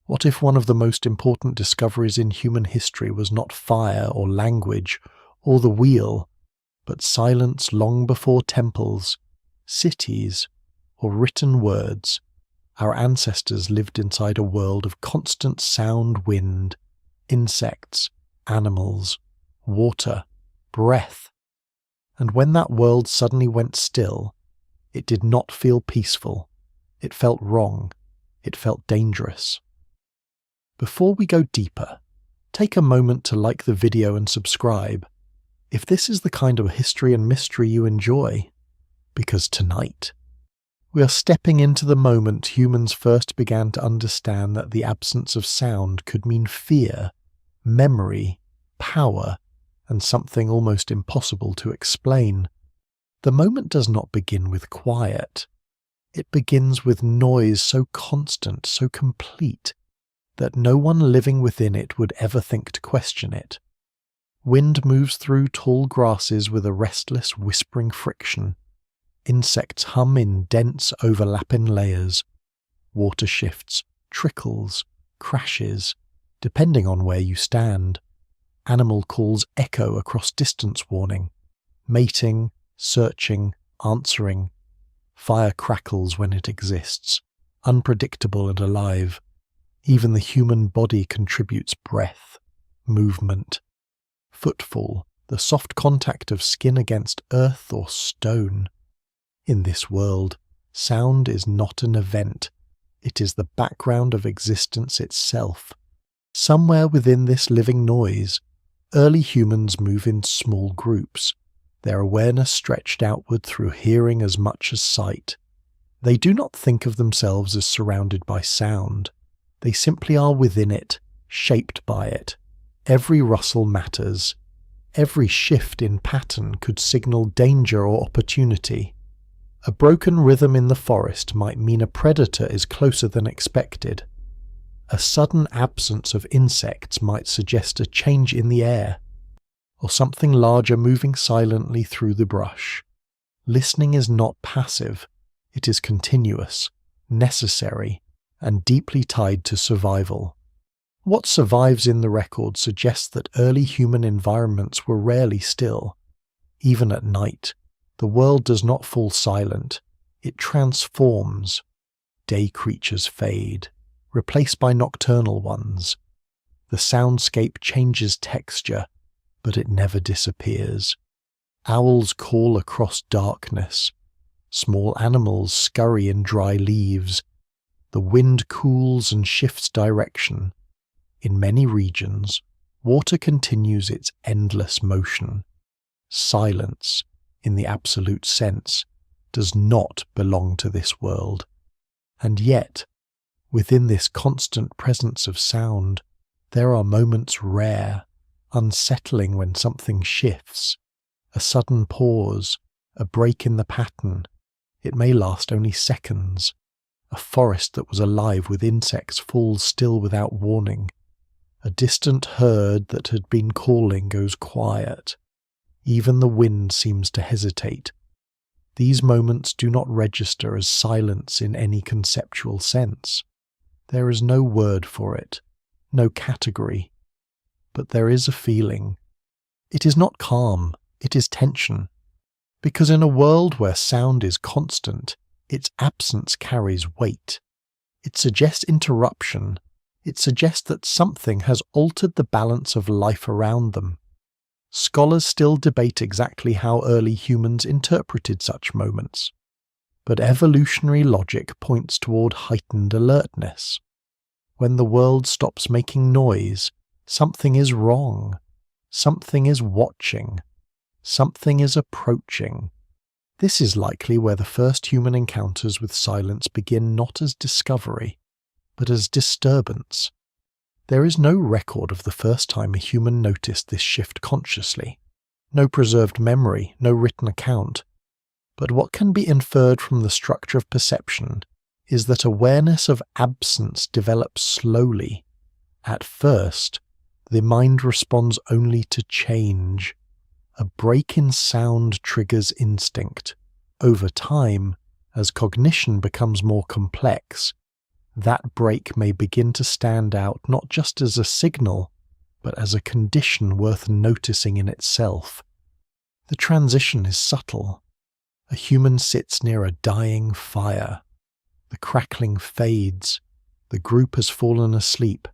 What if one of the most important discoveries in human history was not fire or language or the wheel, but silence long before temples, cities, or written words? Our ancestors lived inside a world of constant sound, wind, insects, animals, water, breath. And when that world suddenly went still, it did not feel peaceful. It felt wrong. It felt dangerous. Before we go deeper, take a moment to like the video and subscribe if this is the kind of history and mystery you enjoy, because tonight we are stepping into the moment humans first began to understand that the absence of sound could mean fear, memory, power, and something almost impossible to explain. The moment does not begin with quiet. It begins with noise so constant, so complete, that no one living within it would ever think to question it. Wind moves through tall grasses with a restless, whispering friction. Insects hum in dense, overlapping layers. Water shifts, trickles, crashes, depending on where you stand. Animal calls echo across distance warning. Mating, searching, answering. Fire crackles when it exists, unpredictable and alive. Even the human body contributes breath, movement, footfall, the soft contact of skin against earth or stone. In this world, sound is not an event. It is the background of existence itself. Somewhere within this living noise, early humans move in small groups, their awareness stretched outward through hearing as much as sight. They do not think of themselves as surrounded by sound. They simply are within it, shaped by it. Every rustle matters. Every shift in pattern could signal danger or opportunity. A broken rhythm in the forest might mean a predator is closer than expected. A sudden absence of insects might suggest a change in the air, or something larger moving silently through the brush. Listening is not passive. It is continuous, necessary, and deeply tied to survival. What survives in the record suggests that early human environments were rarely still. Even at night, the world does not fall silent. It transforms. Day creatures fade, replaced by nocturnal ones. The soundscape changes texture, but it never disappears. Owls call across darkness. Small animals scurry in dry leaves. The wind cools and shifts direction. In many regions, water continues its endless motion. Silence, in the absolute sense, does not belong to this world. And yet, within this constant presence of sound, there are moments rare, unsettling when something shifts. A sudden pause, a break in the pattern. It may last only seconds. A forest that was alive with insects falls still without warning. A distant herd that had been calling goes quiet. Even the wind seems to hesitate. These moments do not register as silence in any conceptual sense. There is no word for it, no category. But there is a feeling. It is not calm, it is tension. Because in a world where sound is constant, its absence carries weight. It suggests interruption. It suggests that something has altered the balance of life around them. Scholars still debate exactly how early humans interpreted such moments. But evolutionary logic points toward heightened alertness. When the world stops making noise, something is wrong. Something is watching. Something is approaching. This is likely where the first human encounters with silence begin, not as discovery, but as disturbance. There is no record of the first time a human noticed this shift consciously. No preserved memory, no written account. But what can be inferred from the structure of perception is that awareness of absence develops slowly. At first, the mind responds only to change. A break in sound triggers instinct. Over time, as cognition becomes more complex, that break may begin to stand out not just as a signal, but as a condition worth noticing in itself. The transition is subtle. A human sits near a dying fire. The crackling fades. The group has fallen asleep.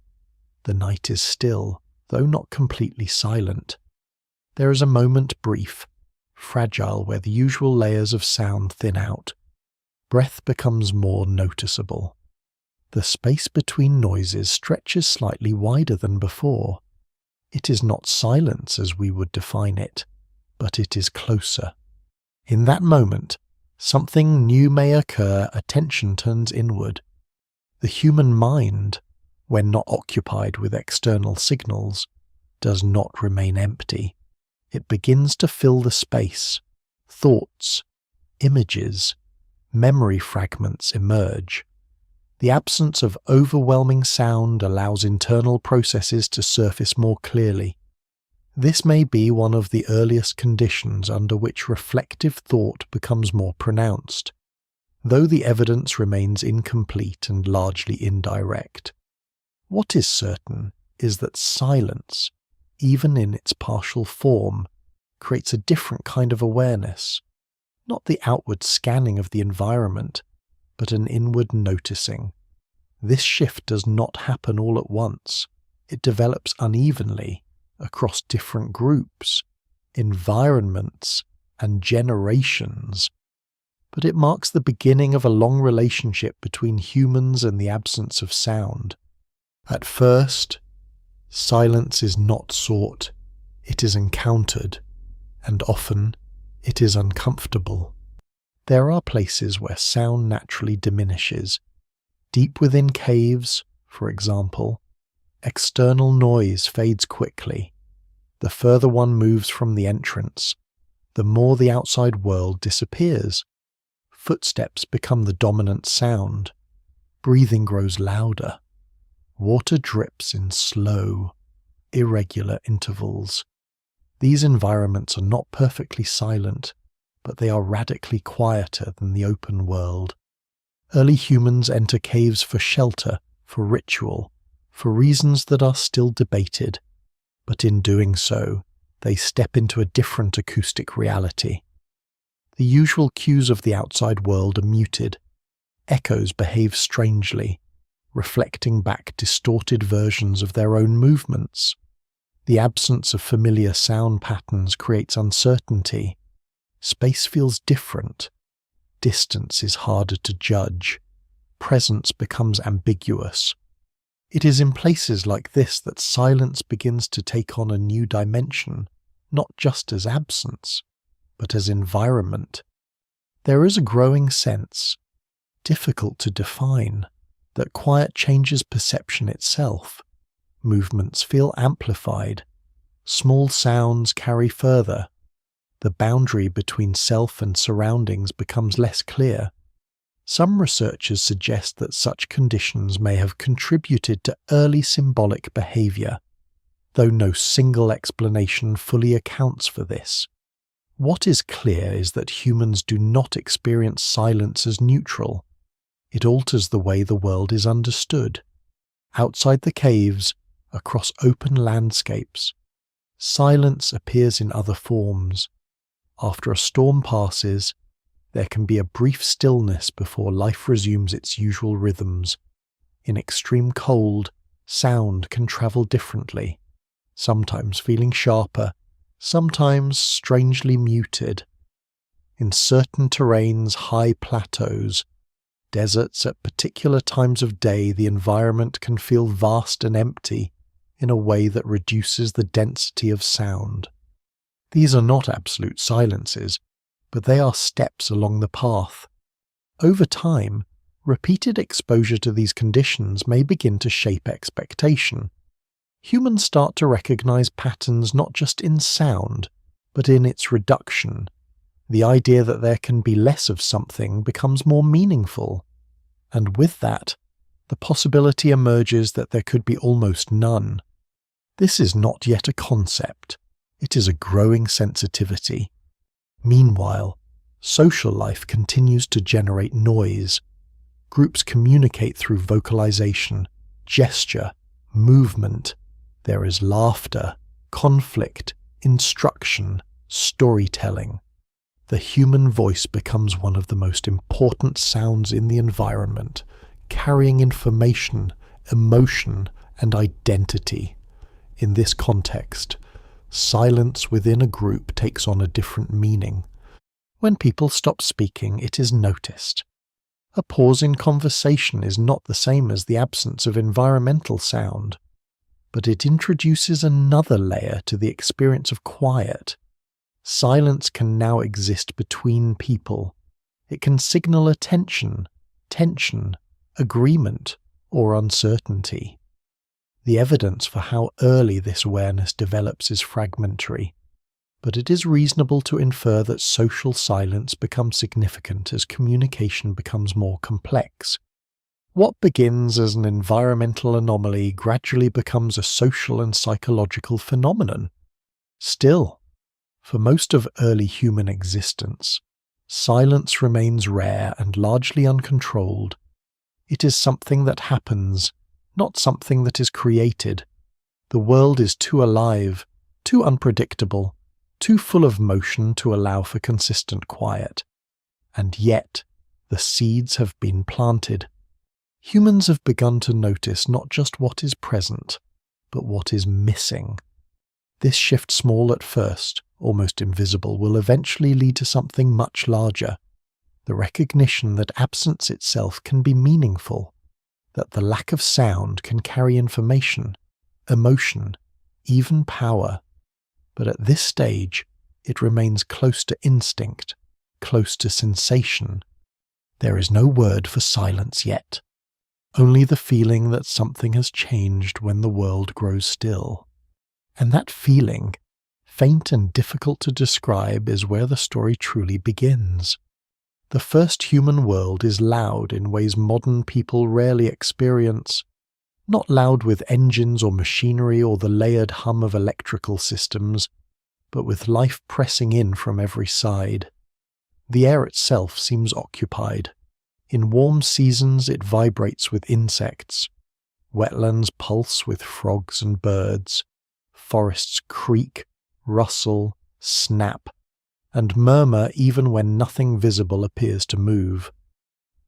The night is still, though not completely silent. There is a moment brief, fragile, where the usual layers of sound thin out. Breath becomes more noticeable. The space between noises stretches slightly wider than before. It is not silence as we would define it, but it is closer. In that moment, something new may occur, attention turns inward. The human mind, when not occupied with external signals, does not remain empty. It begins to fill the space. Thoughts, images, memory fragments emerge. The absence of overwhelming sound allows internal processes to surface more clearly. This may be one of the earliest conditions under which reflective thought becomes more pronounced, though the evidence remains incomplete and largely indirect. What is certain is that silence, even in its partial form, creates a different kind of awareness, not the outward scanning of the environment, but an inward noticing. This shift does not happen all at once. It develops unevenly across different groups, environments, and generations. But it marks the beginning of a long relationship between humans and the absence of sound. At first, silence is not sought, it is encountered, and often it is uncomfortable. There are places where sound naturally diminishes. Deep within caves, for example, external noise fades quickly. The further one moves from the entrance, the more the outside world disappears. Footsteps become the dominant sound. Breathing grows louder. Water drips in slow, irregular intervals. These environments are not perfectly silent, but they are radically quieter than the open world. Early humans enter caves for shelter, for ritual, for reasons that are still debated, but in doing so, they step into a different acoustic reality. The usual cues of the outside world are muted. Echoes behave strangely, reflecting back distorted versions of their own movements. The absence of familiar sound patterns creates uncertainty. Space feels different. Distance is harder to judge. Presence becomes ambiguous. It is in places like this that silence begins to take on a new dimension, not just as absence, but as environment. There is a growing sense, difficult to define, that quiet changes perception itself. Movements feel amplified. Small sounds carry further. The boundary between self and surroundings becomes less clear. Some researchers suggest that such conditions may have contributed to early symbolic behavior, though no single explanation fully accounts for this. What is clear is that humans do not experience silence as neutral. It alters the way the world is understood. Outside the caves, across open landscapes, silence appears in other forms. After a storm passes, there can be a brief stillness before life resumes its usual rhythms. In extreme cold, sound can travel differently, sometimes feeling sharper, sometimes strangely muted. In certain terrains, high plateaus, deserts at particular times of day, the environment can feel vast and empty in a way that reduces the density of sound. These are not absolute silences, but they are steps along the path. Over time, repeated exposure to these conditions may begin to shape expectation. Humans start to recognize patterns not just in sound, but in its reduction. The idea that there can be less of something becomes more meaningful, and with that, the possibility emerges that there could be almost none. This is not yet a concept. It is a growing sensitivity. Meanwhile, social life continues to generate noise. Groups communicate through vocalization, gesture, movement. There is laughter, conflict, instruction, storytelling. The human voice becomes one of the most important sounds in the environment, carrying information, emotion, and identity. In this context, silence within a group takes on a different meaning. When people stop speaking, it is noticed. A pause in conversation is not the same as the absence of environmental sound, but it introduces another layer to the experience of quiet. Silence can now exist between people. It can signal attention, tension, agreement, or uncertainty. The evidence for how early this awareness develops is fragmentary, but it is reasonable to infer that social silence becomes significant as communication becomes more complex. What begins as an environmental anomaly gradually becomes a social and psychological phenomenon. Still, for most of early human existence, silence remains rare and largely uncontrolled. It is something that happens, not something that is created. The world is too alive, too unpredictable, too full of motion to allow for consistent quiet. And yet, the seeds have been planted. Humans have begun to notice not just what is present, but what is missing. This shift, small at first, almost invisible, will eventually lead to something much larger. The recognition that absence itself can be meaningful, that the lack of sound can carry information, emotion, even power. But at this stage, it remains close to instinct, close to sensation. There is no word for silence yet, only the feeling that something has changed when the world grows still. And that feeling, faint and difficult to describe, is where the story truly begins. The first human world is loud in ways modern people rarely experience. Not loud with engines or machinery or the layered hum of electrical systems, but with life pressing in from every side. The air itself seems occupied. In warm seasons it vibrates with insects. Wetlands pulse with frogs and birds. Forests creak, rustle, snap, and murmur even when nothing visible appears to move.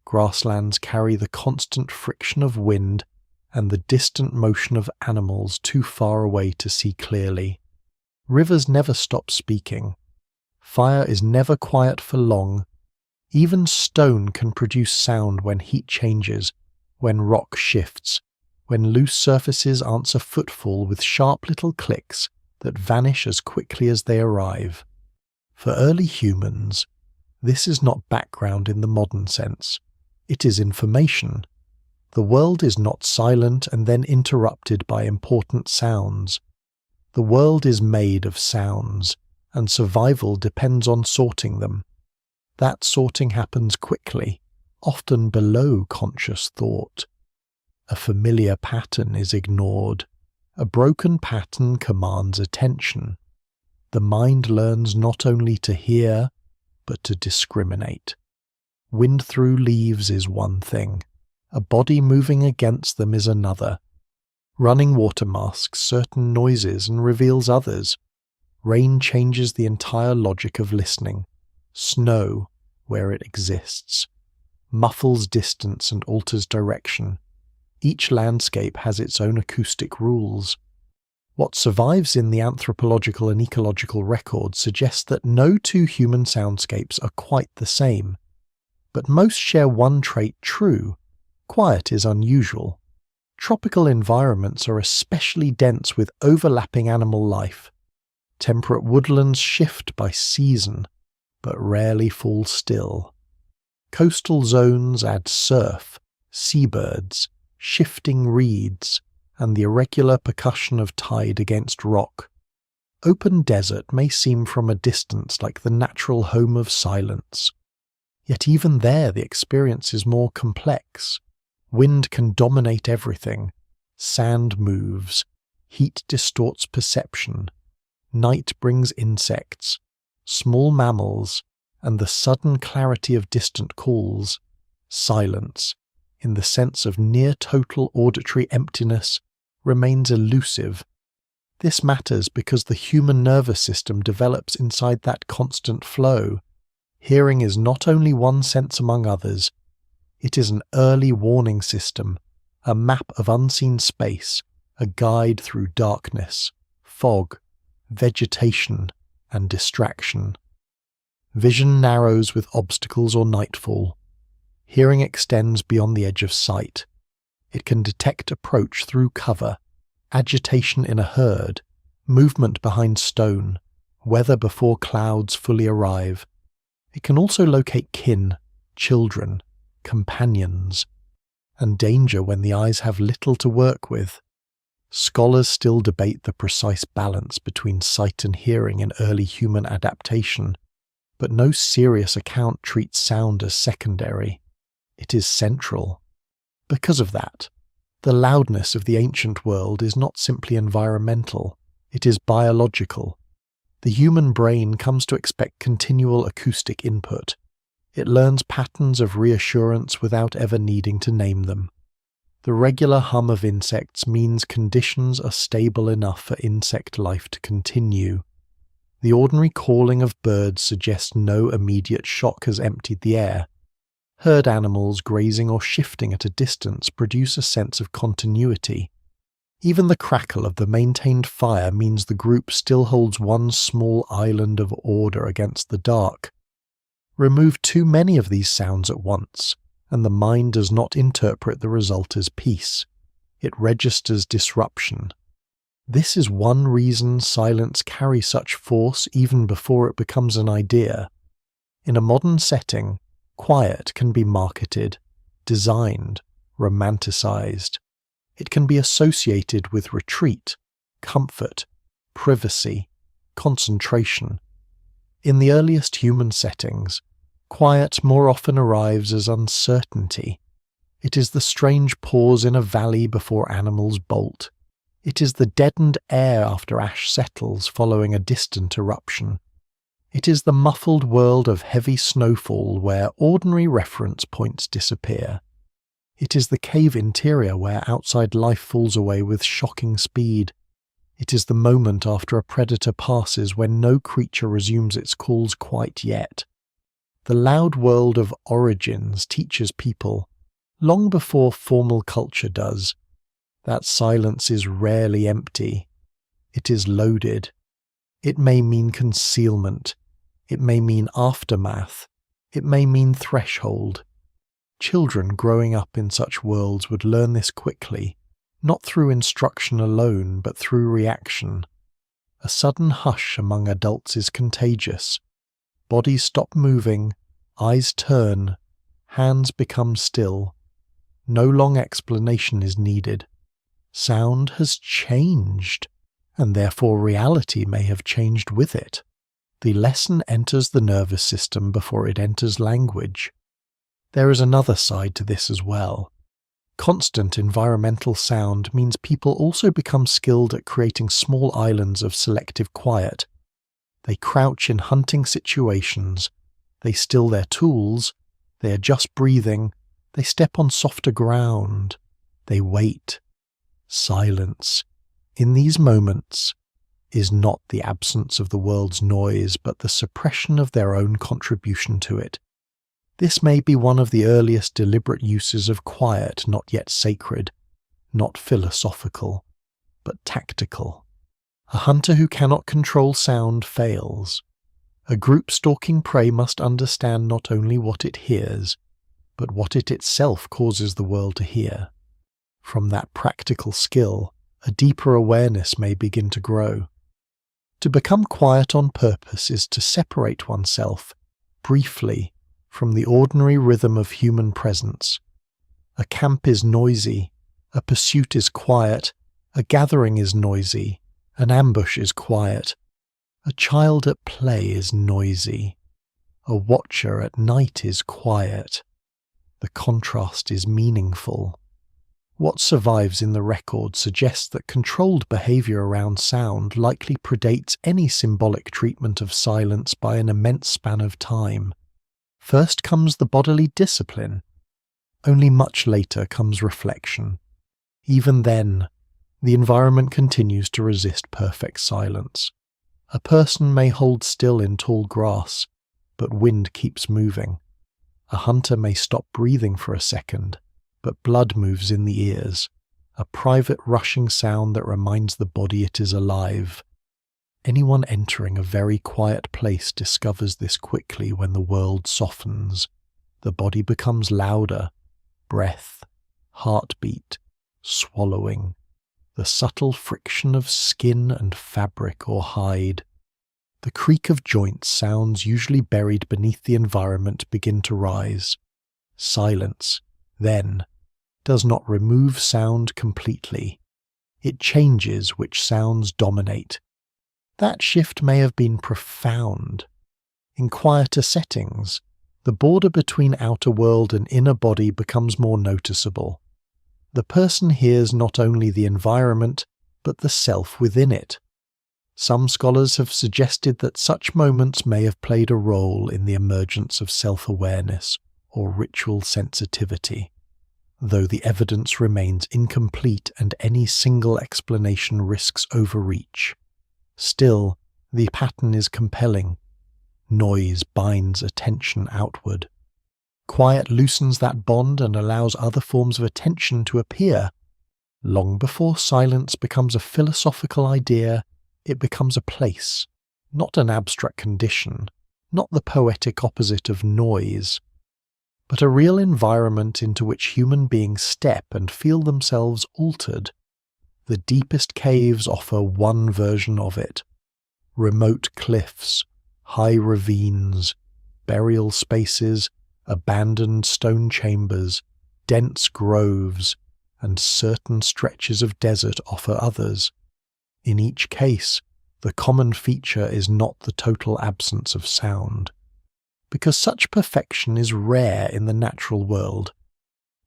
Grasslands carry the constant friction of wind and the distant motion of animals too far away to see clearly. Rivers never stop speaking. Fire is never quiet for long. Even stone can produce sound when heat changes, when rock shifts, when loose surfaces answer footfall with sharp little clicks that vanish as quickly as they arrive. For early humans, this is not background in the modern sense. It is information. The world is not silent and then interrupted by important sounds. The world is made of sounds, and survival depends on sorting them. That sorting happens quickly, often below conscious thought. A familiar pattern is ignored. A broken pattern commands attention. The mind learns not only to hear, but to discriminate. Wind through leaves is one thing. A body moving against them is another. Running water masks certain noises and reveals others. Rain changes the entire logic of listening. Snow, where it exists, muffles distance and alters direction. Each landscape has its own acoustic rules. What survives in the anthropological and ecological record suggests that no two human soundscapes are quite the same, but most share one trait true: quiet is unusual. Tropical environments are especially dense with overlapping animal life. Temperate woodlands shift by season, but rarely fall still. Coastal zones add surf, seabirds, shifting reeds, and the irregular percussion of tide against rock. Open desert may seem from a distance like the natural home of silence. Yet even there the experience is more complex. Wind can dominate everything. Sand moves. Heat distorts perception. Night brings insects, small mammals, and the sudden clarity of distant calls. Silence, in the sense of near-total auditory emptiness, remains elusive. This matters because the human nervous system develops inside that constant flow. Hearing is not only one sense among others, it is an early warning system, a map of unseen space, a guide through darkness, fog, vegetation, and distraction. Vision narrows with obstacles or nightfall. Hearing extends beyond the edge of sight. It can detect approach through cover, agitation in a herd, movement behind stone, weather before clouds fully arrive. It can also locate kin, children, companions, and danger when the eyes have little to work with. Scholars still debate the precise balance between sight and hearing in early human adaptation, but no serious account treats sound as secondary. It is central. Because of that, the loudness of the ancient world is not simply environmental, it is biological. The human brain comes to expect continual acoustic input. It learns patterns of reassurance without ever needing to name them. The regular hum of insects means conditions are stable enough for insect life to continue. The ordinary calling of birds suggests no immediate shock has emptied the air. Herd animals grazing or shifting at a distance produce a sense of continuity. Even the crackle of the maintained fire means the group still holds one small island of order against the dark. Remove too many of these sounds at once, and the mind does not interpret the result as peace. It registers disruption. This is one reason silence carries such force even before it becomes an idea. In a modern setting, quiet can be marketed, designed, romanticized. It can be associated with retreat, comfort, privacy, concentration. In the earliest human settings, quiet more often arrives as uncertainty. It is the strange pause in a valley before animals bolt. It is the deadened air after ash settles following a distant eruption. It is the muffled world of heavy snowfall where ordinary reference points disappear. It is the cave interior where outside life falls away with shocking speed. It is the moment after a predator passes when no creature resumes its calls quite yet. The loud world of origins teaches people, long before formal culture does, that silence is rarely empty. It is loaded. It may mean concealment. It may mean aftermath. It may mean threshold. Children growing up in such worlds would learn this quickly, not through instruction alone, but through reaction. A sudden hush among adults is contagious. Bodies stop moving, eyes turn, hands become still. No long explanation is needed. Sound has changed, and therefore reality may have changed with it. The lesson enters the nervous system before it enters language. There is another side to this as well. Constant environmental sound means people also become skilled at creating small islands of selective quiet. They crouch in hunting situations, they still their tools, they adjust breathing, they step on softer ground, they wait. Silence, in these moments, is not the absence of the world's noise, but the suppression of their own contribution to it. This may be one of the earliest deliberate uses of quiet, not yet sacred, not philosophical, but tactical. A hunter who cannot control sound fails. A group stalking prey must understand not only what it hears, but what it itself causes the world to hear. From that practical skill, a deeper awareness may begin to grow. To become quiet on purpose is to separate oneself, briefly, from the ordinary rhythm of human presence. A camp is noisy, a pursuit is quiet, a gathering is noisy, an ambush is quiet. A child at play is noisy. A watcher at night is quiet. The contrast is meaningful. What survives in the record suggests that controlled behavior around sound likely predates any symbolic treatment of silence by an immense span of time. First comes the bodily discipline. Only much later comes reflection. Even then, the environment continues to resist perfect silence. A person may hold still in tall grass, but wind keeps moving. A hunter may stop breathing for a second, but blood moves in the ears, a private rushing sound that reminds the body it is alive. Anyone entering a very quiet place discovers this quickly when the world softens. The body becomes louder, breath, heartbeat, swallowing, the subtle friction of skin and fabric or hide. The creak of joints, sounds usually buried beneath the environment, begin to rise. Silence, then, does not remove sound completely. It changes which sounds dominate. That shift may have been profound. In quieter settings, the border between outer world and inner body becomes more noticeable. The person hears not only the environment, but the self within it. Some scholars have suggested that such moments may have played a role in the emergence of self-awareness or ritual sensitivity, though the evidence remains incomplete and any single explanation risks overreach. Still, the pattern is compelling. Noise binds attention outward. Quiet loosens that bond and allows other forms of attention to appear. Long before silence becomes a philosophical idea, it becomes a place, not an abstract condition, not the poetic opposite of noise, but a real environment into which human beings step and feel themselves altered. The deepest caves offer one version of it. Remote cliffs, high ravines, burial spaces, abandoned stone chambers, dense groves, and certain stretches of desert offer others. In each case, the common feature is not the total absence of sound, because such perfection is rare in the natural world,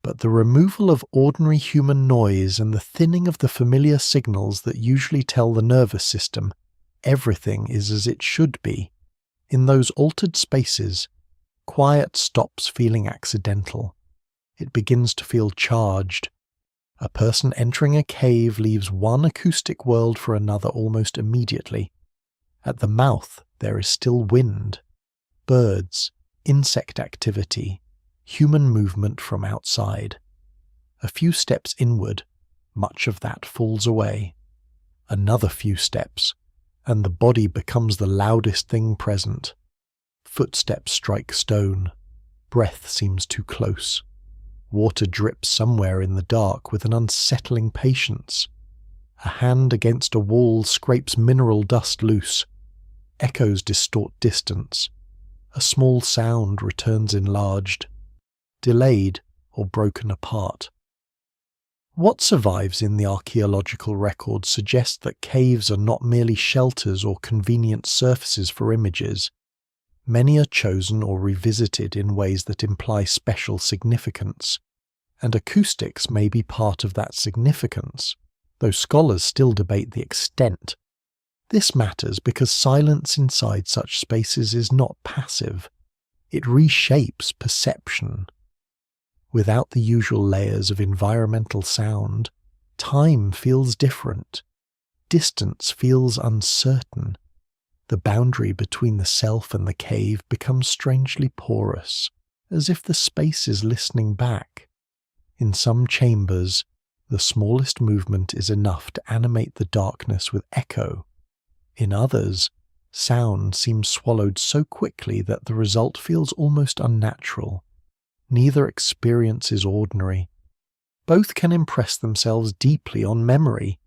but the removal of ordinary human noise and the thinning of the familiar signals that usually tell the nervous system everything is as it should be. In those altered spaces, quiet stops feeling accidental. It begins to feel charged. A person entering a cave leaves one acoustic world for another almost immediately. At the mouth there is still wind, birds, insect activity, human movement from outside. A few steps inward, much of that falls away. Another few steps, and the body becomes the loudest thing present. Footsteps strike stone. Breath seems too close. Water drips somewhere in the dark with an unsettling patience. A hand against a wall scrapes mineral dust loose. Echoes distort distance. A small sound returns enlarged, delayed or broken apart. What survives in the archaeological record suggests that caves are not merely shelters or convenient surfaces for images. Many are chosen or revisited in ways that imply special significance, and acoustics may be part of that significance, though scholars still debate the extent. This matters because silence inside such spaces is not passive. It reshapes perception. Without the usual layers of environmental sound, time feels different. Distance feels uncertain. The boundary between the self and the cave becomes strangely porous, as if the space is listening back. In some chambers, the smallest movement is enough to animate the darkness with echo. In others, sound seems swallowed so quickly that the result feels almost unnatural. Neither experience is ordinary. Both can impress themselves deeply on memory.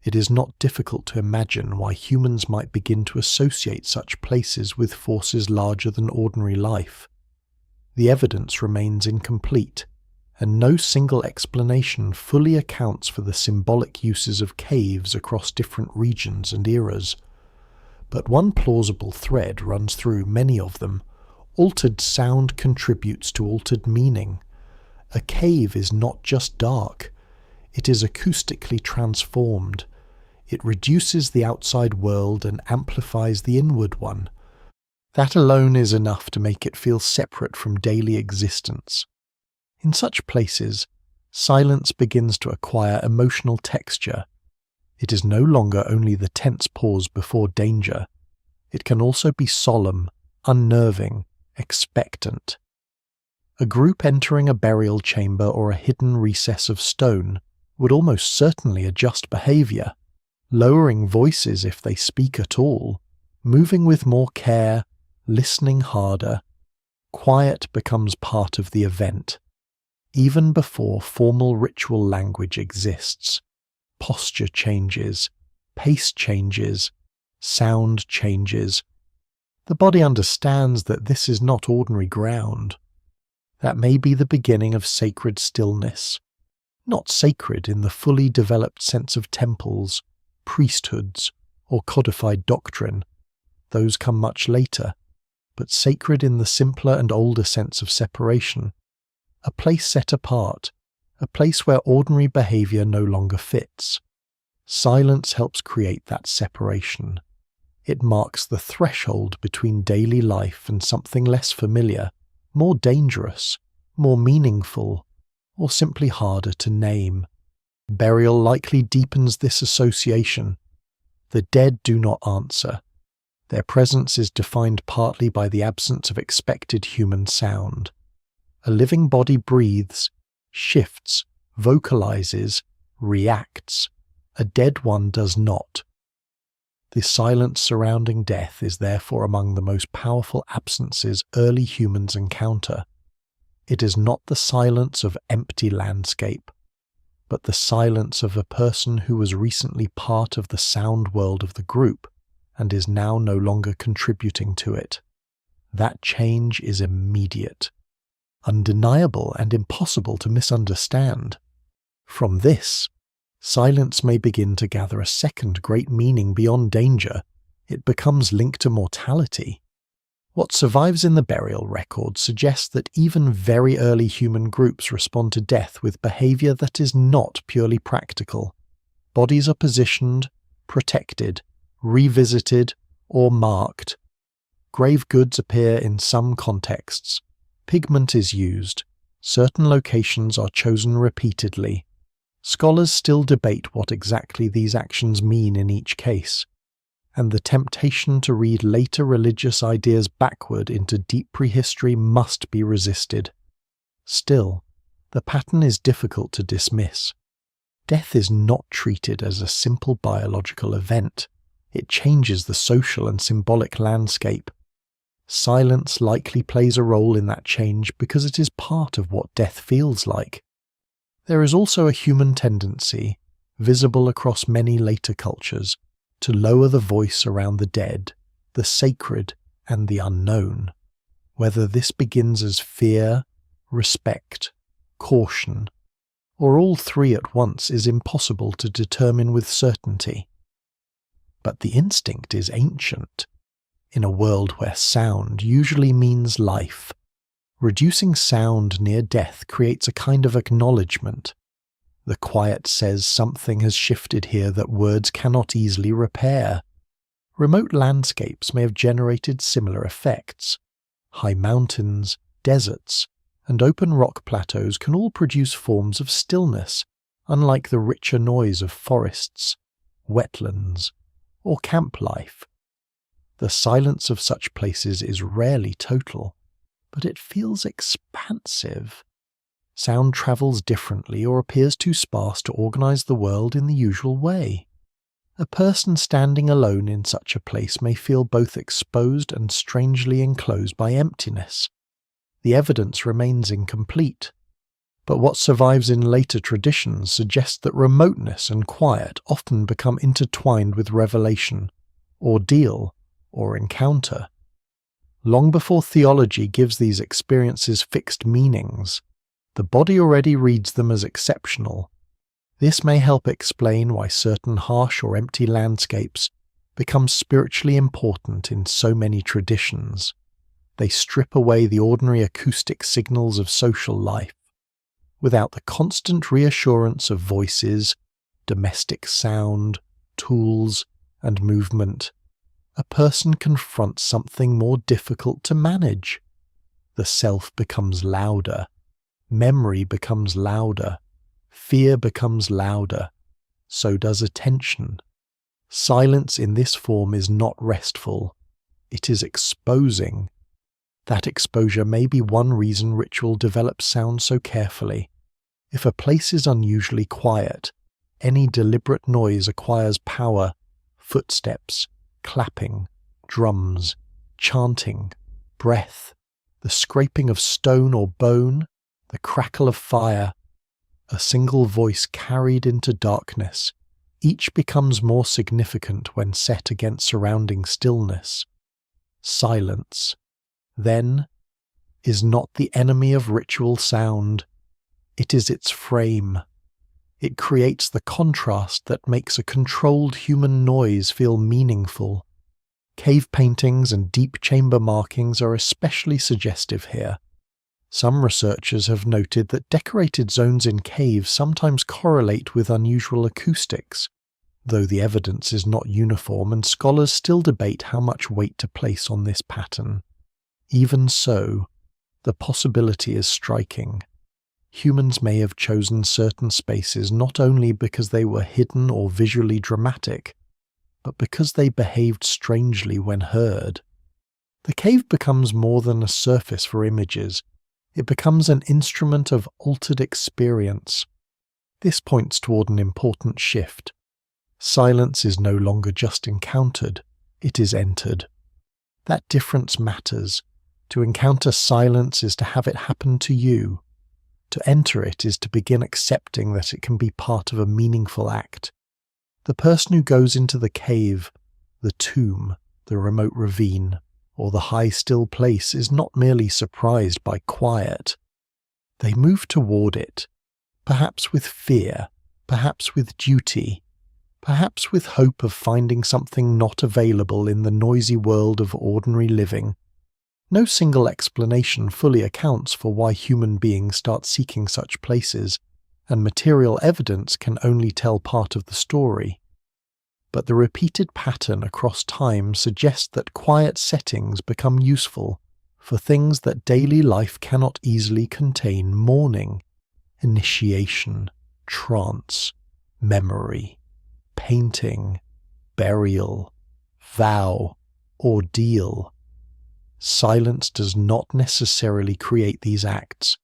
It is not difficult to imagine why humans might begin to associate such places with forces larger than ordinary life. The evidence remains incomplete, and no single explanation fully accounts for the symbolic uses of caves across different regions and eras. But one plausible thread runs through many of them. Altered sound contributes to altered meaning. A cave is not just dark. It is acoustically transformed. It reduces the outside world and amplifies the inward one. That alone is enough to make it feel separate from daily existence. In such places, silence begins to acquire emotional texture. It is no longer only the tense pause before danger. It can also be solemn, unnerving, expectant. A group entering a burial chamber or a hidden recess of stone would almost certainly adjust behavior, lowering voices if they speak at all, moving with more care, listening harder. Quiet becomes part of the event. Even before formal ritual language exists, posture changes, pace changes, sound changes. The body understands that this is not ordinary ground. That may be the beginning of sacred stillness. Not sacred in the fully developed sense of temples, priesthoods, or codified doctrine. Those come much later, but sacred in the simpler and older sense of separation. A place set apart, a place where ordinary behavior no longer fits. Silence helps create that separation. It marks the threshold between daily life and something less familiar, more dangerous, more meaningful, or simply harder to name. Burial likely deepens this association. The dead do not answer. Their presence is defined partly by the absence of expected human sound. A living body breathes, shifts, vocalizes, reacts. A dead one does not. The silence surrounding death is therefore among the most powerful absences early humans encounter. It is not the silence of empty landscape, but the silence of a person who was recently part of the sound world of the group and is now no longer contributing to it. That change is immediate, undeniable and impossible to misunderstand. From this, silence may begin to gather a second great meaning beyond danger. It becomes linked to mortality. What survives in the burial record suggests that even very early human groups respond to death with behavior that is not purely practical. Bodies are positioned, protected, revisited, or marked. Grave goods appear in some contexts. Pigment is used. Certain locations are chosen repeatedly. Scholars still debate what exactly these actions mean in each case, and the temptation to read later religious ideas backward into deep prehistory must be resisted. Still, the pattern is difficult to dismiss. Death is not treated as a simple biological event. It changes the social and symbolic landscape. Silence likely plays a role in that change because it is part of what death feels like. There is also a human tendency, visible across many later cultures, to lower the voice around the dead, the sacred, and the unknown. Whether this begins as fear, respect, caution, or all three at once is impossible to determine with certainty. But the instinct is ancient. In a world where sound usually means life, reducing sound near death creates a kind of acknowledgement. The quiet says something has shifted here that words cannot easily repair. Remote landscapes may have generated similar effects. High mountains, deserts, and open rock plateaus can all produce forms of stillness, unlike the richer noise of forests, wetlands, or camp life. The silence of such places is rarely total, but it feels expansive. Sound travels differently or appears too sparse to organize the world in the usual way. A person standing alone in such a place may feel both exposed and strangely enclosed by emptiness. The evidence remains incomplete, but what survives in later traditions suggests that remoteness and quiet often become intertwined with revelation, ordeal, or encounter. Long before theology gives these experiences fixed meanings, the body already reads them as exceptional. This may help explain why certain harsh or empty landscapes become spiritually important in so many traditions. They strip away the ordinary acoustic signals of social life. Without the constant reassurance of voices, domestic sound, tools, and movement, a person confronts something more difficult to manage. The self becomes louder, Memory becomes louder. Fear becomes louder. So does attention. Silence in this form is not restful. It is exposing. That exposure may be one reason ritual develops sound so carefully. If a place is unusually quiet, any deliberate noise acquires power. Footsteps, clapping, drums, chanting, breath, the scraping of stone or bone, the crackle of fire, a single voice carried into darkness. Each becomes more significant when set against surrounding stillness. Silence, then, is not the enemy of ritual sound. It is its frame. It creates the contrast that makes a controlled human noise feel meaningful. Cave paintings and deep chamber markings are especially suggestive here. Some researchers have noted that decorated zones in caves sometimes correlate with unusual acoustics, though the evidence is not uniform and scholars still debate how much weight to place on this pattern. Even so, the possibility is striking. Humans may have chosen certain spaces not only because they were hidden or visually dramatic, but because they behaved strangely when heard. The cave becomes more than a surface for images. It becomes an instrument of altered experience. This points toward an important shift. Silence is no longer just encountered, it is entered. That difference matters. To encounter silence is to have it happen to you. To enter it is to begin accepting that it can be part of a meaningful act. The person who goes into the cave, the tomb, the remote ravine, or the high still place is not merely surprised by quiet. They move toward it, perhaps with fear, perhaps with duty, perhaps with hope of finding something not available in the noisy world of ordinary living. No single explanation fully accounts for why human beings start seeking such places, and material evidence can only tell part of the story. But the repeated pattern across time suggests that quiet settings become useful for things that daily life cannot easily contain: mourning, initiation, trance, memory, painting, burial, vow, ordeal. Silence does not necessarily create these acts,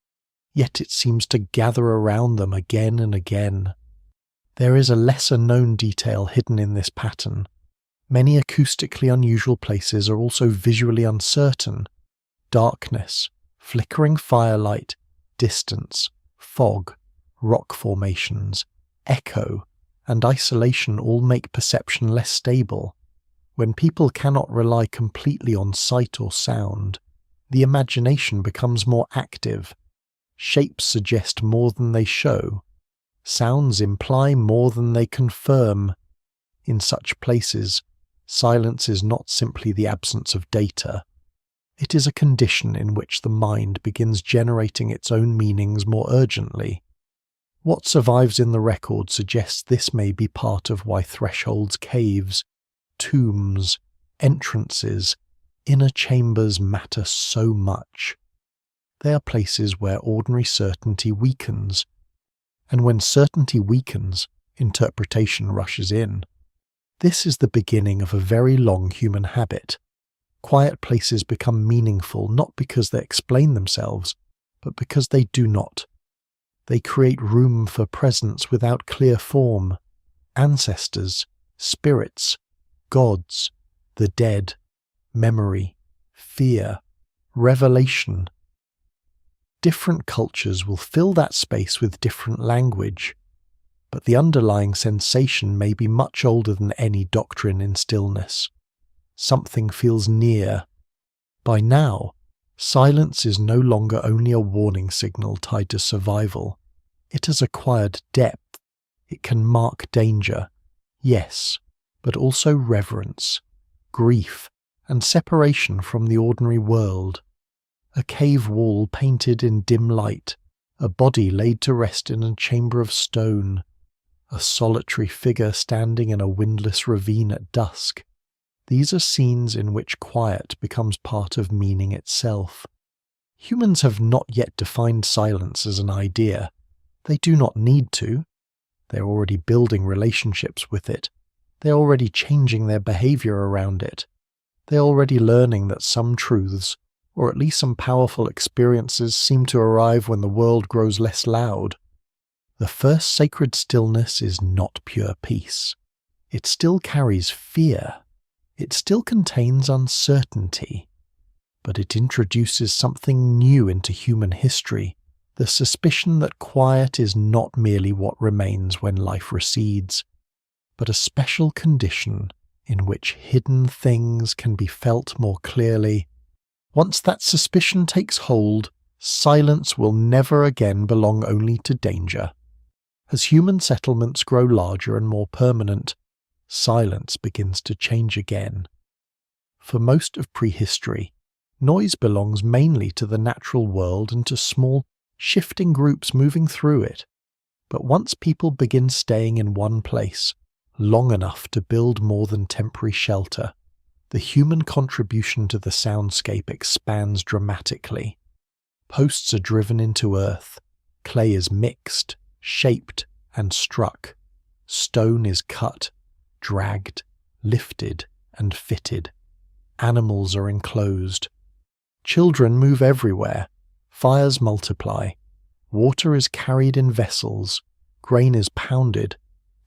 yet it seems to gather around them again and again. There is a lesser-known detail hidden in this pattern. Many acoustically unusual places are also visually uncertain. Darkness, flickering firelight, distance, fog, rock formations, echo, and isolation all make perception less stable. When people cannot rely completely on sight or sound, the imagination becomes more active. Shapes suggest more than they show. Sounds imply more than they confirm. In such places, silence is not simply the absence of data. It is a condition in which the mind begins generating its own meanings more urgently. What survives in the record suggests this may be part of why thresholds, caves, tombs, entrances, inner chambers matter so much. They are places where ordinary certainty weakens, and when certainty weakens, interpretation rushes in. This is the beginning of a very long human habit. Quiet places become meaningful not because they explain themselves, but because they do not. They create room for presence without clear form. Ancestors, spirits, gods, the dead, memory, fear, revelation. Different cultures will fill that space with different language, but the underlying sensation may be much older than any doctrine in stillness. Something feels near. By now, silence is no longer only a warning signal tied to survival. It has acquired depth. It can mark danger, yes, but also reverence, grief, and separation from the ordinary world. A cave wall painted in dim light, a body laid to rest in a chamber of stone, a solitary figure standing in a windless ravine at dusk. These are scenes in which quiet becomes part of meaning itself. Humans have not yet defined silence as an idea. They do not need to. They're already building relationships with it. They're already changing their behavior around it. They're already learning that some truths, or at least some powerful experiences, seem to arrive when the world grows less loud. The first sacred stillness is not pure peace. It still carries fear. It still contains uncertainty. But it introduces something new into human history, the suspicion that quiet is not merely what remains when life recedes, but a special condition in which hidden things can be felt more clearly. Once that suspicion takes hold, silence will never again belong only to danger. As human settlements grow larger and more permanent, silence begins to change again. For most of prehistory, noise belongs mainly to the natural world and to small, shifting groups moving through it. But once people begin staying in one place, long enough to build more than temporary shelter, the human contribution to the soundscape expands dramatically. Posts are driven into earth, clay is mixed, shaped, and struck. Stone is cut, dragged, lifted, and fitted. Animals are enclosed. Children move everywhere. Fires multiply. Water is carried in vessels. Grain is pounded.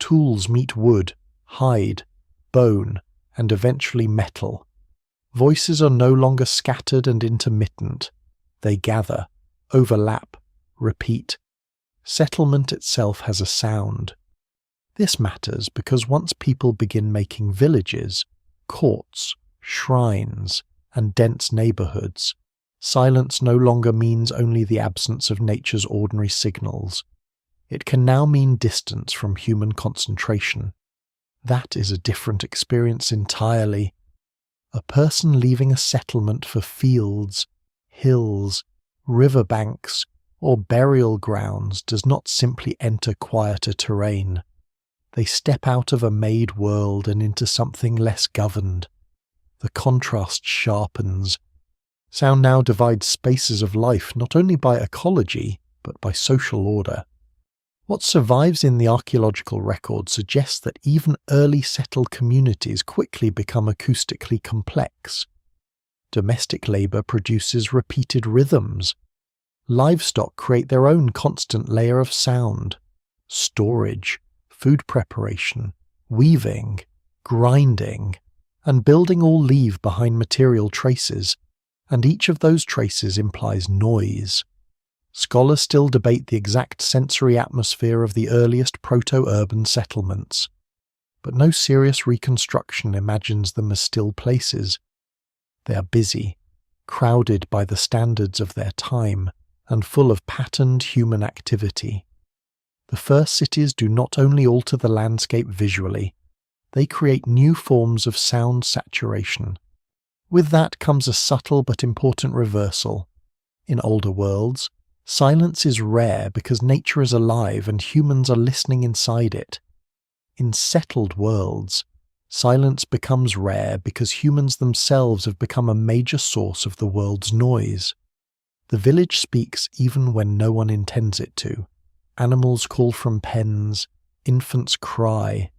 Tools meet wood, hide, bone, and eventually metal. Voices are no longer scattered and intermittent. They gather, overlap, repeat. Settlement itself has a sound. This matters because once people begin making villages, courts, shrines, and dense neighborhoods, silence no longer means only the absence of nature's ordinary signals. It can now mean distance from human concentration. That is a different experience entirely. A person leaving a settlement for fields, hills, riverbanks, or burial grounds does not simply enter quieter terrain. They step out of a made world and into something less governed. The contrast sharpens. Sound now divides spaces of life not only by ecology, but by social order. What survives in the archaeological record suggests that even early settled communities quickly become acoustically complex. Domestic labour produces repeated rhythms. Livestock create their own constant layer of sound. Storage, food preparation, weaving, grinding, and building all leave behind material traces, and each of those traces implies noise. Scholars still debate the exact sensory atmosphere of the earliest proto-urban settlements, but no serious reconstruction imagines them as still places. They are busy, crowded by the standards of their time, and full of patterned human activity. The first cities do not only alter the landscape visually, they create new forms of sound saturation. With that comes a subtle but important reversal. In older worlds, silence is rare because nature is alive and humans are listening inside it. In settled worlds, silence becomes rare because humans themselves have become a major source of the world's noise. The village speaks even when no one intends it to. Animals call from pens, infants cry,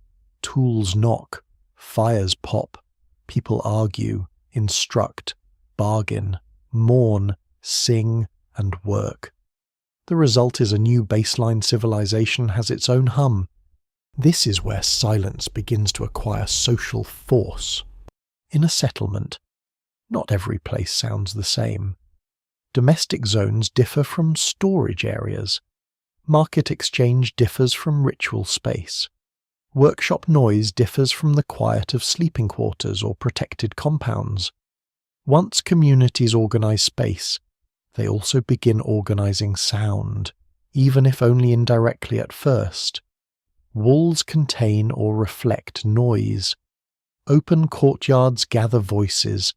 tools knock, fires pop, people argue, instruct, bargain, mourn, sing, and work. The result is a new baseline civilization has its own hum. This is where silence begins to acquire social force. In a settlement, not every place sounds the same. Domestic zones differ from storage areas. Market exchange differs from ritual space. Workshop noise differs from the quiet of sleeping quarters or protected compounds. Once communities organize space, they also begin organizing sound, even if only indirectly at first. Walls contain or reflect noise. Open courtyards gather voices.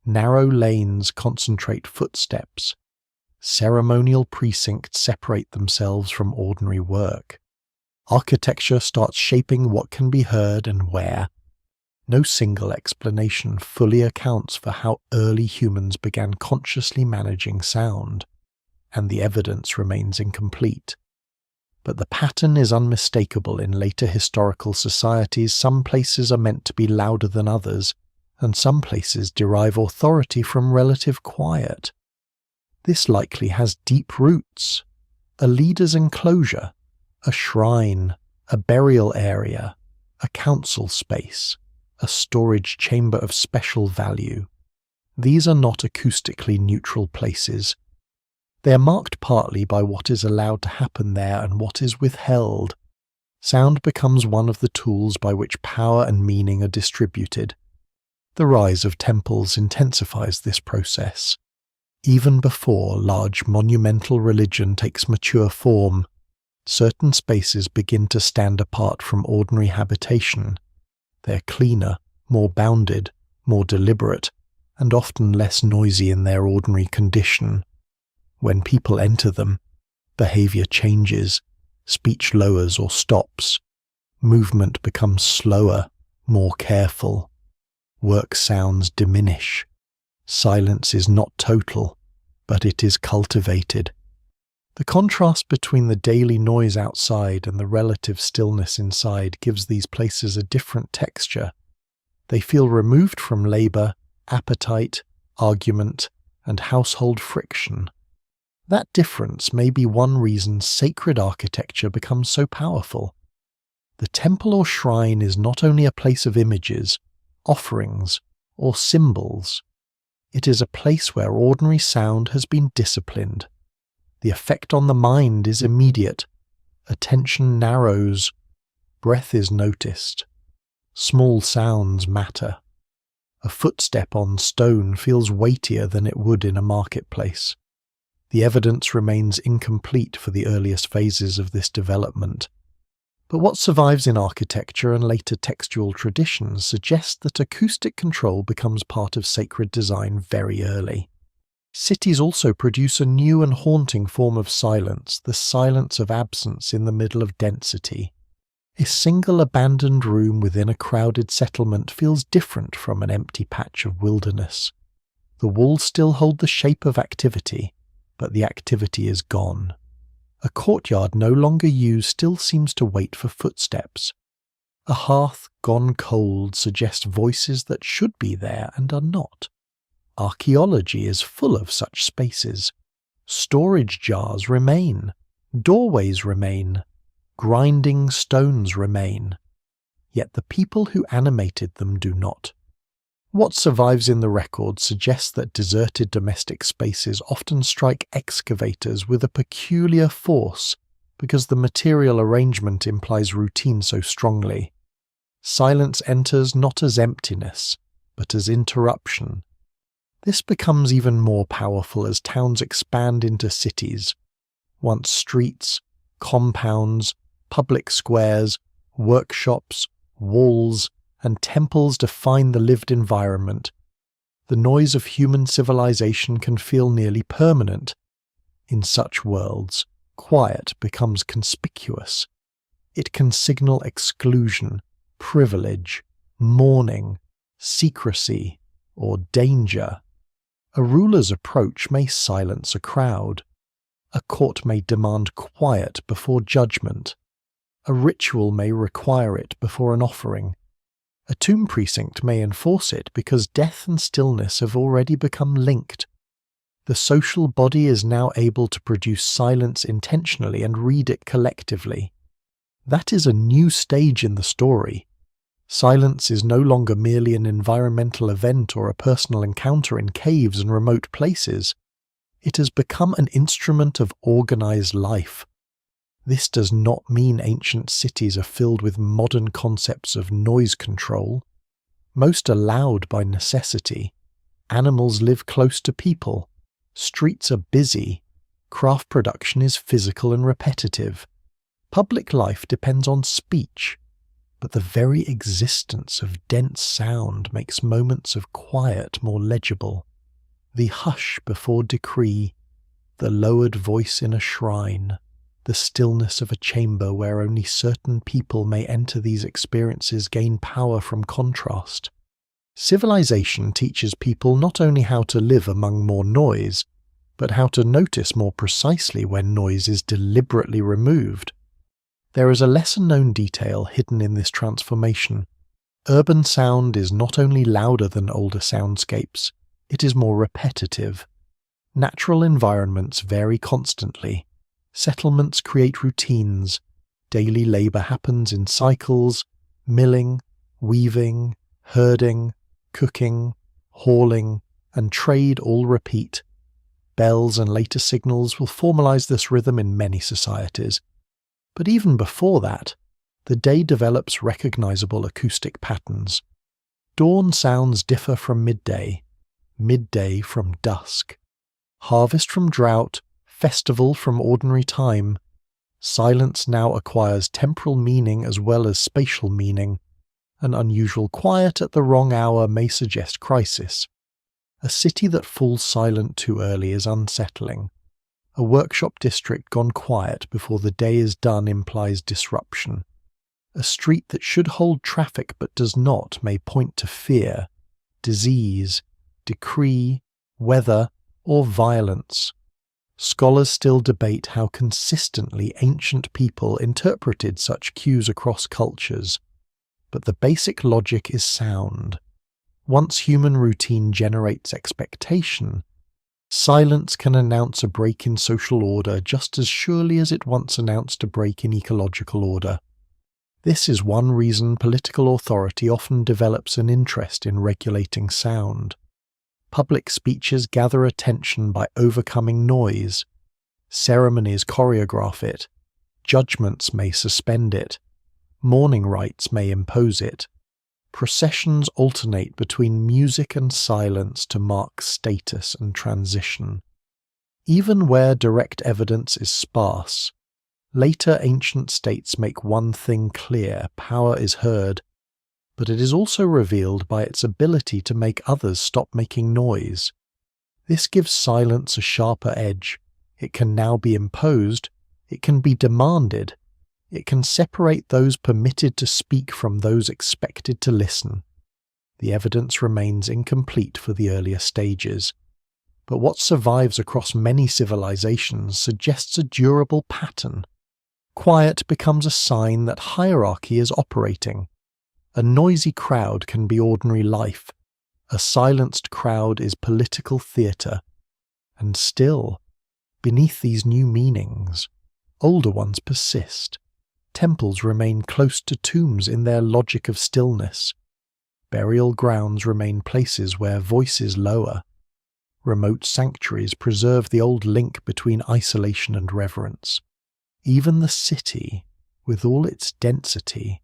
Narrow lanes concentrate footsteps. Ceremonial precincts separate themselves from ordinary work. Architecture starts shaping what can be heard and where. No single explanation fully accounts for how early humans began consciously managing sound, and the evidence remains incomplete. But the pattern is unmistakable in later historical societies. Some places are meant to be louder than others, and some places derive authority from relative quiet. This likely has deep roots: a leader's enclosure, a shrine, a burial area, a council space, a storage chamber of special value. These are not acoustically neutral places. They are marked partly by what is allowed to happen there and what is withheld. Sound becomes one of the tools by which power and meaning are distributed. The rise of temples intensifies this process. Even before large monumental religion takes mature form, certain spaces begin to stand apart from ordinary habitation. They're cleaner, more bounded, more deliberate, and often less noisy in their ordinary condition. When people enter them, behavior changes, speech lowers or stops, movement becomes slower, more careful, work sounds diminish. Silence is not total, but it is cultivated. The contrast between the daily noise outside and the relative stillness inside gives these places a different texture. They feel removed from labor, appetite, argument, and household friction. That difference may be one reason sacred architecture becomes so powerful. The temple or shrine is not only a place of images, offerings, or symbols. It is a place where ordinary sound has been disciplined. The effect on the mind is immediate. Attention narrows. Breath is noticed. Small sounds matter. A footstep on stone feels weightier than it would in a marketplace. The evidence remains incomplete for the earliest phases of this development. But what survives in architecture and later textual traditions suggests that acoustic control becomes part of sacred design very early. Cities also produce a new and haunting form of silence, the silence of absence in the middle of density. A single abandoned room within a crowded settlement feels different from an empty patch of wilderness. The walls still hold the shape of activity, but the activity is gone. A courtyard no longer used still seems to wait for footsteps. A hearth gone cold suggests voices that should be there and are not. Archaeology is full of such spaces. Storage jars remain. Doorways remain. Grinding stones remain. Yet the people who animated them do not. What survives in the record suggests that deserted domestic spaces often strike excavators with a peculiar force because the material arrangement implies routine so strongly. Silence enters not as emptiness, but as interruption. This becomes even more powerful as towns expand into cities. Once streets, compounds, public squares, workshops, walls, and temples define the lived environment. The noise of human civilization can feel nearly permanent. In such worlds, quiet becomes conspicuous. It can signal exclusion, privilege, mourning, secrecy, or danger. A ruler's approach may silence a crowd. A court may demand quiet before judgment. A ritual may require it before an offering. A tomb precinct may enforce it because death and stillness have already become linked. The social body is now able to produce silence intentionally and read it collectively. That is a new stage in the story. Silence is no longer merely an environmental event or a personal encounter in caves and remote places. It has become an instrument of organized life. This does not mean ancient cities are filled with modern concepts of noise control. Most are loud by necessity. Animals live close to people. Streets are busy. Craft production is physical and repetitive. Public life depends on speech, but the very existence of dense sound makes moments of quiet more legible. The hush before decree, the lowered voice in a shrine, The stillness of a chamber where only certain people may enter these experiences gain power from contrast. Civilization teaches people not only how to live among more noise, but how to notice more precisely when noise is deliberately removed. There is a lesser-known detail hidden in this transformation. Urban sound is not only louder than older soundscapes, it is more repetitive. Natural environments vary constantly. Settlements create routines. Daily labor happens in cycles. Milling, weaving, herding, cooking, hauling, and trade all repeat. Bells and later signals will formalize this rhythm in many societies. But even before that, the day develops recognizable acoustic patterns. Dawn sounds differ from midday from dusk, harvest from drought, festival from ordinary time. Silence now acquires temporal meaning as well as spatial meaning. An unusual quiet at the wrong hour may suggest crisis. A city that falls silent too early is unsettling. A workshop district gone quiet before the day is done implies disruption. A street that should hold traffic but does not may point to fear, disease, decree, weather, or violence. Scholars still debate how consistently ancient people interpreted such cues across cultures, but the basic logic is sound. Once human routine generates expectation, silence can announce a break in social order just as surely as it once announced a break in ecological order. This is one reason political authority often develops an interest in regulating sound. Public speeches gather attention by overcoming noise. Ceremonies choreograph it. Judgments may suspend it. Mourning rites may impose it. Processions alternate between music and silence to mark status and transition. Even where direct evidence is sparse, later ancient states make one thing clear: power is heard, but it is also revealed by its ability to make others stop making noise. This gives silence a sharper edge. It can now be imposed, it can be demanded, it can separate those permitted to speak from those expected to listen. The evidence remains incomplete for the earlier stages, but what survives across many civilizations suggests a durable pattern. Quiet becomes a sign that hierarchy is operating. A noisy crowd can be ordinary life. A silenced crowd is political theatre. And still, beneath these new meanings, older ones persist. Temples remain close to tombs in their logic of stillness. Burial grounds remain places where voices lower. Remote sanctuaries preserve the old link between isolation and reverence. Even the city, with all its density,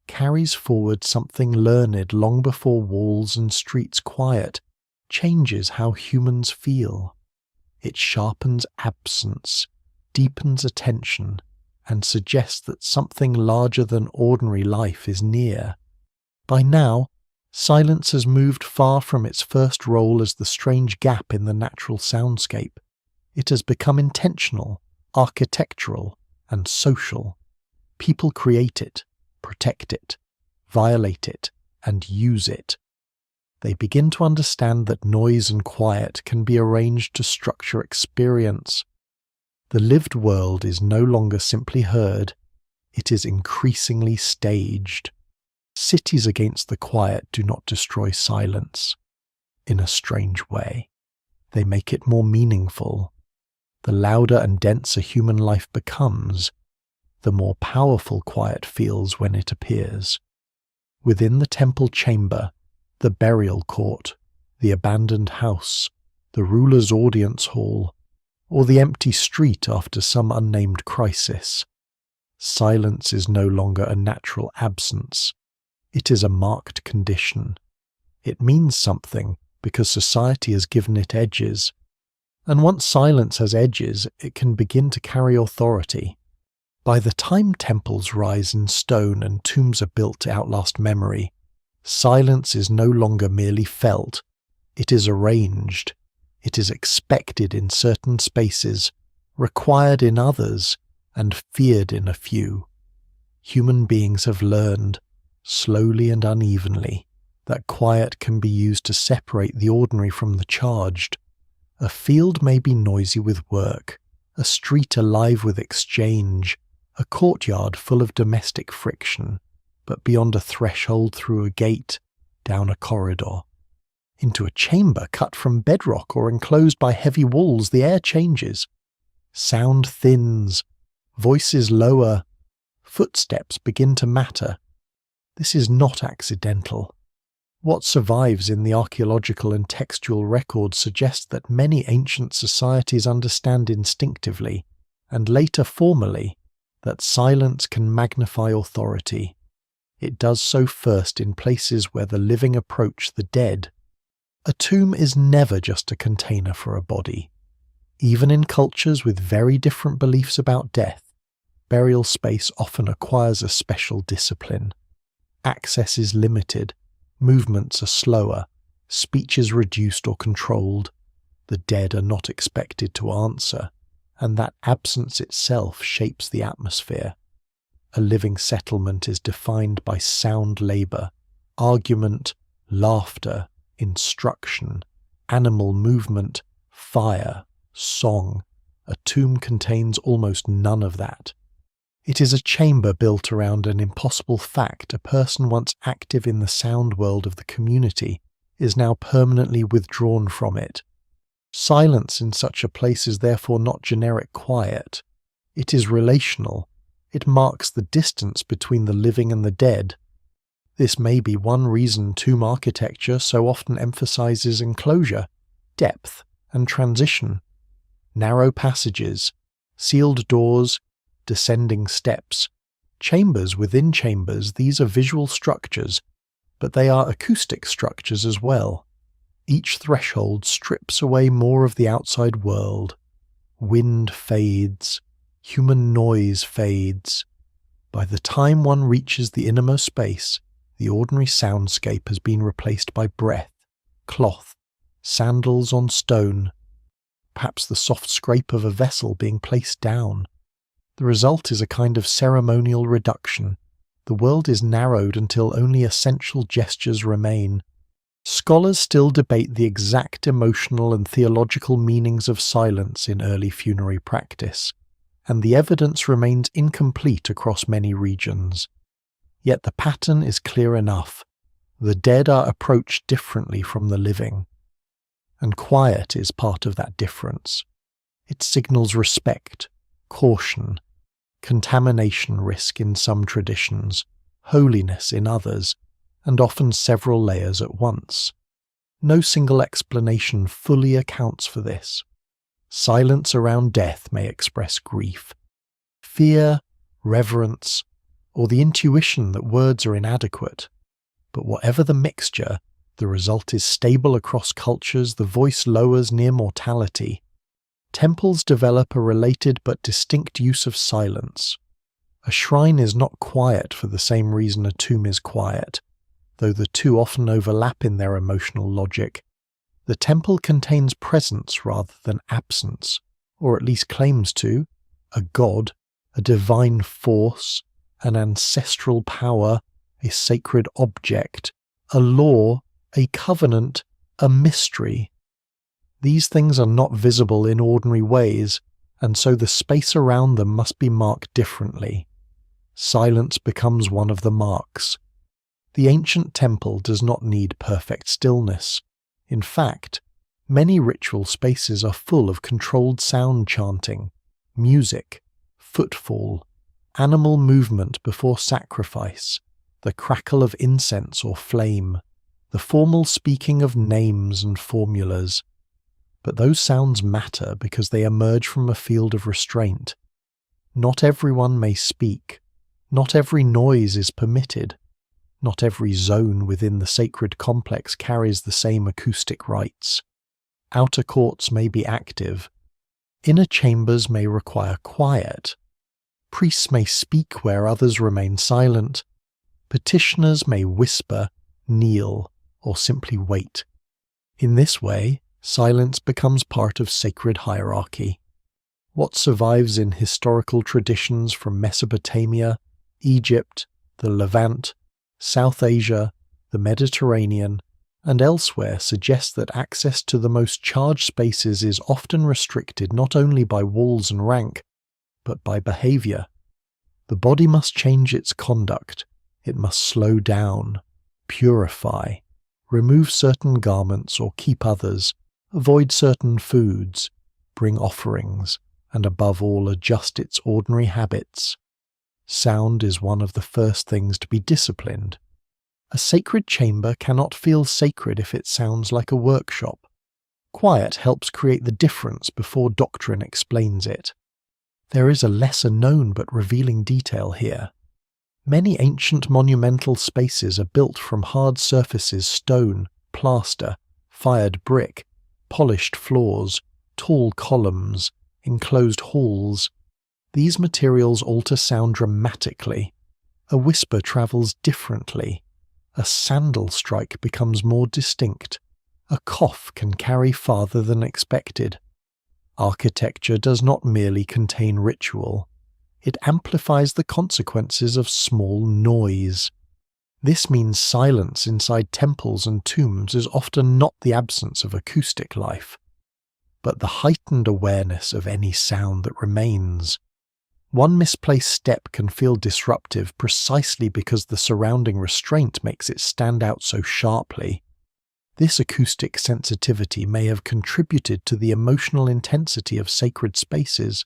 carries forward something learned long before walls and streets quiet, changes how humans feel. It sharpens absence, deepens attention, and suggests that something larger than ordinary life is near. By now, silence has moved far from its first role as the strange gap in the natural soundscape. It has become intentional, architectural, and social. People create it, protect it, violate it, and use it. They begin to understand that noise and quiet can be arranged to structure experience. The lived world is no longer simply heard, it is increasingly staged. Cities against the quiet do not destroy silence. In a strange way, they make it more meaningful. The louder and denser human life becomes, the more powerful quiet feels when it appears. Within the temple chamber, the burial court, the abandoned house, the ruler's audience hall, or the empty street after some unnamed crisis, silence is no longer a natural absence. It is a marked condition. It means something because society has given it edges. And once silence has edges, it can begin to carry authority. By the time temples rise in stone and tombs are built to outlast memory, silence is no longer merely felt. It is arranged. It is expected in certain spaces, required in others, and feared in a few. Human beings have learned, slowly and unevenly, that quiet can be used to separate the ordinary from the charged. A field may be noisy with work, a street alive with exchange, a courtyard full of domestic friction, but beyond a threshold, through a gate, down a corridor, into a chamber cut from bedrock or enclosed by heavy walls, the air changes. Sound thins, voices lower, footsteps begin to matter. This is not accidental. What survives in the archaeological and textual records suggests that many ancient societies understand instinctively, and later formally, that silence can magnify authority. It does so first in places where the living approach the dead. A tomb is never just a container for a body. Even in cultures with very different beliefs about death, burial space often acquires a special discipline. Access is limited, movements are slower, speech is reduced or controlled. The dead are not expected to answer, and that absence itself shapes the atmosphere. A living settlement is defined by sound labour, argument, laughter, instruction, animal movement, fire, song. A tomb contains almost none of that. It is a chamber built around an impossible fact: a person once active in the sound world of the community is now permanently withdrawn from it. Silence in such a place is therefore not generic quiet. It is relational. It marks the distance between the living and the dead. This may be one reason tomb architecture so often emphasizes enclosure, depth, and transition. Narrow passages, sealed doors, descending steps, chambers within chambers. These are visual structures, but they are acoustic structures as well. Each threshold strips away more of the outside world. Wind fades, human noise fades. By the time one reaches the innermost space, the ordinary soundscape has been replaced by breath, cloth, sandals on stone, perhaps the soft scrape of a vessel being placed down. The result is a kind of ceremonial reduction. The world is narrowed until only essential gestures remain. Scholars still debate the exact emotional and theological meanings of silence in early funerary practice, and the evidence remains incomplete across many regions. Yet the pattern is clear enough. The dead are approached differently from the living, and quiet is part of that difference. It signals respect, caution, contamination risk in some traditions, holiness in others, and often several layers at once. No single explanation fully accounts for this. Silence around death may express grief, fear, reverence, or the intuition that words are inadequate. But whatever the mixture, the result is stable across cultures. The voice lowers near mortality. Temples develop a related but distinct use of silence. A shrine is not quiet for the same reason a tomb is quiet, though the two often overlap in their emotional logic. The temple contains presence rather than absence, or at least claims to: a god, a divine force, an ancestral power, a sacred object, a law, a covenant, a mystery. These things are not visible in ordinary ways, and so the space around them must be marked differently. Silence becomes one of the marks. The ancient temple does not need perfect stillness. In fact, many ritual spaces are full of controlled sound chanting, music, footfall, animal movement before sacrifice, the crackle of incense or flame, the formal speaking of names and formulas. But those sounds matter because they emerge from a field of restraint. Not everyone may speak. Not every noise is permitted. Not every zone within the sacred complex carries the same acoustic rights. Outer courts may be active. Inner chambers may require quiet. Priests may speak where others remain silent. Petitioners may whisper, kneel, or simply wait. In this way, silence becomes part of sacred hierarchy. What survives in historical traditions from Mesopotamia, Egypt, the Levant, South Asia, the Mediterranean, and elsewhere suggests that access to the most charged spaces is often restricted not only by walls and rank, but by behavior. The body must change its conduct. It must slow down, purify, remove certain garments or keep others, avoid certain foods, bring offerings, and above all adjust its ordinary habits. Sound is one of the first things to be disciplined. A sacred chamber cannot feel sacred if it sounds like a workshop. Quiet helps create the difference before doctrine explains it. There is a lesser known but revealing detail here. Many ancient monumental spaces are built from hard surfaces, stone, plaster, fired brick, polished floors, tall columns, enclosed halls. These materials alter sound dramatically. A whisper travels differently. A sandal strike becomes more distinct. A cough can carry farther than expected. Architecture does not merely contain ritual. It amplifies the consequences of small noise. This means silence inside temples and tombs is often not the absence of acoustic life, but the heightened awareness of any sound that remains. One misplaced step can feel disruptive precisely because the surrounding restraint makes it stand out so sharply. This acoustic sensitivity may have contributed to the emotional intensity of sacred spaces.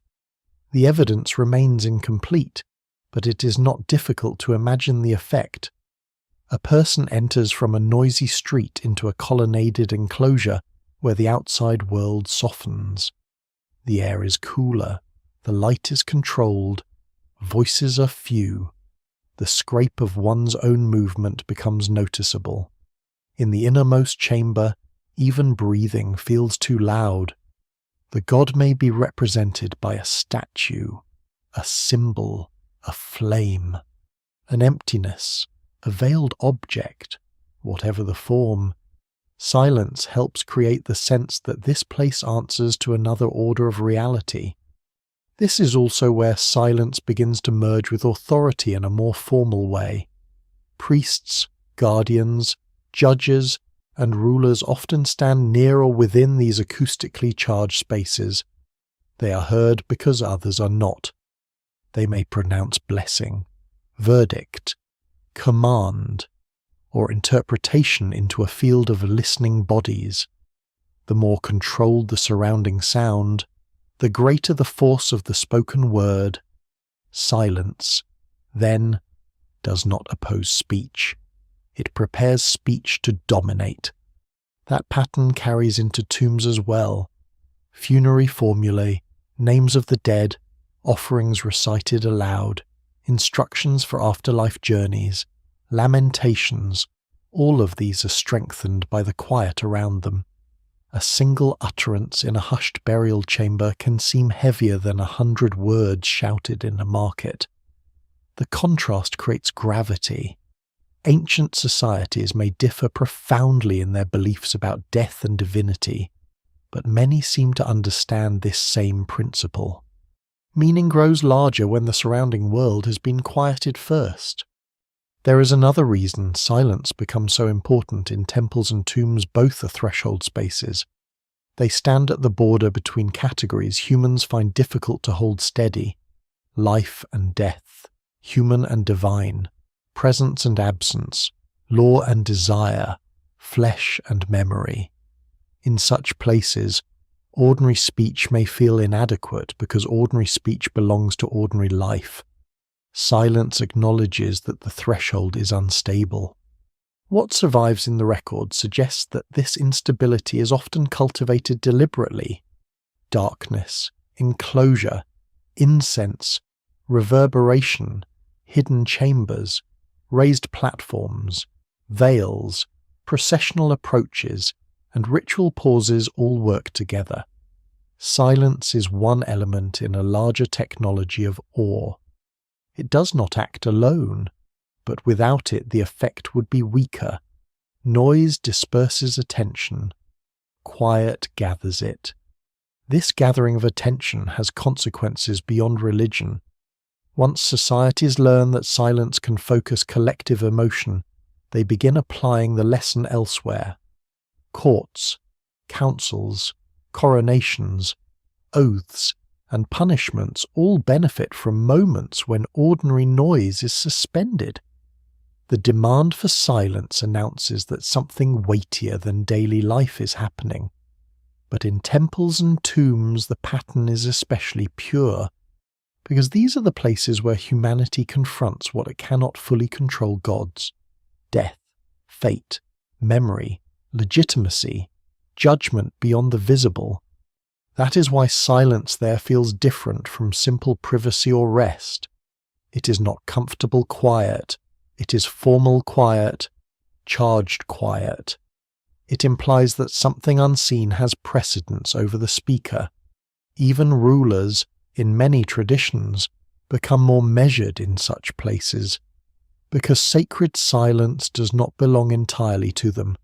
The evidence remains incomplete, but it is not difficult to imagine the effect. A person enters from a noisy street into a colonnaded enclosure where the outside world softens. The air is cooler, the light is controlled, voices are few. The scrape of one's own movement becomes noticeable. In the innermost chamber, even breathing feels too loud. The god may be represented by a statue, a symbol, a flame, an emptiness, a veiled object, whatever the form. Silence helps create the sense that this place answers to another order of reality. This is also where silence begins to merge with authority in a more formal way. Priests, guardians, judges, and rulers often stand near or within these acoustically charged spaces. They are heard because others are not. They may pronounce blessing, verdict, command, or interpretation into a field of listening bodies. The more controlled the surrounding sound, the greater the force of the spoken word. Silence, then, does not oppose speech. It prepares speech to dominate. That pattern carries into tombs as well. Funerary formulae, names of the dead, offerings recited aloud, instructions for afterlife journeys, lamentations, all of these are strengthened by the quiet around them. A single utterance in a hushed burial chamber can seem heavier than 100 words shouted in a market. The contrast creates gravity. Ancient societies may differ profoundly in their beliefs about death and divinity, but many seem to understand this same principle. Meaning grows larger when the surrounding world has been quieted first. There is another reason silence becomes so important in temples and tombs. Both are threshold spaces. They stand at the border between categories humans find difficult to hold steady: life and death, human and divine, presence and absence, law and desire, flesh and memory. In such places, ordinary speech may feel inadequate because ordinary speech belongs to ordinary life. Silence acknowledges that the threshold is unstable. What survives in the record suggests that this instability is often cultivated deliberately. Darkness, enclosure, incense, reverberation, hidden chambers, raised platforms, veils, processional approaches, and ritual pauses all work together. Silence is one element in a larger technology of awe. It does not act alone, but without it the effect would be weaker. Noise disperses attention. Quiet gathers it. This gathering of attention has consequences beyond religion. Once societies learn that silence can focus collective emotion, they begin applying the lesson elsewhere. Courts, councils, coronations, oaths, and punishments all benefit from moments when ordinary noise is suspended. The demand for silence announces that something weightier than daily life is happening. But in temples and tombs the pattern is especially pure, because these are the places where humanity confronts what it cannot fully control: gods, death, fate, memory, legitimacy, judgment beyond the visible. That is why silence there feels different from simple privacy or rest. It is not comfortable quiet, it is formal quiet, charged quiet. It implies that something unseen has precedence over the speaker. Even rulers, in many traditions, become more measured in such places, because sacred silence does not belong entirely to them.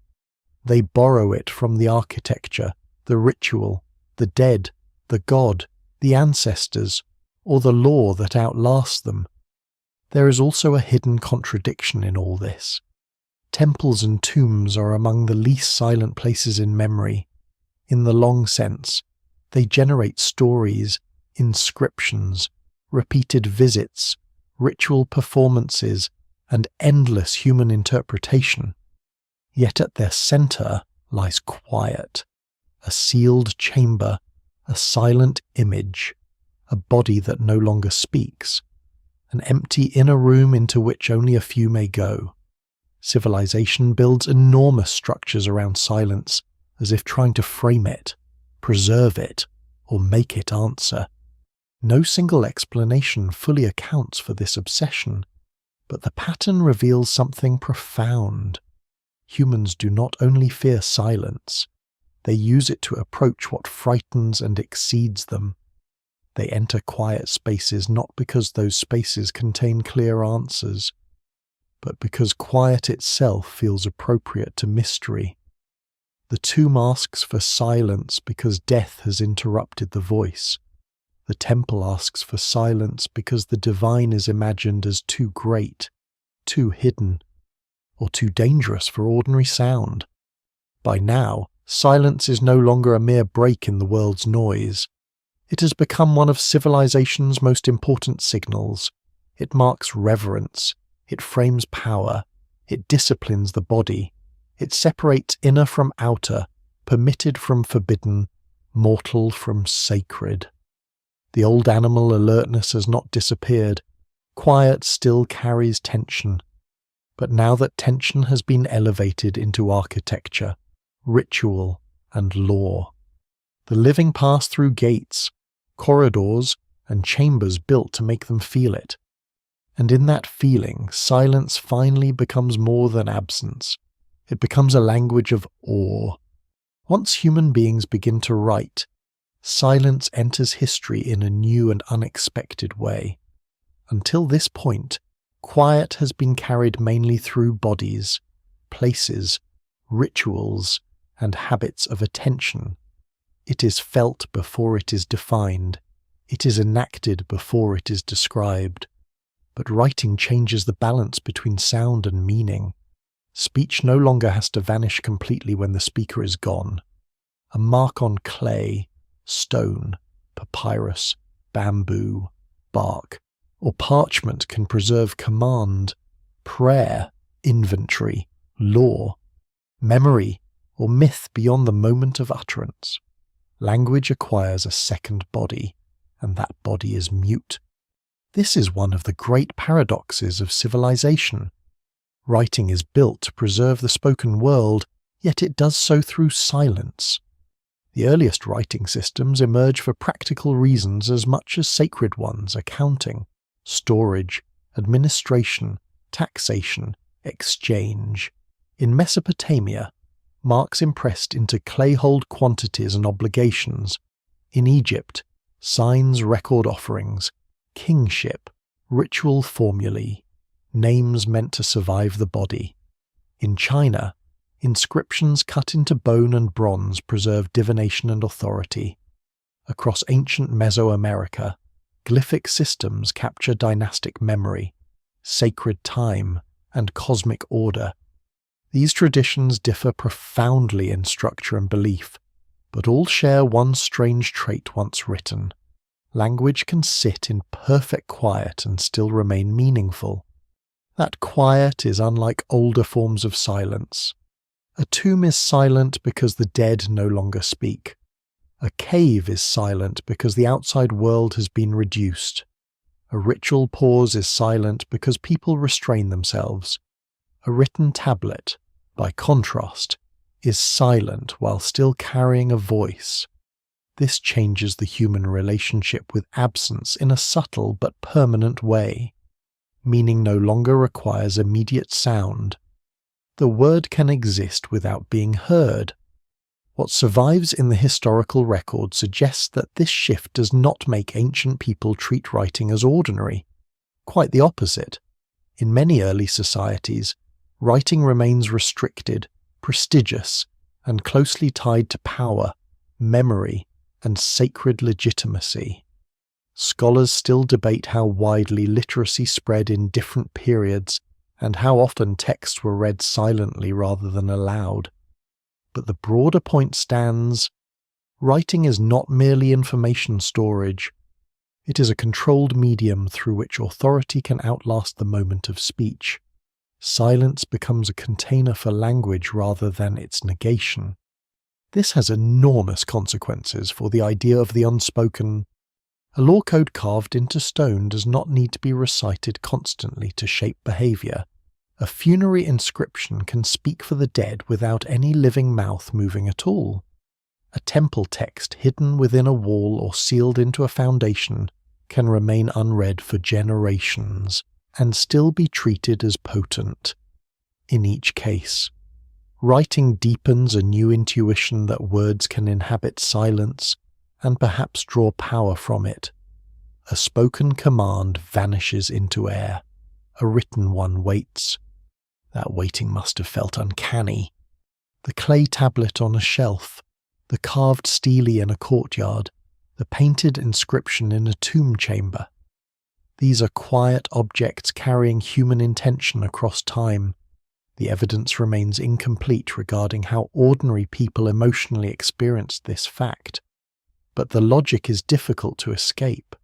They borrow it from the architecture, the ritual, the dead, the god, the ancestors, or the law that outlasts them. There is also a hidden contradiction in all this. Temples and tombs are among the least silent places in memory. In the long sense, they generate stories, inscriptions, repeated visits, ritual performances, and endless human interpretation. Yet at their center lies quiet, a sealed chamber, a silent image, a body that no longer speaks, an empty inner room into which only a few may go. Civilization builds enormous structures around silence, as if trying to frame it, preserve it, or make it answer. No single explanation fully accounts for this obsession, but the pattern reveals something profound. Humans do not only fear silence, they use it to approach what frightens and exceeds them. They enter quiet spaces not because those spaces contain clear answers, but because quiet itself feels appropriate to mystery. The tomb asks for silence because death has interrupted the voice. The temple asks for silence because the divine is imagined as too great, too hidden, or too dangerous for ordinary sound. By now, silence is no longer a mere break in the world's noise. It has become one of civilization's most important signals. It marks reverence. It frames power, it disciplines the body, it separates inner from outer, permitted from forbidden, mortal from sacred. The old animal alertness has not disappeared. Quiet still carries tension. But now that tension has been elevated into architecture, ritual, and law, the living pass through gates, corridors, and chambers built to make them feel it. And in that feeling, silence finally becomes more than absence. It becomes a language of awe. Once human beings begin to write, silence enters history in a new and unexpected way. Until this point, quiet has been carried mainly through bodies, places, rituals, and habits of attention. It is felt before it is defined. It is enacted before it is described. But writing changes the balance between sound and meaning. Speech no longer has to vanish completely when the speaker is gone. A mark on clay, stone, papyrus, bamboo, bark, or parchment can preserve command, prayer, inventory, law, memory, or myth beyond the moment of utterance. Language acquires a second body, and that body is mute. This is one of the great paradoxes of civilization. Writing is built to preserve the spoken world, yet it does so through silence. The earliest writing systems emerge for practical reasons as much as sacred ones: accounting, storage, administration, taxation, exchange. In Mesopotamia, marks impressed into clay-hold quantities and obligations. In Egypt, signs record offerings, kingship, ritual formulae, names meant to survive the body. In China, inscriptions cut into bone and bronze preserve divination and authority. Across ancient Mesoamerica, glyphic systems capture dynastic memory, sacred time, and cosmic order. These traditions differ profoundly in structure and belief, but all share one strange trait once written. Language can sit in perfect quiet and still remain meaningful. That quiet is unlike older forms of silence. A tomb is silent because the dead no longer speak. A cave is silent because the outside world has been reduced. A ritual pause is silent because people restrain themselves. A written tablet, by contrast, is silent while still carrying a voice. This changes the human relationship with absence in a subtle but permanent way. Meaning no longer requires immediate sound. The word can exist without being heard. What survives in the historical record suggests that this shift does not make ancient people treat writing as ordinary. Quite the opposite. In many early societies, writing remains restricted, prestigious, and closely tied to power, memory, and sacred legitimacy. Scholars still debate how widely literacy spread in different periods and how often texts were read silently rather than aloud. But the broader point stands: writing is not merely information storage. It is a controlled medium through which authority can outlast the moment of speech. Silence becomes a container for language rather than its negation. This has enormous consequences for the idea of the unspoken. A law code carved into stone does not need to be recited constantly to shape behavior. A funerary inscription can speak for the dead without any living mouth moving at all. A temple text hidden within a wall or sealed into a foundation can remain unread for generations and still be treated as potent. In each case, writing deepens a new intuition that words can inhabit silence and perhaps draw power from it. A spoken command vanishes into air. A written one waits. That waiting must have felt uncanny. The clay tablet on a shelf, the carved stele in a courtyard, the painted inscription in a tomb chamber. These are quiet objects carrying human intention across time. The evidence remains incomplete regarding how ordinary people emotionally experienced this fact. But the logic is difficult to escape.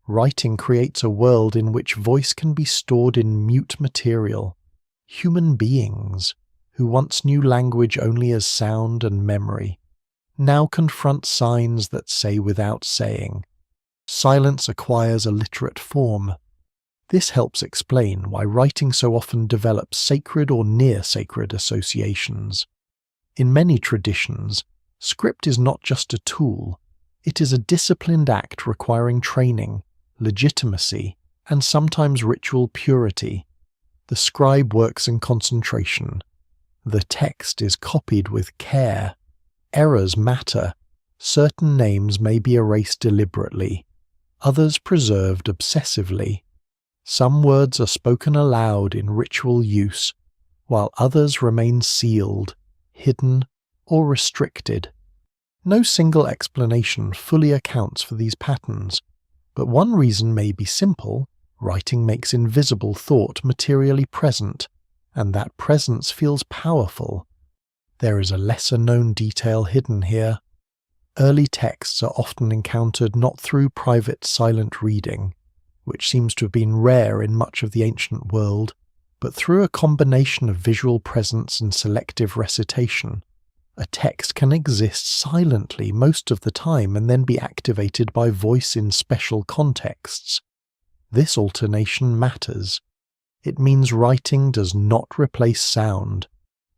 Writing creates a world in which voice can be stored in mute material. Human beings, who once knew language only as sound and memory, now confront signs that say without saying. Silence acquires a literate form. This helps explain why writing so often develops sacred or near-sacred associations. In many traditions, script is not just a tool. It is a disciplined act requiring training, legitimacy, and sometimes ritual purity. The scribe works in concentration. The text is copied with care. Errors matter. Certain names may be erased deliberately, others preserved obsessively. Some words are spoken aloud in ritual use, while others remain sealed, hidden, or restricted. No single explanation fully accounts for these patterns, but one reason may be simple. Writing makes invisible thought materially present, and that presence feels powerful. There is a lesser-known detail hidden here. Early texts are often encountered not through private silent reading, which seems to have been rare in much of the ancient world, but through a combination of visual presence and selective recitation. A text can exist silently most of the time and then be activated by voice in special contexts. This alternation matters. It means writing does not replace sound.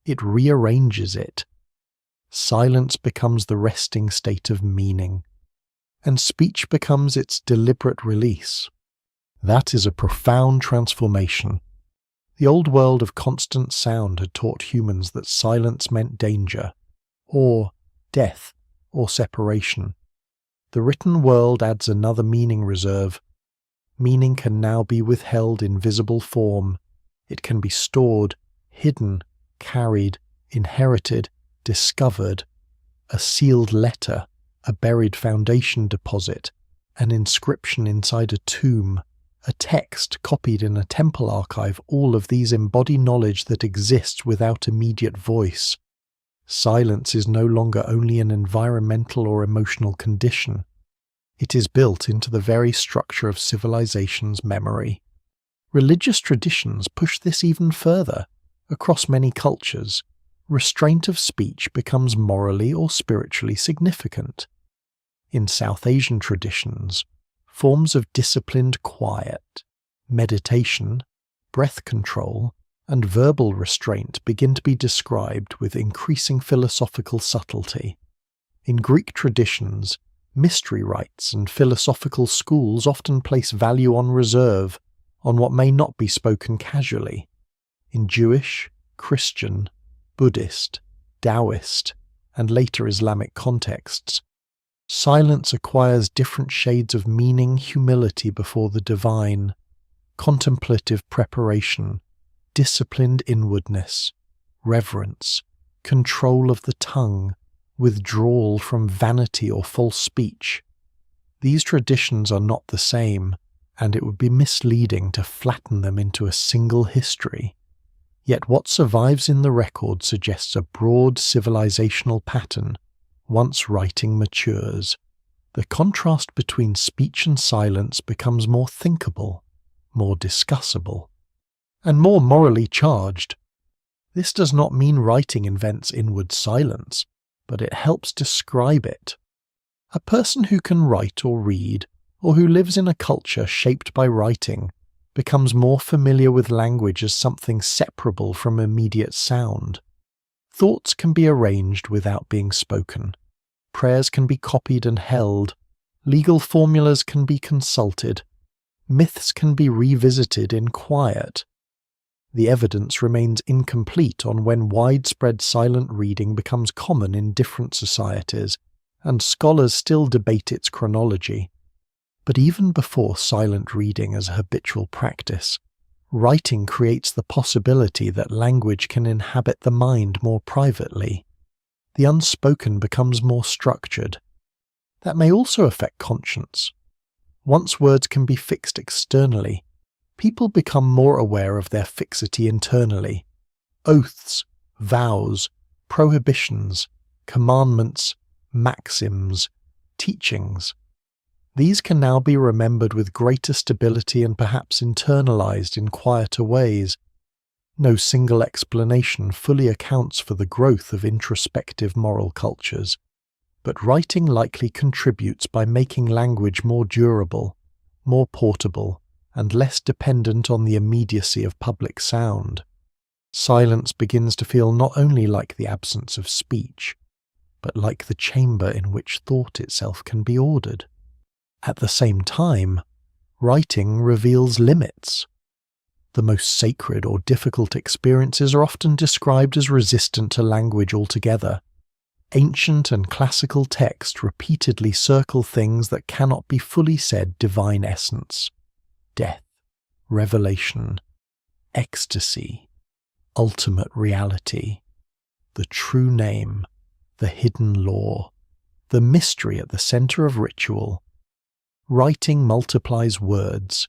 It rearranges it. Silence becomes the resting state of meaning, and speech becomes its deliberate release. That is a profound transformation. The old world of constant sound had taught humans that silence meant danger, or death, or separation. The written world adds another meaning reserve. Meaning can now be withheld in visible form. It can be stored, hidden, carried, inherited, discovered. A sealed letter, a buried foundation deposit, an inscription inside a tomb, a text copied in a temple archive, all of these embody knowledge that exists without immediate voice. Silence is no longer only an environmental or emotional condition. It is built into the very structure of civilization's memory. Religious traditions push this even further. Across many cultures, restraint of speech becomes morally or spiritually significant. In South Asian traditions, forms of disciplined quiet, meditation, breath control, and verbal restraint begin to be described with increasing philosophical subtlety. In Greek traditions, mystery rites and philosophical schools often place value on reserve, on what may not be spoken casually. In Jewish, Christian, Buddhist, Taoist, and later Islamic contexts, silence acquires different shades of meaning, humility before the divine, contemplative preparation, disciplined inwardness, reverence, control of the tongue, withdrawal from vanity or false speech. These traditions are not the same, and it would be misleading to flatten them into a single history. Yet what survives in the record suggests a broad civilizational pattern once writing matures. The contrast between speech and silence becomes more thinkable, more discussable, and more morally charged. This does not mean writing invents inward silence, but it helps describe it. A person who can write or read, or who lives in a culture shaped by writing, becomes more familiar with language as something separable from immediate sound. Thoughts can be arranged without being spoken. Prayers can be copied and held. Legal formulas can be consulted. Myths can be revisited in quiet. The evidence remains incomplete on when widespread silent reading becomes common in different societies, and scholars still debate its chronology. But even before silent reading as a habitual practice, writing creates the possibility that language can inhabit the mind more privately. The unspoken becomes more structured. That may also affect conscience. Once words can be fixed externally, people become more aware of their fixity internally. Oaths, vows, prohibitions, commandments, maxims, teachings. These can now be remembered with greater stability and perhaps internalized in quieter ways. No single explanation fully accounts for the growth of introspective moral cultures, but writing likely contributes by making language more durable, more portable, and less dependent on the immediacy of public sound. Silence begins to feel not only like the absence of speech, but like the chamber in which thought itself can be ordered. At the same time, writing reveals limits. The most sacred or difficult experiences are often described as resistant to language altogether. Ancient and classical text repeatedly circle things that cannot be fully said: divine essence, death, revelation, ecstasy, ultimate reality, the true name, the hidden law, the mystery at the center of ritual. Writing multiplies words,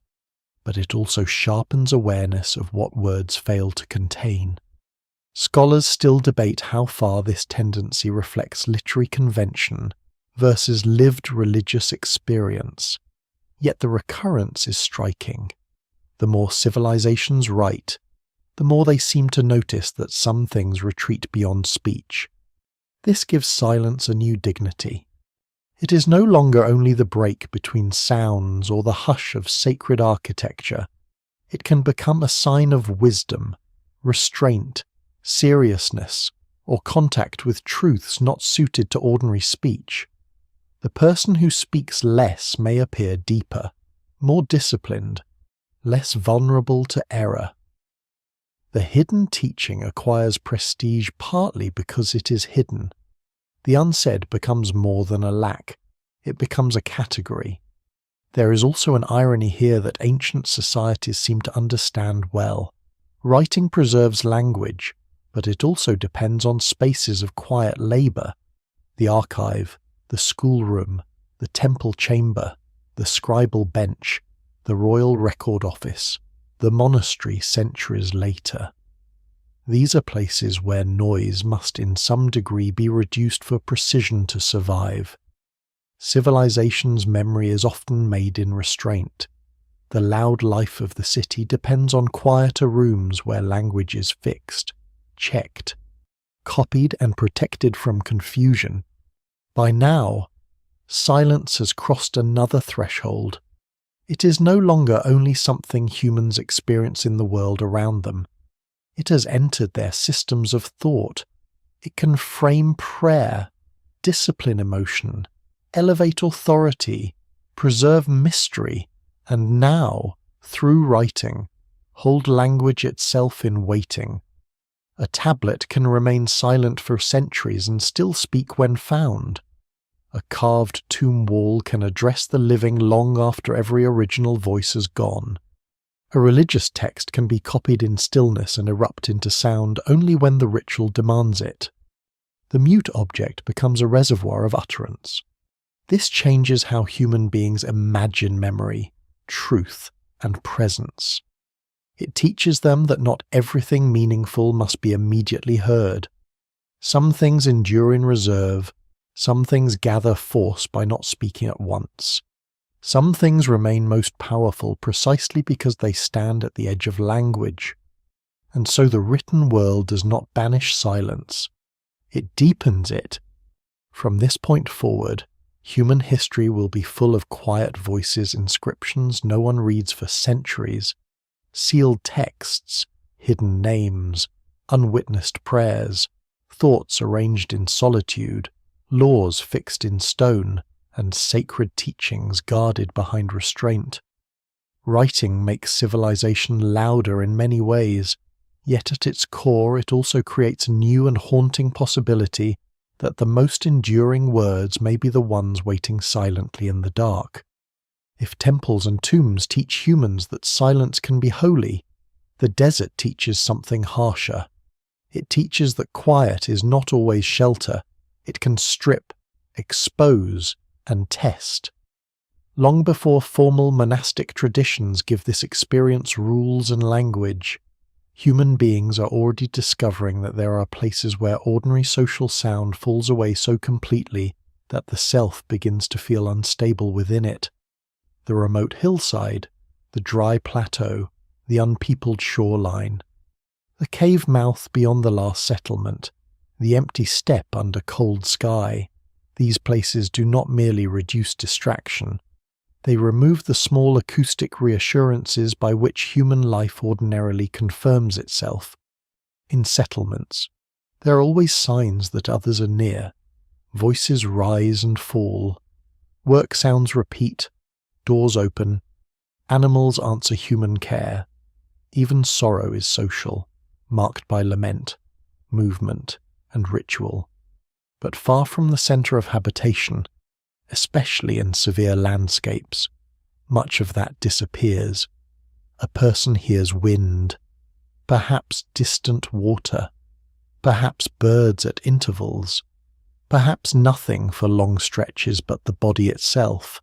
but it also sharpens awareness of what words fail to contain. Scholars still debate how far this tendency reflects literary convention versus lived religious experience, yet the recurrence is striking. The more civilizations write, the more they seem to notice that some things retreat beyond speech. This gives silence a new dignity. It is no longer only the break between sounds or the hush of sacred architecture. It can become a sign of wisdom, restraint, seriousness, or contact with truths not suited to ordinary speech. The person who speaks less may appear deeper, more disciplined, less vulnerable to error. The hidden teaching acquires prestige partly because it is hidden. The unsaid becomes more than a lack, it becomes a category. There is also an irony here that ancient societies seem to understand well. Writing preserves language, but it also depends on spaces of quiet labor. The archive, the schoolroom, the temple chamber, the scribal bench, the royal record office, the monastery centuries later. These are places where noise must in some degree be reduced for precision to survive. Civilization's memory is often made in restraint. The loud life of the city depends on quieter rooms where language is fixed, checked, copied and protected from confusion. By now, silence has crossed another threshold. It is no longer only something humans experience in the world around them. It has entered their systems of thought. It can frame prayer, discipline emotion, elevate authority, preserve mystery, and now, through writing, hold language itself in waiting. A tablet can remain silent for centuries and still speak when found. A carved tomb wall can address the living long after every original voice is gone. A religious text can be copied in stillness and erupt into sound only when the ritual demands it. The mute object becomes a reservoir of utterance. This changes how human beings imagine memory, truth, and presence. It teaches them that not everything meaningful must be immediately heard. Some things endure in reserve. Some things gather force by not speaking at once. Some things remain most powerful precisely because they stand at the edge of language. And so the written world does not banish silence. It deepens it. From this point forward, human history will be full of quiet voices, inscriptions no one reads for centuries, sealed texts, hidden names, unwitnessed prayers, thoughts arranged in solitude, laws fixed in stone, and sacred teachings guarded behind restraint. Writing makes civilization louder in many ways, yet at its core it also creates a new and haunting possibility that the most enduring words may be the ones waiting silently in the dark. If temples and tombs teach humans that silence can be holy, the desert teaches something harsher. It teaches that quiet is not always shelter. It can strip, expose, and test. Long before formal monastic traditions give this experience rules and language, human beings are already discovering that there are places where ordinary social sound falls away so completely that the self begins to feel unstable within it. The remote hillside, the dry plateau, the unpeopled shoreline, the cave mouth beyond the last settlement, the empty steppe under cold sky. These places do not merely reduce distraction. They remove the small acoustic reassurances by which human life ordinarily confirms itself. In settlements, there are always signs that others are near. Voices rise and fall. Work sounds repeat. Doors open. Animals answer human care. Even sorrow is social, marked by lament, movement, and ritual. But far from the centre of habitation, especially in severe landscapes, much of that disappears. A person hears wind, perhaps distant water, perhaps birds at intervals, perhaps nothing for long stretches but the body itself.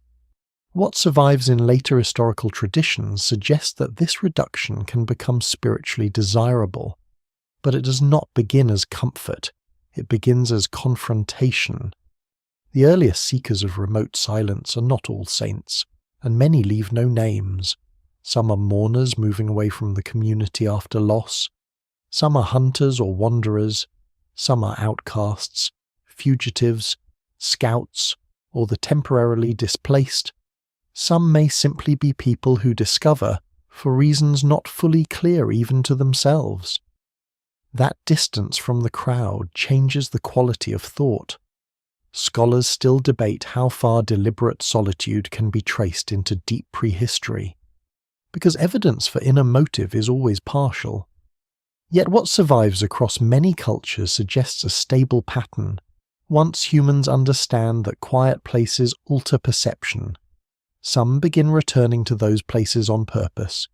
What survives in later historical traditions suggests that this reduction can become spiritually desirable, but it does not begin as comfort. It begins as confrontation. The earliest seekers of remote silence are not all saints, and many leave no names. Some are mourners moving away from the community after loss. Some are hunters or wanderers. Some are outcasts, fugitives, scouts, or the temporarily displaced. Some may simply be people who discover, for reasons not fully clear even to themselves. That distance from the crowd changes the quality of thought. Scholars still debate how far deliberate solitude can be traced into deep prehistory, because evidence for inner motive is always partial. Yet what survives across many cultures suggests a stable pattern. Once humans understand that quiet places alter perception, some begin returning to those places on purpose.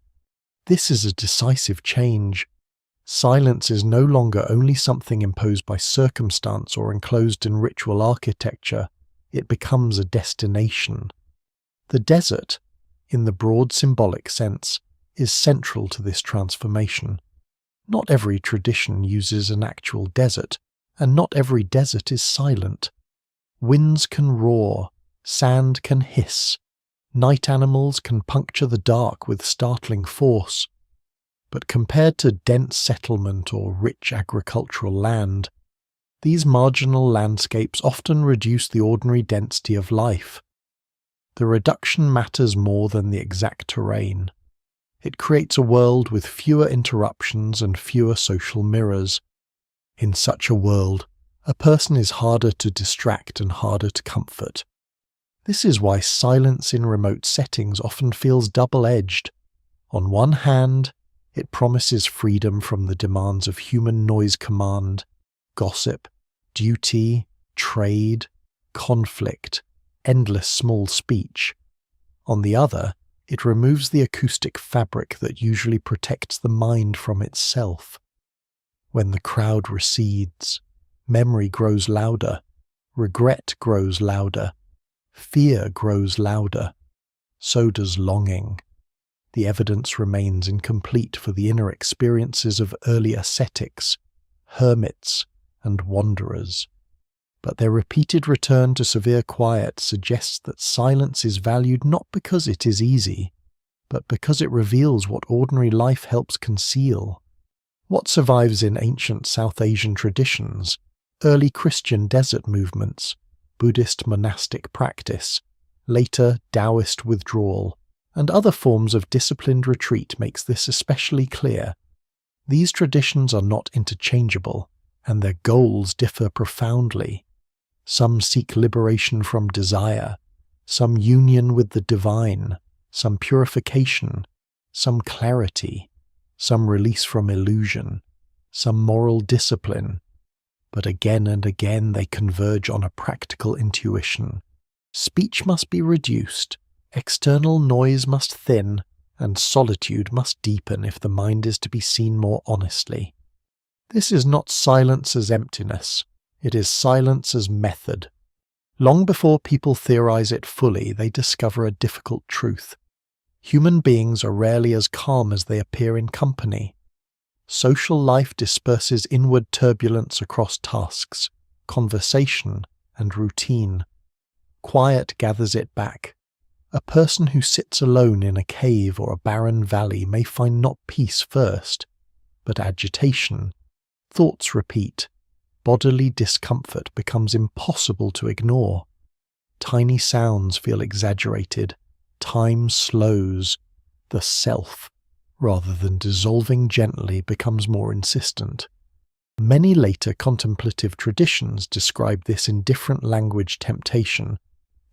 This is a decisive change. Silence is no longer only something imposed by circumstance or enclosed in ritual architecture. it becomes a destination. The desert, in the broad symbolic sense, is central to this transformation. Not every tradition uses an actual desert, and not every desert is silent. Winds can roar, sand can hiss, night animals can puncture the dark with startling force. But compared to dense settlement or rich agricultural land, these marginal landscapes often reduce the ordinary density of life. The reduction matters more than the exact terrain. It creates a world with fewer interruptions and fewer social mirrors. In such a world, a person is harder to distract and harder to comfort. This is why silence in remote settings often feels double-edged. On one hand, it promises freedom from the demands of human noise command, gossip, duty, trade, conflict, endless small speech. On the other, it removes the acoustic fabric that usually protects the mind from itself. When the crowd recedes, memory grows louder, regret grows louder, fear grows louder, so does longing. The evidence remains incomplete for the inner experiences of early ascetics, hermits, and wanderers. But their repeated return to severe quiet suggests that silence is valued not because it is easy, but because it reveals what ordinary life helps conceal. What survives in ancient South Asian traditions, early Christian desert movements, Buddhist monastic practice, later Taoist withdrawal, and other forms of disciplined retreat makes this especially clear. These traditions are not interchangeable, and their goals differ profoundly. Some seek liberation from desire, some union with the divine, some purification, some clarity, some release from illusion, some moral discipline. But again and again they converge on a practical intuition. Speech must be reduced, external noise must thin, and solitude must deepen if the mind is to be seen more honestly. This is not silence as emptiness. It is silence as method. Long before people theorize it fully, they discover a difficult truth. Human beings are rarely as calm as they appear in company. Social life disperses inward turbulence across tasks, conversation, and routine. Quiet gathers it back. A person who sits alone in a cave or a barren valley may find not peace first, but agitation. Thoughts repeat. Bodily discomfort becomes impossible to ignore. Tiny sounds feel exaggerated. Time slows. The self, rather than dissolving gently, becomes more insistent. Many later contemplative traditions describe this in different language: temptation,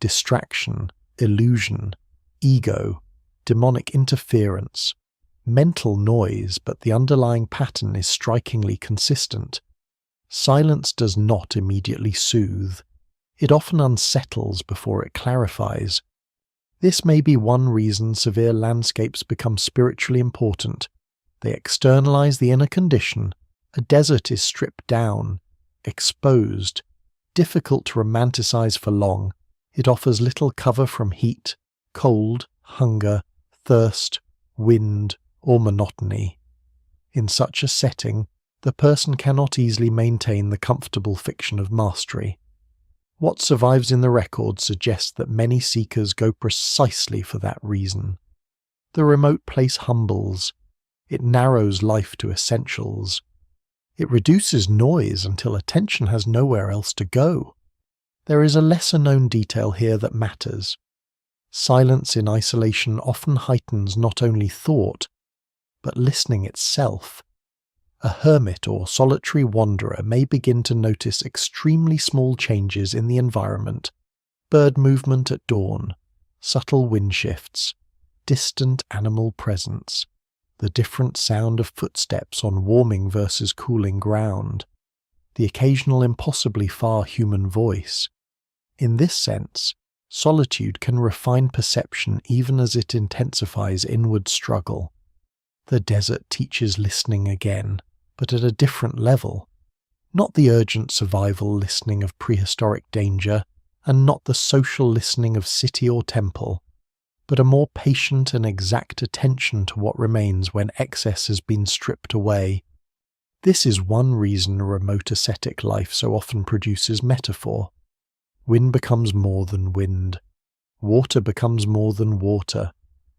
distraction, illusion, ego, demonic interference, mental noise, but the underlying pattern is strikingly consistent. Silence does not immediately soothe. It often unsettles before it clarifies. This may be one reason severe landscapes become spiritually important. They externalize the inner condition. A desert is stripped down, exposed, difficult to romanticize for long. It offers little cover from heat, cold, hunger, thirst, wind, or monotony. In such a setting, the person cannot easily maintain the comfortable fiction of mastery. What survives in the record suggests that many seekers go precisely for that reason. The remote place humbles. It narrows life to essentials. It reduces noise until attention has nowhere else to go. There is a lesser-known detail here that matters. Silence in isolation often heightens not only thought, but listening itself. A hermit or solitary wanderer may begin to notice extremely small changes in the environment: bird movement at dawn, subtle wind shifts, distant animal presence, the different sound of footsteps on warming versus cooling ground, the occasional impossibly far human voice. In this sense, solitude can refine perception even as it intensifies inward struggle. The desert teaches listening again, but at a different level. Not the urgent survival listening of prehistoric danger, and not the social listening of city or temple, but a more patient and exact attention to what remains when excess has been stripped away. This is one reason a remote ascetic life so often produces metaphor. Wind becomes more than wind. Water becomes more than water.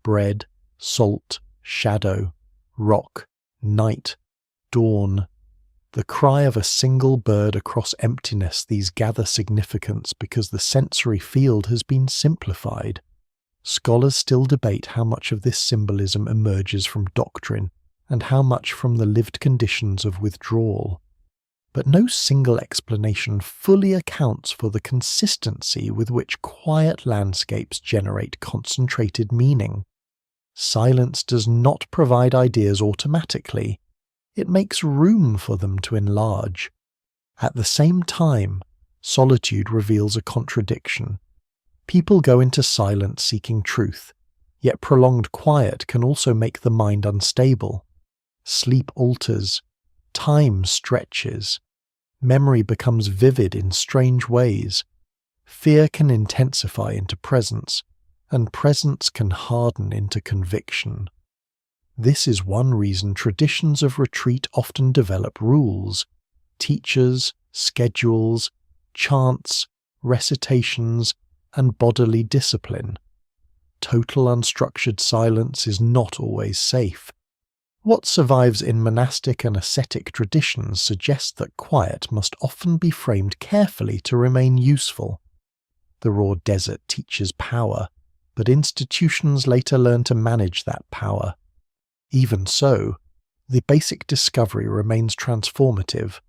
Bread, salt, shadow, rock, night, dawn. The cry of a single bird across emptiness, these gather significance because the sensory field has been simplified. Scholars still debate how much of this symbolism emerges from doctrine and how much from the lived conditions of withdrawal. But no single explanation fully accounts for the consistency with which quiet landscapes generate concentrated meaning. Silence does not provide ideas automatically. It makes room for them to enlarge. At the same time, solitude reveals a contradiction. People go into silence seeking truth, yet prolonged quiet can also make the mind unstable. Sleep alters, time stretches, memory becomes vivid in strange ways, fear can intensify into presence, and presence can harden into conviction. This is one reason traditions of retreat often develop rules, teachers, schedules, chants, recitations, and bodily discipline. Total unstructured silence is not always safe. What survives in monastic and ascetic traditions suggests that quiet must often be framed carefully to remain useful. The raw desert teaches power, but institutions later learn to manage that power. Even so, the basic discovery remains transformative.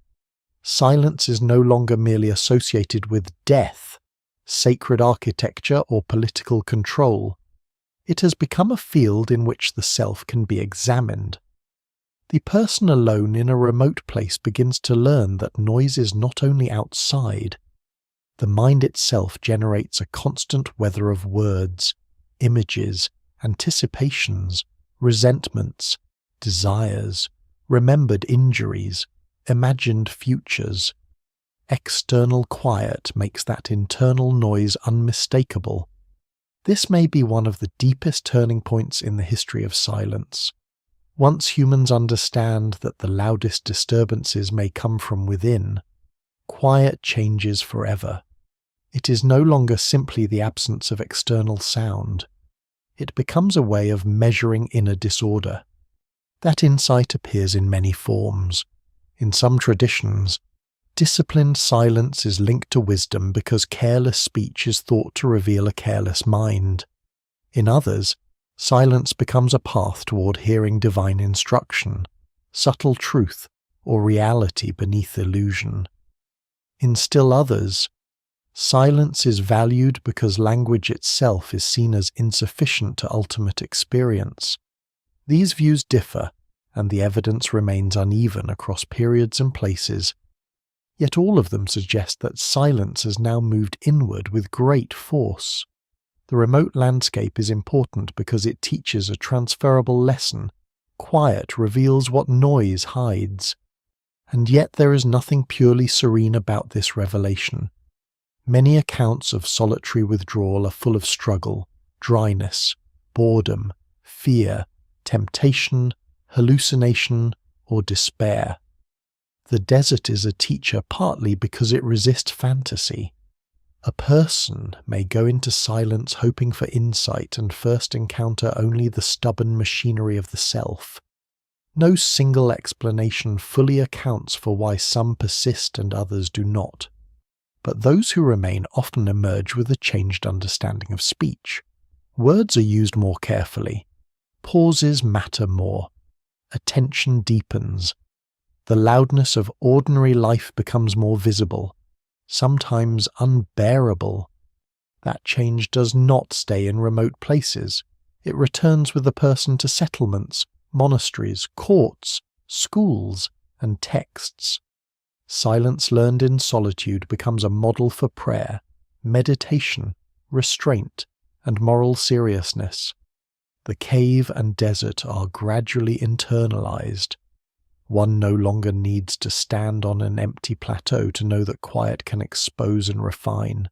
Silence is no longer merely associated with death, sacred architecture, or political control. It has become a field in which the self can be examined. The person alone in a remote place begins to learn that noise is not only outside. The mind itself generates a constant weather of words, images, anticipations, resentments, desires, remembered injuries, imagined futures. External quiet makes that internal noise unmistakable. This may be one of the deepest turning points in the history of silence. Once humans understand that the loudest disturbances may come from within, quiet changes forever. It is no longer simply the absence of external sound. It becomes a way of measuring inner disorder. That insight appears in many forms. In some traditions, disciplined silence is linked to wisdom because careless speech is thought to reveal a careless mind. In others, silence becomes a path toward hearing divine instruction, subtle truth, or reality beneath illusion. In still others, silence is valued because language itself is seen as insufficient to ultimate experience. These views differ, and the evidence remains uneven across periods and places. Yet all of them suggest that silence has now moved inward with great force. The remote landscape is important because it teaches a transferable lesson. Quiet reveals what noise hides. And yet there is nothing purely serene about this revelation. Many accounts of solitary withdrawal are full of struggle, dryness, boredom, fear, temptation, hallucination, or despair. The desert is a teacher partly because it resists fantasy. A person may go into silence hoping for insight and first encounter only the stubborn machinery of the self. No single explanation fully accounts for why some persist and others do not. But those who remain often emerge with a changed understanding of speech. Words are used more carefully. Pauses matter more. Attention deepens. The loudness of ordinary life becomes more visible, sometimes unbearable. That change does not stay in remote places. It returns with the person to settlements, monasteries, courts, schools, and texts. Silence learned in solitude becomes a model for prayer, meditation, restraint, and moral seriousness. The cave and desert are gradually internalized. One no longer needs to stand on an empty plateau to know that quiet can expose and refine.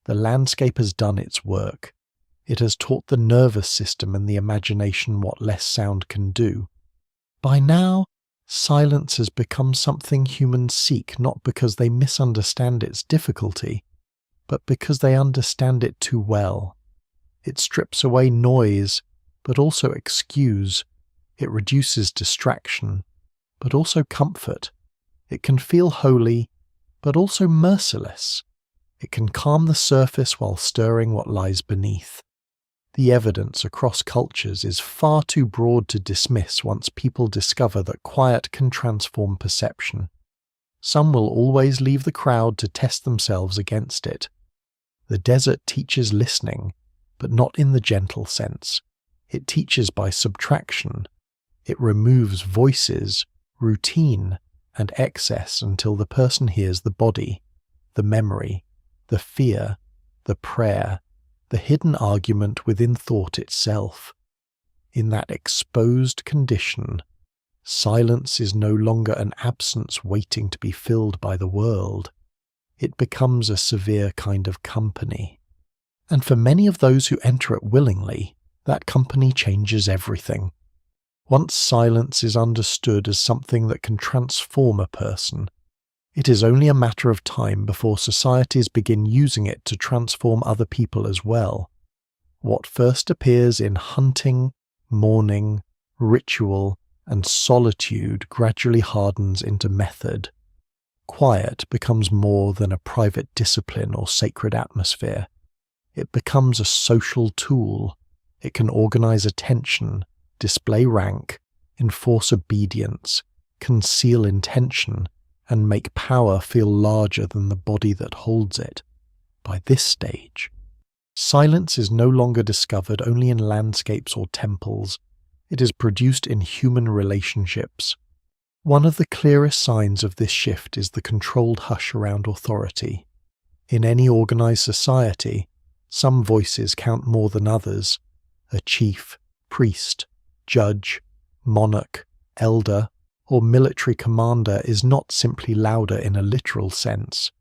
The landscape has done its work. It has taught the nervous system and the imagination what less sound can do. By now, silence has become something humans seek not because they misunderstand its difficulty, but because they understand it too well. It strips away noise, but also excuse. It reduces distraction, but also comfort. It can feel holy, but also merciless. It can calm the surface while stirring what lies beneath. The evidence across cultures is far too broad to dismiss once people discover that quiet can transform perception. Some will always leave the crowd to test themselves against it. The desert teaches listening, but not in the gentle sense. It teaches by subtraction. It removes voices, routine, and excess until the person hears the body, the memory, the fear, the prayer, the hidden argument within thought itself. In that exposed condition, silence is no longer an absence waiting to be filled by the world. It becomes a severe kind of company. And for many of those who enter it willingly, that company changes everything. Once silence is understood as something that can transform a person, it is only a matter of time before societies begin using it to transform other people as well. What first appears in hunting, mourning, ritual, and solitude gradually hardens into method. Quiet becomes more than a private discipline or sacred atmosphere. It becomes a social tool. It can organize attention, display rank, enforce obedience, conceal intention, and make power feel larger than the body that holds it. By this stage, silence is no longer discovered only in landscapes or temples. It is produced in human relationships. One of the clearest signs of this shift is the controlled hush around authority. In any organized society, some voices count more than others. A chief, priest, judge, monarch, elder, or military commander is not simply louder in a literal sense.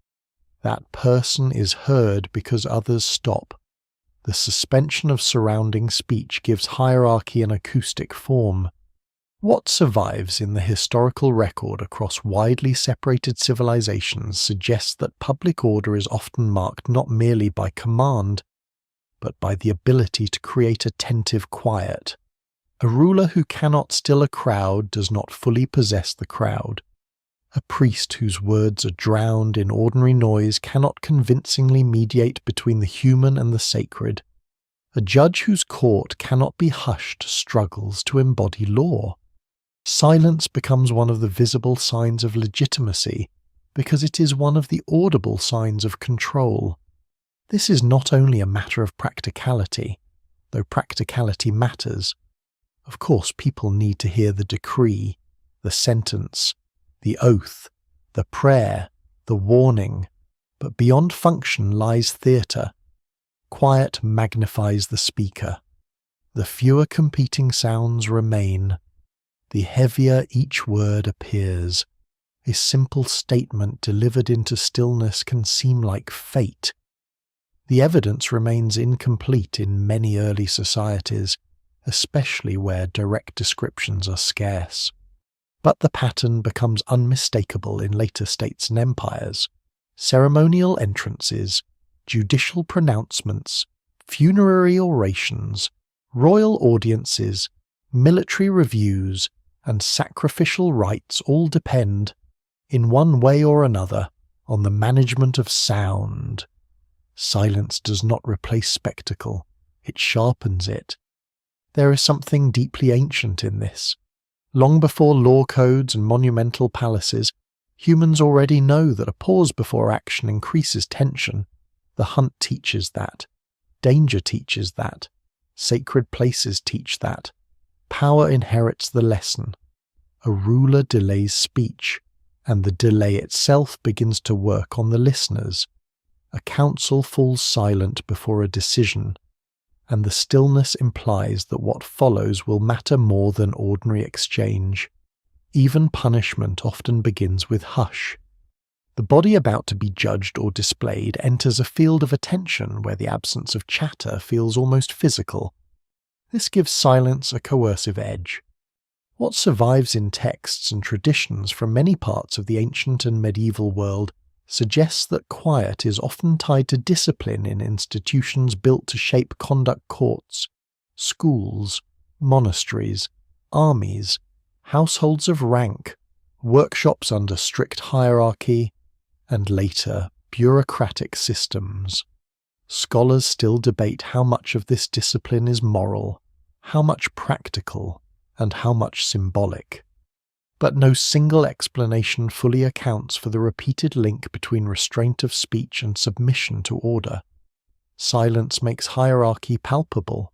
That person is heard because others stop. The suspension of surrounding speech gives hierarchy an acoustic form. What survives in the historical record across widely separated civilizations suggests that public order is often marked not merely by command, but by the ability to create attentive quiet. A ruler who cannot still a crowd does not fully possess the crowd. A priest whose words are drowned in ordinary noise cannot convincingly mediate between the human and the sacred. A judge whose court cannot be hushed struggles to embody law. Silence becomes one of the visible signs of legitimacy because it is one of the audible signs of control. This is not only a matter of practicality, though practicality matters. Of course, people need to hear the decree, the sentence, the oath, the prayer, the warning, but beyond function lies theatre. Quiet magnifies the speaker. The fewer competing sounds remain, the heavier each word appears. A simple statement delivered into stillness can seem like fate. The evidence remains incomplete in many early societies, especially where direct descriptions are scarce. But the pattern becomes unmistakable in later states and empires. Ceremonial entrances, judicial pronouncements, funerary orations, royal audiences, military reviews, and sacrificial rites all depend, in one way or another, on the management of sound. Silence does not replace spectacle, it sharpens it. There is something deeply ancient in this. Long before law codes and monumental palaces, humans already know that a pause before action increases tension. The hunt teaches that. Danger teaches that. Sacred places teach that. Power inherits the lesson. A ruler delays speech, and the delay itself begins to work on the listeners. A council falls silent before a decision, and the stillness implies that what follows will matter more than ordinary exchange. Even punishment often begins with hush. The body about to be judged or displayed enters a field of attention where the absence of chatter feels almost physical. This gives silence a coercive edge. What survives in texts and traditions from many parts of the ancient and medieval world suggests that quiet is often tied to discipline in institutions built to shape conduct: courts, schools, monasteries, armies, households of rank, workshops under strict hierarchy, and later bureaucratic systems. Scholars still debate how much of this discipline is moral, how much practical, and how much symbolic. But no single explanation fully accounts for the repeated link between restraint of speech and submission to order. Silence makes hierarchy palpable.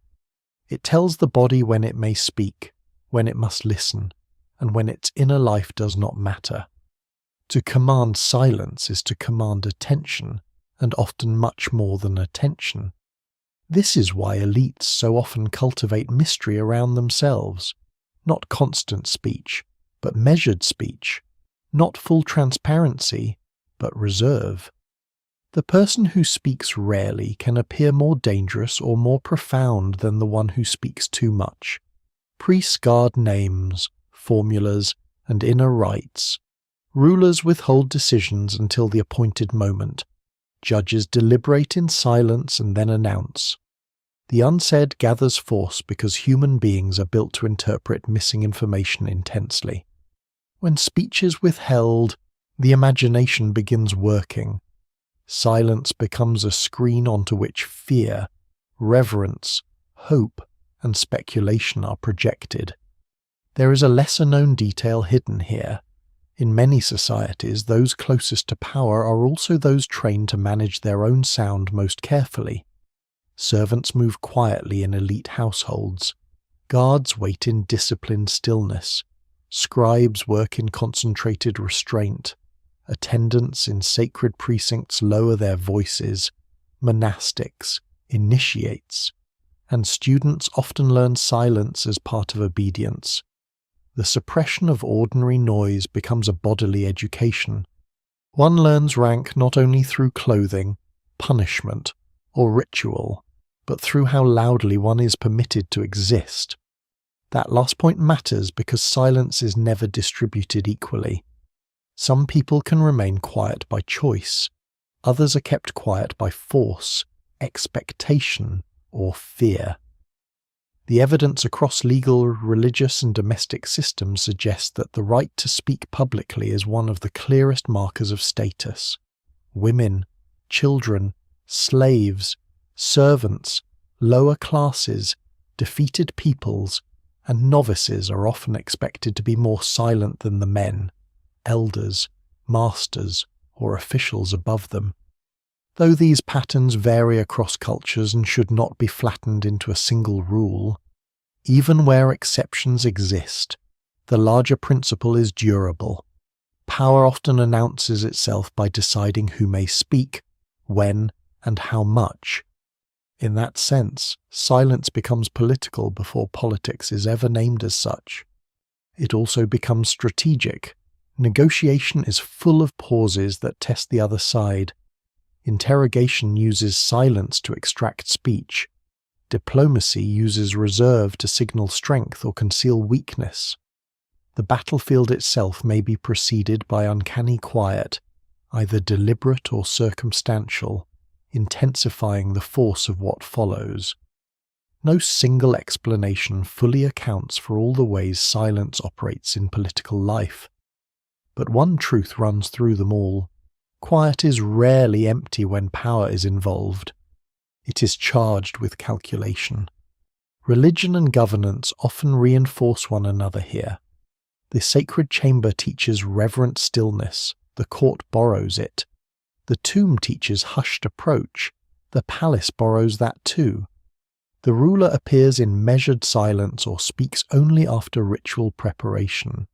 It tells the body when it may speak, when it must listen, and when its inner life does not matter. To command silence is to command attention, and often much more than attention. This is why elites so often cultivate mystery around themselves. Not constant speech, but measured speech. Not full transparency, but reserve. The person who speaks rarely can appear more dangerous or more profound than the one who speaks too much. Priests guard names, formulas, and inner rites. Rulers withhold decisions until the appointed moment. Judges deliberate in silence and then announce. The unsaid gathers force because human beings are built to interpret missing information intensely. When speech is withheld, the imagination begins working. Silence becomes a screen onto which fear, reverence, hope, and speculation are projected. There is a lesser-known detail hidden here. In many societies, those closest to power are also those trained to manage their own sound most carefully. Servants move quietly in elite households. Guards wait in disciplined stillness. Scribes work in concentrated restraint. Attendants in sacred precincts lower their voices. Monastics, initiates. And students often learn silence as part of obedience. The suppression of ordinary noise becomes a bodily education. One learns rank not only through clothing, punishment, or ritual, but through how loudly one is permitted to exist. That last point matters because silence is never distributed equally. Some people can remain quiet by choice. Others are kept quiet by force, expectation, or fear. The evidence across legal, religious, and domestic systems suggests that the right to speak publicly is one of the clearest markers of status. Women, children, slaves, servants, lower classes, defeated peoples, and novices are often expected to be more silent than the men, elders, masters, or officials above them. Though these patterns vary across cultures and should not be flattened into a single rule, even where exceptions exist, the larger principle is durable. Power often announces itself by deciding who may speak, when, and how much. In that sense, silence becomes political before politics is ever named as such. It also becomes strategic. Negotiation is full of pauses that test the other side. Interrogation uses silence to extract speech. Diplomacy uses reserve to signal strength or conceal weakness. The battlefield itself may be preceded by uncanny quiet, either deliberate or circumstantial, intensifying the force of what follows. No single explanation fully accounts for all the ways silence operates in political life. But one truth runs through them all. Quiet is rarely empty when power is involved. It is charged with calculation. Religion and governance often reinforce one another here. The sacred chamber teaches reverent stillness, the court borrows it. The tomb teaches hushed approach, the palace borrows that too. The ruler appears in measured silence or speaks only after ritual preparation,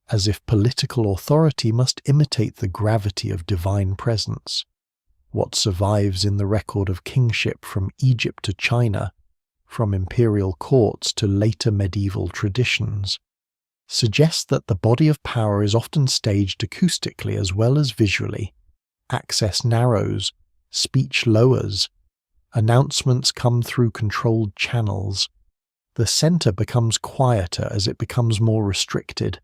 as if political authority must imitate the gravity of divine presence. What survives in the record of kingship from Egypt to China, from imperial courts to later medieval traditions, suggests that the body of power is often staged acoustically as well as visually. Access narrows, speech lowers, announcements come through controlled channels. The center becomes quieter as it becomes more restricted.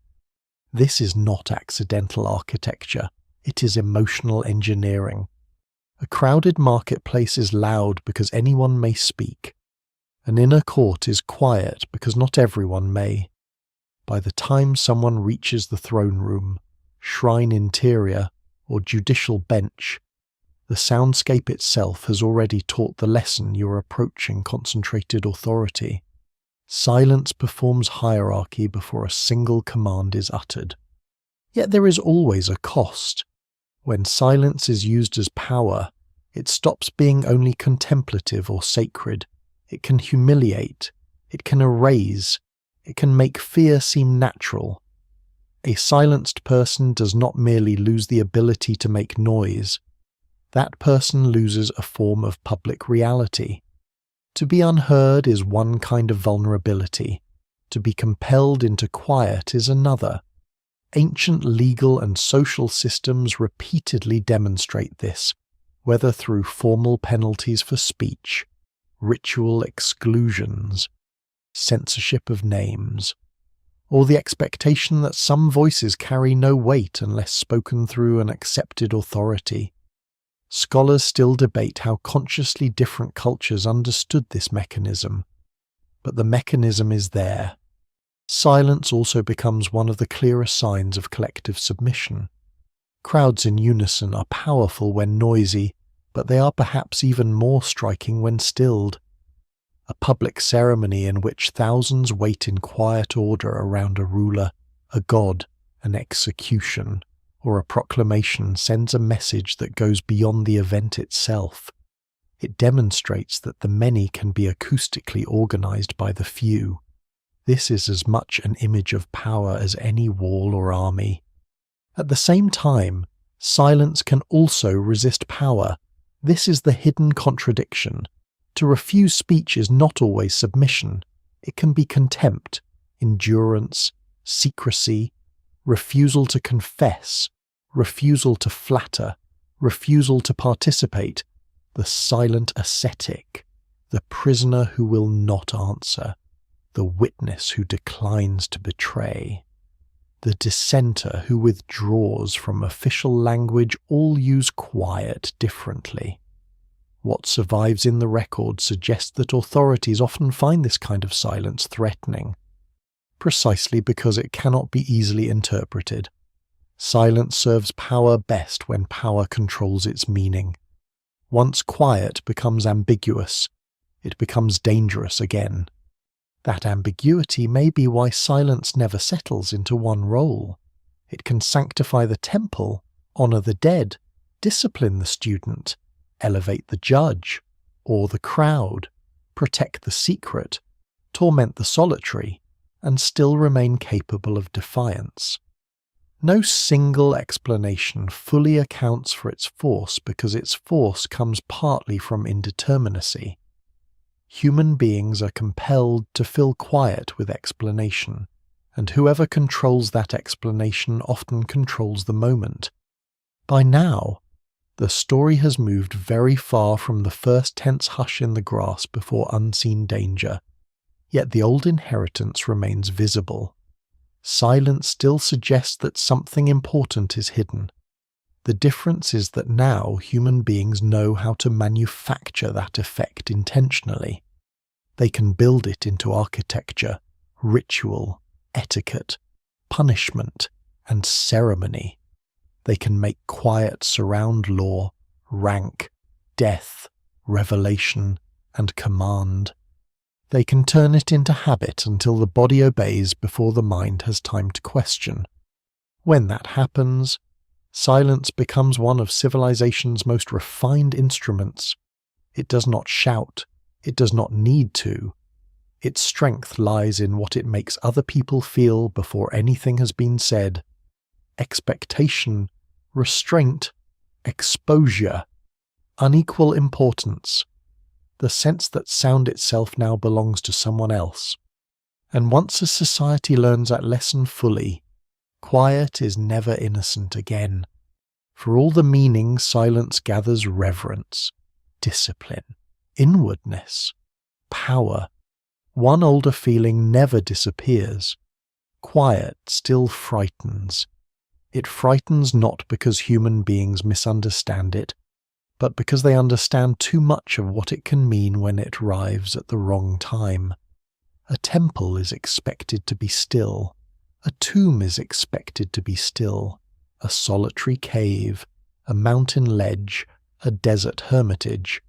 This is not accidental architecture, it is emotional engineering. A crowded marketplace is loud because anyone may speak. An inner court is quiet because not everyone may. By the time someone reaches the throne room, shrine interior, or judicial bench, the soundscape itself has already taught the lesson you're approaching concentrated authority. Silence performs hierarchy before a single command is uttered. Yet there is always a cost. When silence is used as power, it stops being only contemplative or sacred. It can humiliate, it can erase, it can make fear seem natural. A silenced person does not merely lose the ability to make noise. That person loses a form of public reality. To be unheard is one kind of vulnerability. To be compelled into quiet is another. Ancient legal and social systems repeatedly demonstrate this, whether through formal penalties for speech, ritual exclusions, censorship of names, or the expectation that some voices carry no weight unless spoken through an accepted authority. Scholars still debate how consciously different cultures understood this mechanism, but the mechanism is there. Silence also becomes one of the clearest signs of collective submission. Crowds in unison are powerful when noisy, but they are perhaps even more striking when stilled. A public ceremony in which thousands wait in quiet order around a ruler, a god, an execution, or a proclamation sends a message that goes beyond the event itself. It demonstrates that the many can be acoustically organized by the few. This is as much an image of power as any wall or army. At the same time, silence can also resist power. This is the hidden contradiction. To refuse speech is not always submission. It can be contempt, endurance, secrecy, refusal to confess, refusal to flatter, refusal to participate, the silent ascetic, the prisoner who will not answer, the witness who declines to betray, the dissenter who withdraws from official language. All use quiet differently. What survives in the record suggests that authorities often find this kind of silence threatening, precisely because it cannot be easily interpreted. Silence serves power best when power controls its meaning. Once quiet becomes ambiguous, it becomes dangerous again. That ambiguity may be why silence never settles into one role. It can sanctify the temple, honor the dead, discipline the student, elevate the judge, awe the crowd, protect the secret, torment the solitary, and still remain capable of defiance. No single explanation fully accounts for its force because its force comes partly from indeterminacy. Human beings are compelled to fill quiet with explanation, and whoever controls that explanation often controls the moment. By now, the story has moved very far from the first tense hush in the grass before unseen danger, yet the old inheritance remains visible. Silence still suggests that something important is hidden. The difference is that now human beings know how to manufacture that effect intentionally. They can build it into architecture, ritual, etiquette, punishment, and ceremony. They can make quiet surround law, rank, death, revelation, and command. They can turn it into habit until the body obeys before the mind has time to question. When that happens, silence becomes one of civilization's most refined instruments. It does not shout, it does not need to. Its strength lies in what it makes other people feel before anything has been said. Expectation, restraint, exposure, unequal importance. The sense that sound itself now belongs to someone else. And once a society learns that lesson fully, quiet is never innocent again. For all the meaning, silence gathers reverence, discipline, inwardness, power. One older feeling never disappears. Quiet still frightens. It frightens not because human beings misunderstand it, but because they understand too much of what it can mean when it arrives at the wrong time. A temple is expected to be still. A tomb is expected to be still. A solitary cave, a mountain ledge, a desert hermitage.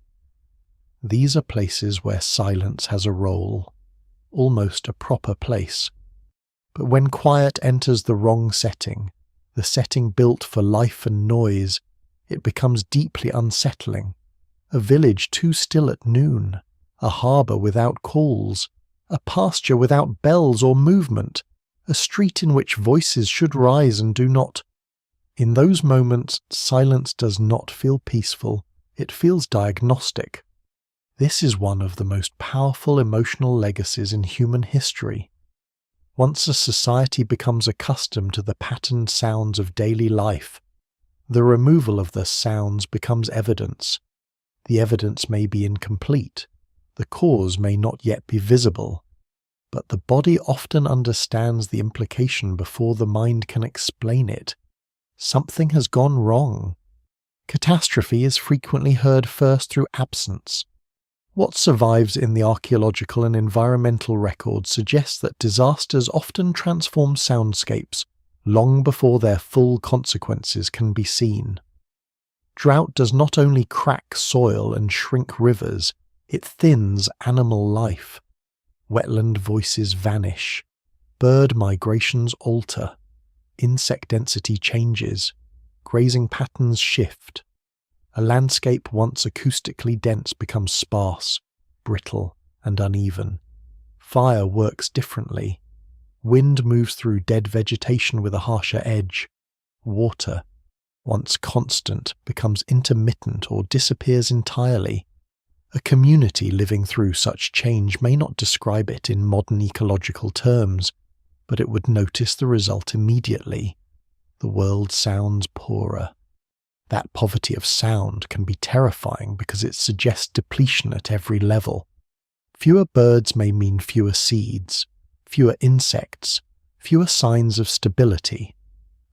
These are places where silence has a role, almost a proper place. But when quiet enters the wrong setting, the setting built for life and noise, it becomes deeply unsettling. A village too still at noon, a harbour without calls, a pasture without bells or movement, a street in which voices should rise and do not. In those moments, silence does not feel peaceful, it feels diagnostic. This is one of the most powerful emotional legacies in human history. Once a society becomes accustomed to the patterned sounds of daily life, the removal of the sounds becomes evidence. The evidence may be incomplete, the cause may not yet be visible, but the body often understands the implication before the mind can explain it. Something has gone wrong. Catastrophe is frequently heard first through absence. What survives in the archaeological and environmental records suggests that disasters often transform soundscapes long before their full consequences can be seen. Drought does not only crack soil and shrink rivers, it thins animal life. Wetland voices vanish, bird migrations alter, insect density changes, grazing patterns shift. A landscape once acoustically dense becomes sparse, brittle, and uneven. Fire works differently. Wind moves through dead vegetation with a harsher edge. Water, once constant, becomes intermittent or disappears entirely. A community living through such change may not describe it in modern ecological terms, but it would notice the result immediately. The world sounds poorer. That poverty of sound can be terrifying because it suggests depletion at every level. Fewer birds may mean fewer seeds, fewer insects, fewer signs of stability.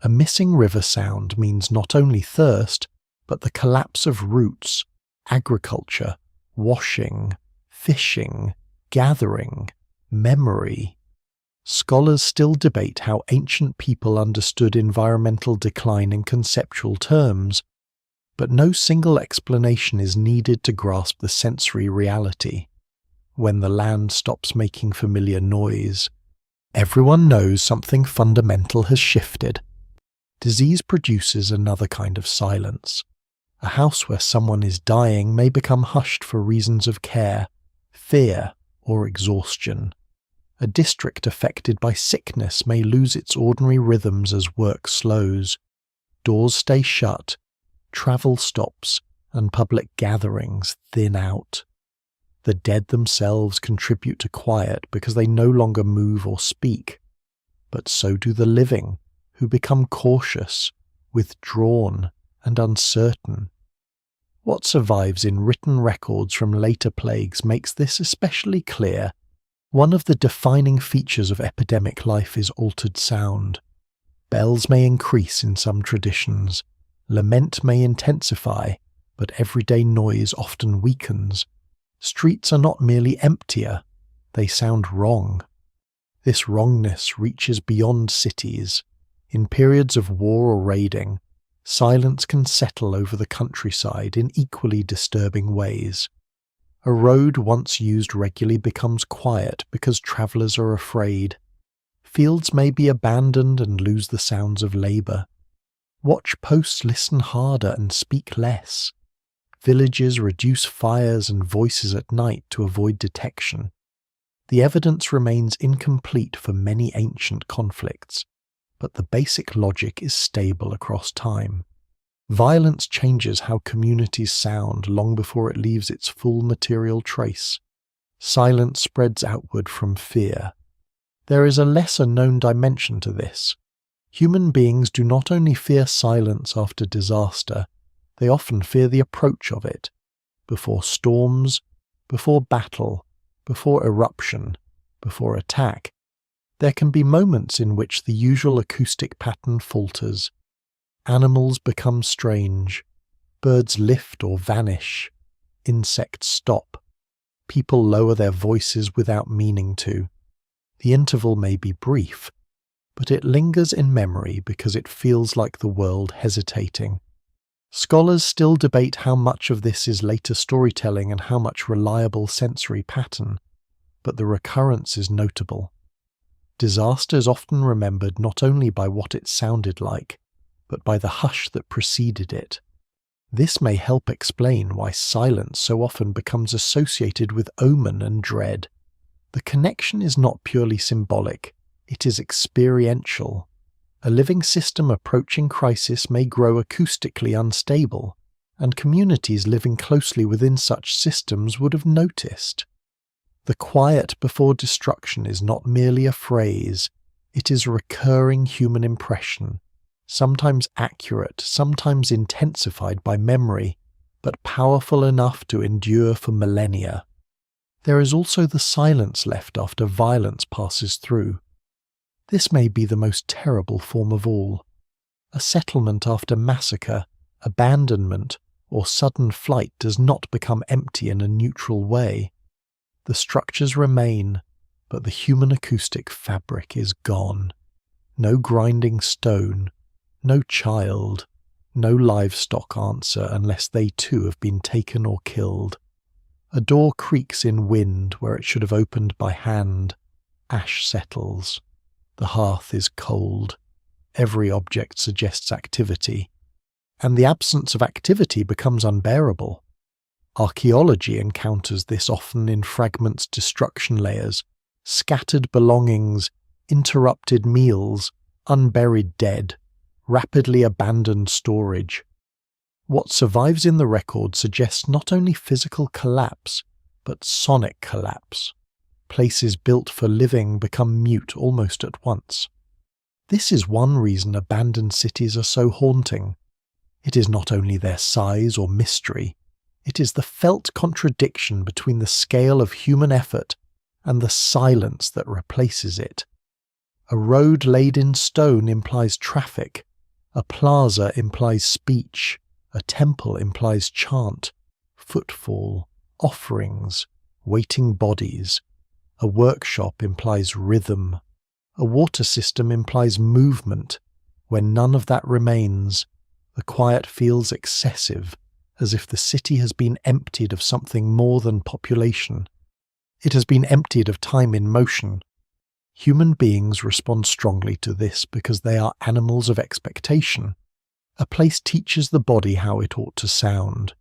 A missing river sound means not only thirst, but the collapse of roots, agriculture, washing, fishing, gathering, memory. Scholars still debate how ancient people understood environmental decline in conceptual terms, but no single explanation is needed to grasp the sensory reality. When the land stops making familiar noise, everyone knows something fundamental has shifted. Disease produces another kind of silence. A house where someone is dying may become hushed for reasons of care, fear, or exhaustion. A district affected by sickness may lose its ordinary rhythms as work slows. Doors stay shut, travel stops, and public gatherings thin out. The dead themselves contribute to quiet because they no longer move or speak. But so do the living, who become cautious, withdrawn, and uncertain. What survives in written records from later plagues makes this especially clear. One of the defining features of epidemic life is altered sound. Bells may increase in some traditions, lament may intensify, but everyday noise often weakens. Streets are not merely emptier, they sound wrong. This wrongness reaches beyond cities. In periods of war or raiding, silence can settle over the countryside in equally disturbing ways. A road once used regularly becomes quiet because travellers are afraid. Fields may be abandoned and lose the sounds of labour. Watch posts listen harder and speak less. Villages reduce fires and voices at night to avoid detection. The evidence remains incomplete for many ancient conflicts, but the basic logic is stable across time. Violence changes how communities sound long before it leaves its full material trace. Silence spreads outward from fear. There is a lesser-known dimension to this. Human beings do not only fear silence after disaster, they often fear the approach of it. Before storms, before battle, before eruption, before attack, there can be moments in which the usual acoustic pattern falters. Animals become strange, birds lift or vanish, insects stop, people lower their voices without meaning to. The interval may be brief, but it lingers in memory because it feels like the world hesitating. Scholars still debate how much of this is later storytelling and how much reliable sensory pattern, but the recurrence is notable. Disaster is often remembered not only by what it sounded like, but by the hush that preceded it. This may help explain why silence so often becomes associated with omen and dread. The connection is not purely symbolic, it is experiential. A living system approaching crisis may grow acoustically unstable, and communities living closely within such systems would have noticed. The quiet before destruction is not merely a phrase, it is a recurring human impression, sometimes accurate, sometimes intensified by memory, but powerful enough to endure for millennia. There is also the silence left after violence passes through. This may be the most terrible form of all. A settlement after massacre, abandonment, or sudden flight does not become empty in a neutral way. The structures remain, but the human acoustic fabric is gone. No grinding stone, no child, no livestock answer unless they too have been taken or killed. A door creaks in wind where it should have opened by hand. Ash settles. The hearth is cold. Every object suggests activity. And the absence of activity becomes unbearable. Archaeology encounters this often in fragments destruction layers, scattered belongings, interrupted meals, unburied dead, rapidly abandoned storage. What survives in the record suggests not only physical collapse, but sonic collapse. Places built for living become mute almost at once. This is one reason abandoned cities are so haunting. It is not only their size or mystery, it is the felt contradiction between the scale of human effort and the silence that replaces it. A road laid in stone implies traffic, a plaza implies speech, a temple implies chant, footfall, offerings, waiting bodies. A workshop implies rhythm. A water system implies movement. When none of that remains, the quiet feels excessive, as if the city has been emptied of something more than population. It has been emptied of time in motion. Human beings respond strongly to this because they are animals of expectation. A place teaches the body how it ought to sound.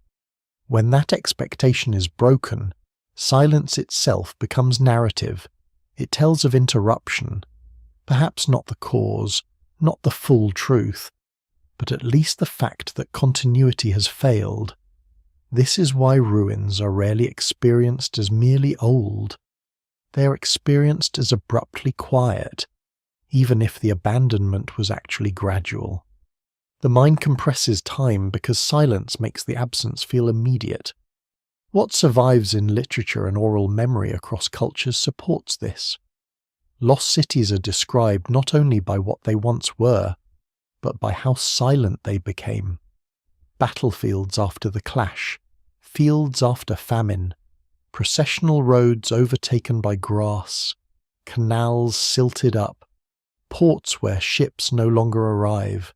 When that expectation is broken, silence itself becomes narrative. It tells of interruption, perhaps not the cause, not the full truth, but at least the fact that continuity has failed. This is why ruins are rarely experienced as merely old. They are experienced as abruptly quiet, even if the abandonment was actually gradual. The mind compresses time because silence makes the absence feel immediate. What survives in literature and oral memory across cultures supports this. Lost cities are described not only by what they once were, but by how silent they became. Battlefields after the clash, fields after famine, processional roads overtaken by grass, canals silted up, ports where ships no longer arrive.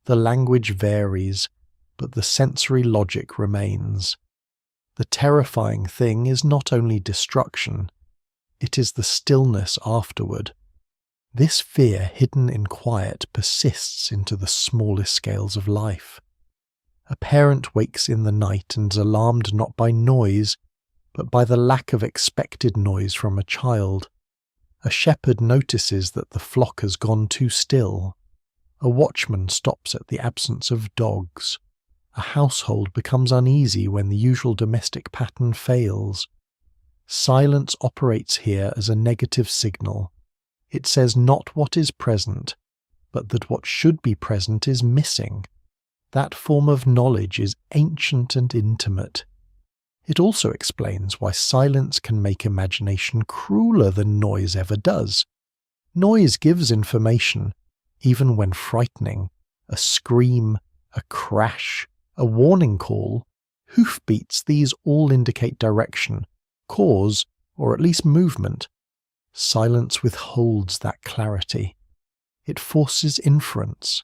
The language varies, but the sensory logic remains. The terrifying thing is not only destruction, it is the stillness afterward. This fear hidden in quiet persists into the smallest scales of life. A parent wakes in the night and is alarmed not by noise, but by the lack of expected noise from a child. A shepherd notices that the flock has gone too still. A watchman stops at the absence of dogs. A household becomes uneasy when the usual domestic pattern fails. Silence operates here as a negative signal. It says not what is present, but that what should be present is missing. That form of knowledge is ancient and intimate. It also explains why silence can make imagination crueler than noise ever does. Noise gives information, even when frightening. A scream, a crash, a warning call, hoofbeats, these all indicate direction, cause, or at least movement. Silence withholds that clarity. It forces inference.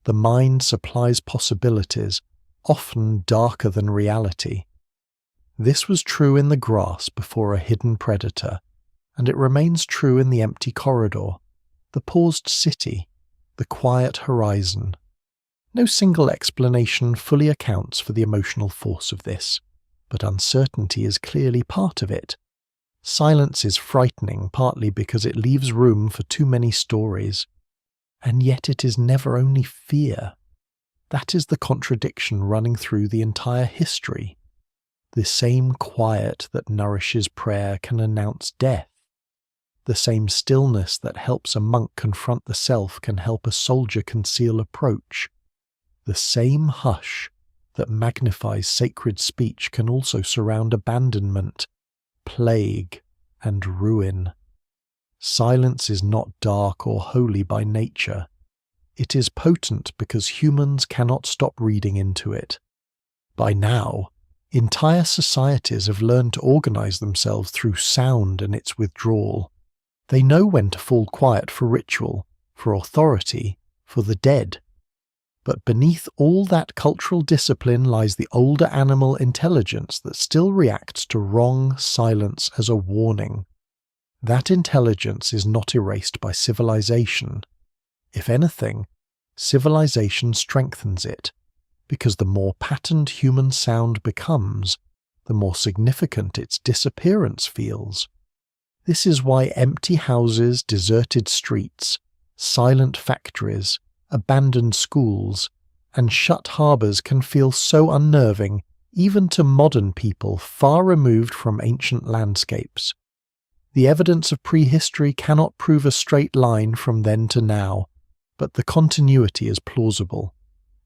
The mind supplies possibilities, often darker than reality. This was true in the grass before a hidden predator, and it remains true in the empty corridor, the paused city, the quiet horizon. No single explanation fully accounts for the emotional force of this, but uncertainty is clearly part of it. Silence is frightening partly because it leaves room for too many stories, and yet it is never only fear. That is the contradiction running through the entire history. The same quiet that nourishes prayer can announce death. The same stillness that helps a monk confront the self can help a soldier conceal approach. The same hush that magnifies sacred speech can also surround abandonment, plague, and ruin. Silence is not dark or holy by nature. It is potent because humans cannot stop reading into it. By now, entire societies have learned to organize themselves through sound and its withdrawal. They know when to fall quiet for ritual, for authority, for the dead. But beneath all that cultural discipline lies the older animal intelligence that still reacts to wrong silence as a warning. That intelligence is not erased by civilization. If anything, civilization strengthens it, because the more patterned human sound becomes, the more significant its disappearance feels. This is why empty houses, deserted streets, silent factories, abandoned schools, and shut harbours can feel so unnerving even to modern people far removed from ancient landscapes. The evidence of prehistory cannot prove a straight line from then to now, but the continuity is plausible.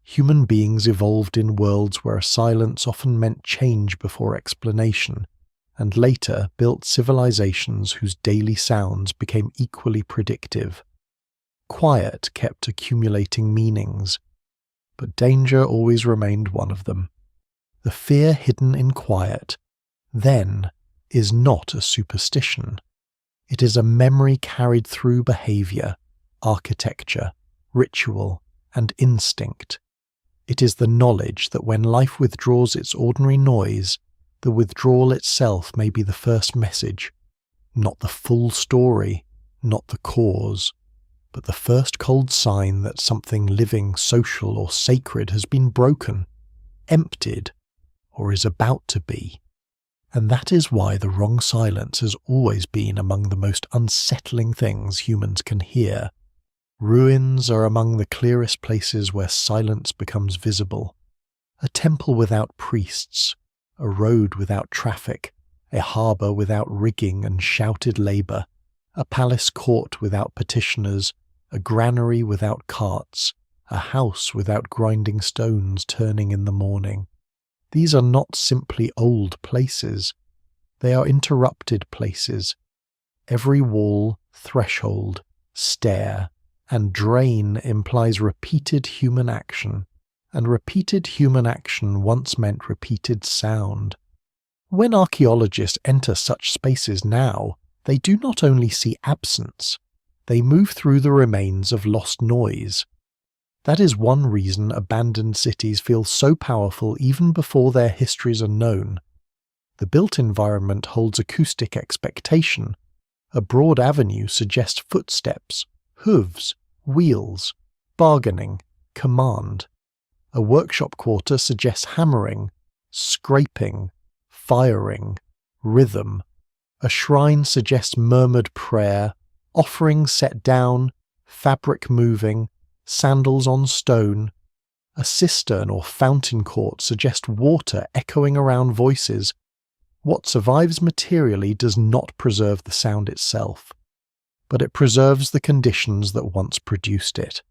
Human beings evolved in worlds where silence often meant change before explanation, and later built civilizations whose daily sounds became equally predictive. Quiet kept accumulating meanings, but danger always remained one of them. The fear hidden in quiet, then, is not a superstition. It is a memory carried through behavior, architecture, ritual, and instinct. It is the knowledge that when life withdraws its ordinary noise, the withdrawal itself may be the first message, not the full story, not the cause, but the first cold sign that something living, social, or sacred has been broken, emptied, or is about to be. And that is why the wrong silence has always been among the most unsettling things humans can hear. Ruins are among the clearest places where silence becomes visible. A temple without priests, a road without traffic, a harbour without rigging and shouted labour, a palace court without petitioners, a granary without carts, a house without grinding stones turning in the morning. These are not simply old places. They are interrupted places. Every wall, threshold, stair, and drain implies repeated human action, and repeated human action once meant repeated sound. When archaeologists enter such spaces now, they do not only see absence, they move through the remains of lost noise. That is one reason abandoned cities feel so powerful even before their histories are known. The built environment holds acoustic expectation. A broad avenue suggests footsteps, hooves, wheels, bargaining, command. A workshop quarter suggests hammering, scraping, firing, rhythm. A shrine suggests murmured prayer, offerings set down, fabric moving, sandals on stone. A cistern or fountain court suggests water echoing around voices. What survives materially does not preserve the sound itself. but it preserves the conditions that once produced it.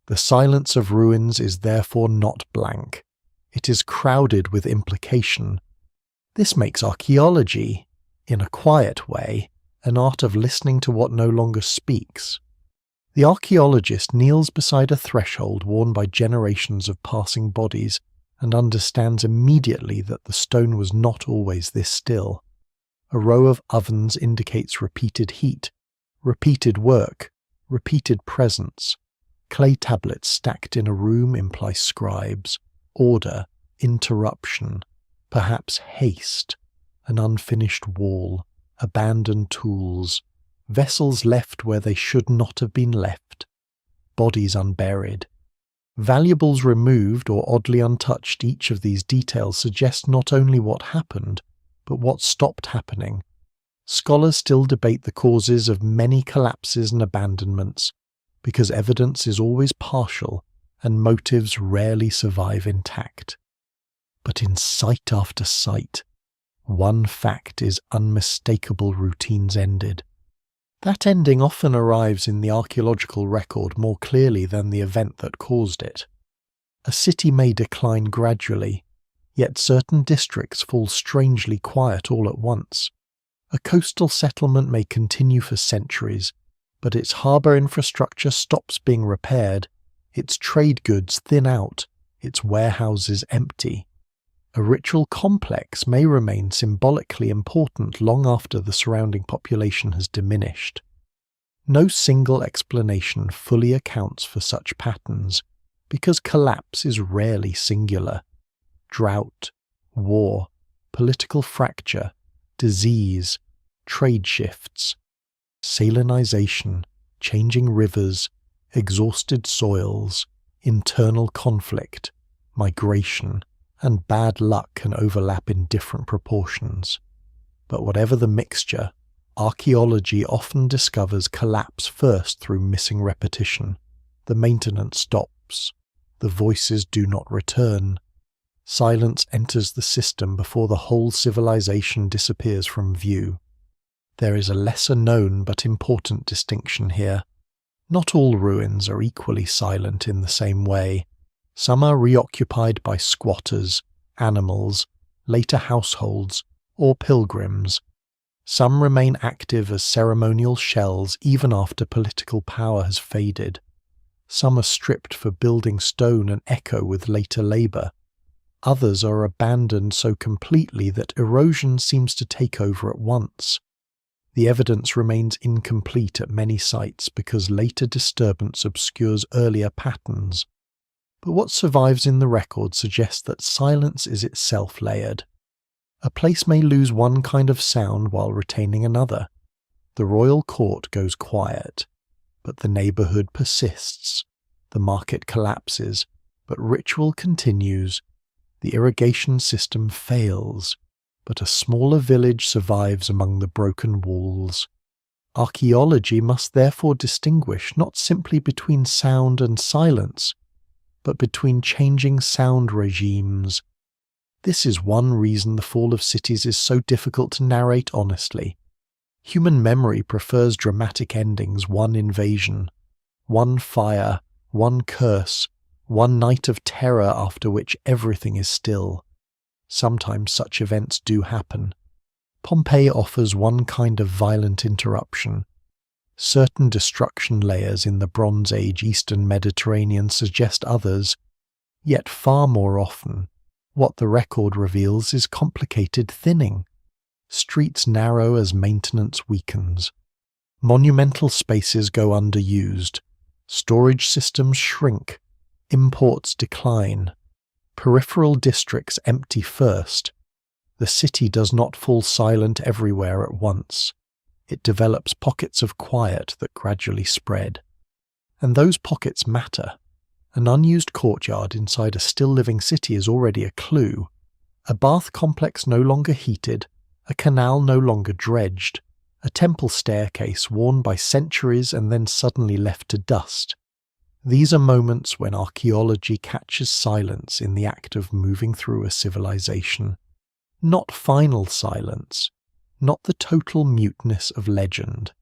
The silence of ruins is therefore not blank. It is crowded with implication. This makes archaeology, in a quiet way, an art of listening to what no longer speaks. The archaeologist kneels beside a threshold worn by generations of passing bodies and understands immediately that the stone was not always this still. A row of ovens indicates repeated heat, repeated work, repeated presence. Clay tablets stacked in a room imply scribes, order, interruption, perhaps haste, an unfinished wall, abandoned tools, vessels left where they should not have been left, bodies unburied. Valuables removed or oddly untouched, each of these details suggests not only what happened, but what stopped happening. Scholars still debate the causes of many collapses and abandonments, because evidence is always partial and motives rarely survive intact. But in sight after sight, one fact is unmistakable: routines ended. That ending often arrives in the archaeological record more clearly than the event that caused it. A city may decline gradually, yet certain districts fall strangely quiet all at once. A coastal settlement may continue for centuries, but its harbour infrastructure stops being repaired, its trade goods thin out, its warehouses empty. A ritual complex may remain symbolically important long after the surrounding population has diminished. No single explanation fully accounts for such patterns, because collapse is rarely singular. Drought, war, political fracture, disease, trade shifts, salinization, changing rivers, exhausted soils, internal conflict, migration, and bad luck can overlap in different proportions. But whatever the mixture, archaeology often discovers collapse first through missing repetition. The maintenance stops. The voices do not return. Silence enters the system before the whole civilization disappears from view. There is a lesser known but important distinction here. Not all ruins are equally silent in the same way. Some are reoccupied by squatters, animals, later households, or pilgrims. Some remain active as ceremonial shells even after political power has faded. Some are stripped for building stone and echo with later labour. Others are abandoned so completely that erosion seems to take over at once. The evidence remains incomplete at many sites because later disturbance obscures earlier patterns. But what survives in the record suggests that silence is itself layered. A place may lose one kind of sound while retaining another. The royal court goes quiet, but the neighbourhood persists. The market collapses, but ritual continues. The irrigation system fails, but a smaller village survives among the broken walls. Archaeology must therefore distinguish not simply between sound and silence, but between changing sound regimes. This is one reason the fall of cities is so difficult to narrate honestly. Human memory prefers dramatic endings: one invasion, one fire, one curse, one night of terror after which everything is still. Sometimes such events do happen. Pompeii offers one kind of violent interruption. Certain destruction layers in the Bronze Age Eastern Mediterranean suggest others, yet far more often, what the record reveals is complicated thinning. Streets narrow as maintenance weakens. Monumental spaces go underused. Storage systems shrink. Imports decline. Peripheral districts empty first. The city does not fall silent everywhere at once. It develops pockets of quiet that gradually spread. And those pockets matter. An unused courtyard inside a still-living city is already a clue. A bath complex no longer heated, a canal no longer dredged, a temple staircase worn by centuries and then suddenly left to dust. These are moments when archaeology catches silence in the act of moving through a civilization. Not final silence, not the total muteness of legend,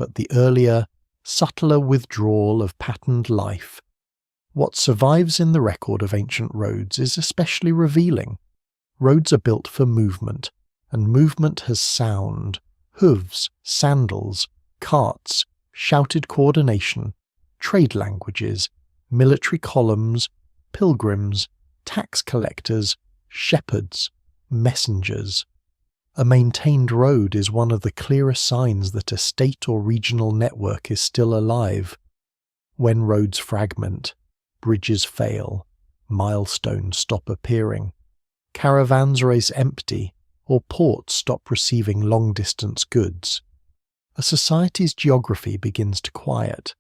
but the earlier, subtler withdrawal of patterned life. What survives in the record of ancient roads is especially revealing. Roads are built for movement, and movement has sound, hooves, sandals, carts, shouted coordination, trade languages, military columns, pilgrims, tax collectors, shepherds, messengers. A maintained road is one of the clearest signs that a state or regional network is still alive. When roads fragment, bridges fail, milestones stop appearing, caravans race empty, or ports stop receiving long-distance goods, a society's geography begins to quiet.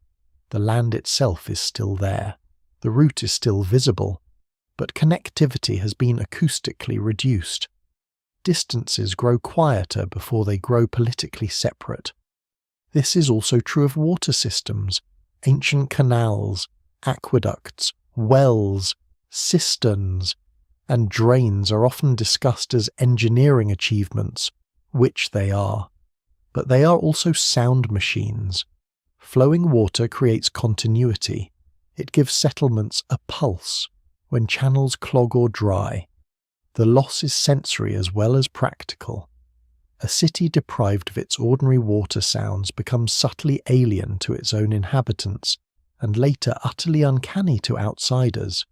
The land itself is still there, the route is still visible, but connectivity has been acoustically reduced. Distances grow quieter before they grow politically separate. This is also true of water systems. Ancient canals, aqueducts, wells, cisterns, and drains are often discussed as engineering achievements, which they are. But they are also sound machines. Flowing water creates continuity. It gives settlements a pulse when channels clog or dry. The loss is sensory as well as practical. A city deprived of its ordinary water sounds becomes subtly alien to its own inhabitants, and later utterly uncanny to outsiders.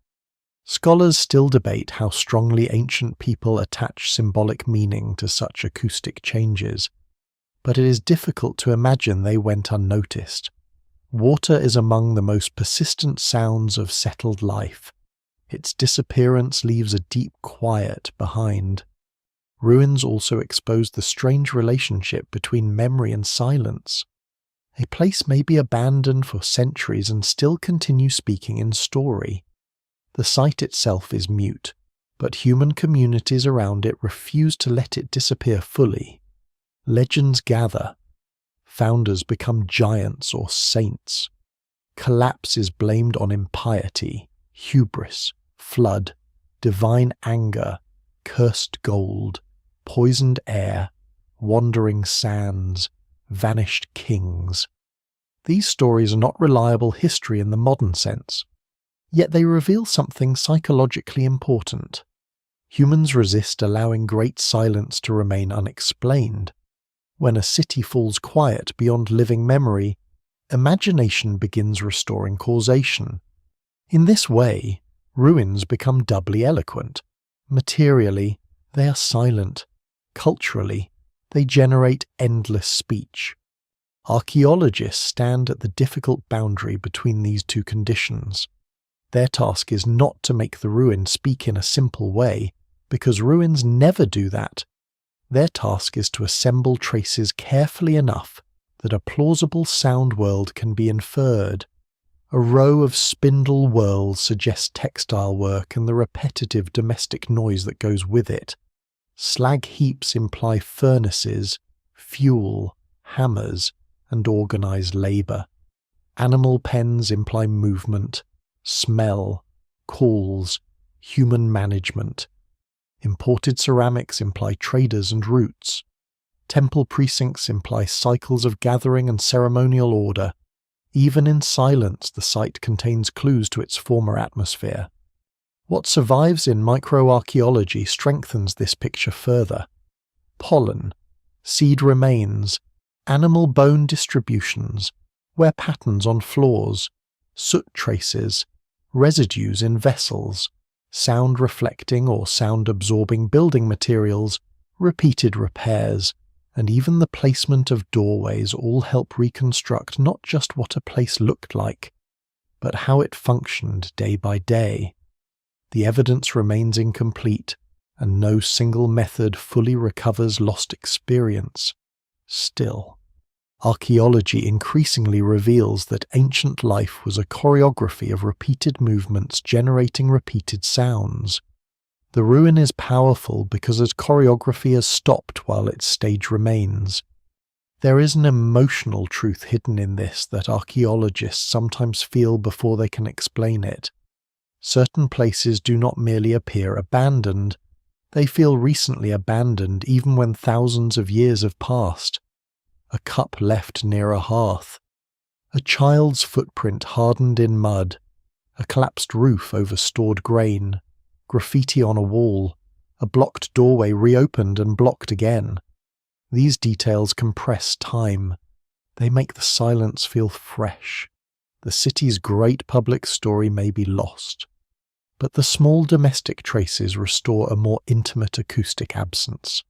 Scholars still debate how strongly ancient people attach symbolic meaning to such acoustic changes, but it is difficult to imagine they went unnoticed. Water is among the most persistent sounds of settled life. Its disappearance leaves a deep quiet behind. Ruins also expose the strange relationship between memory and silence. A place may be abandoned for centuries and still continue speaking in story. The site itself is mute, but human communities around it refuse to let it disappear fully. Legends gather. Founders become giants or saints. Collapse is blamed on impiety, hubris, flood, divine anger, cursed gold, poisoned air, wandering sands, vanished kings. These stories are not reliable history in the modern sense, yet they reveal something psychologically important. Humans resist allowing great silence to remain unexplained. When a city falls quiet beyond living memory, imagination begins restoring causation. In this way, ruins become doubly eloquent. Materially, they are silent. Culturally, they generate endless speech. Archaeologists stand at the difficult boundary between these two conditions. Their task is not to make the ruin speak in a simple way, because ruins never do that. Their task is to assemble traces carefully enough that a plausible sound world can be inferred. A row of spindle whirls suggests textile work and the repetitive domestic noise that goes with it. Slag heaps imply furnaces, fuel, hammers, and organized labor. Animal pens imply movement, smell, calls, human management. Imported ceramics imply traders and routes. Temple precincts imply cycles of gathering and ceremonial order. Even in silence, the site contains clues to its former atmosphere. What survives in microarchaeology strengthens this picture further. Pollen, seed remains, animal bone distributions, wear patterns on floors, soot traces, residues in vessels, sound reflecting or sound absorbing building materials, repeated repairs, and even the placement of doorways all help reconstruct not just what a place looked like, but how it functioned day by day. The evidence remains incomplete, and no single method fully recovers lost experience. Still, archaeology increasingly reveals that ancient life was a choreography of repeated movements generating repeated sounds. The ruin is powerful because its choreography has stopped while its stage remains. There is an emotional truth hidden in this that archaeologists sometimes feel before they can explain it. Certain places do not merely appear abandoned, they feel recently abandoned even when thousands of years have passed. a cup left near a hearth, a child's footprint hardened in mud, a collapsed roof over stored grain, graffiti on a wall, a blocked doorway reopened and blocked again. These details compress time. They make the silence feel fresh. The city's great public story may be lost, but the small domestic traces restore a more intimate acoustic absence.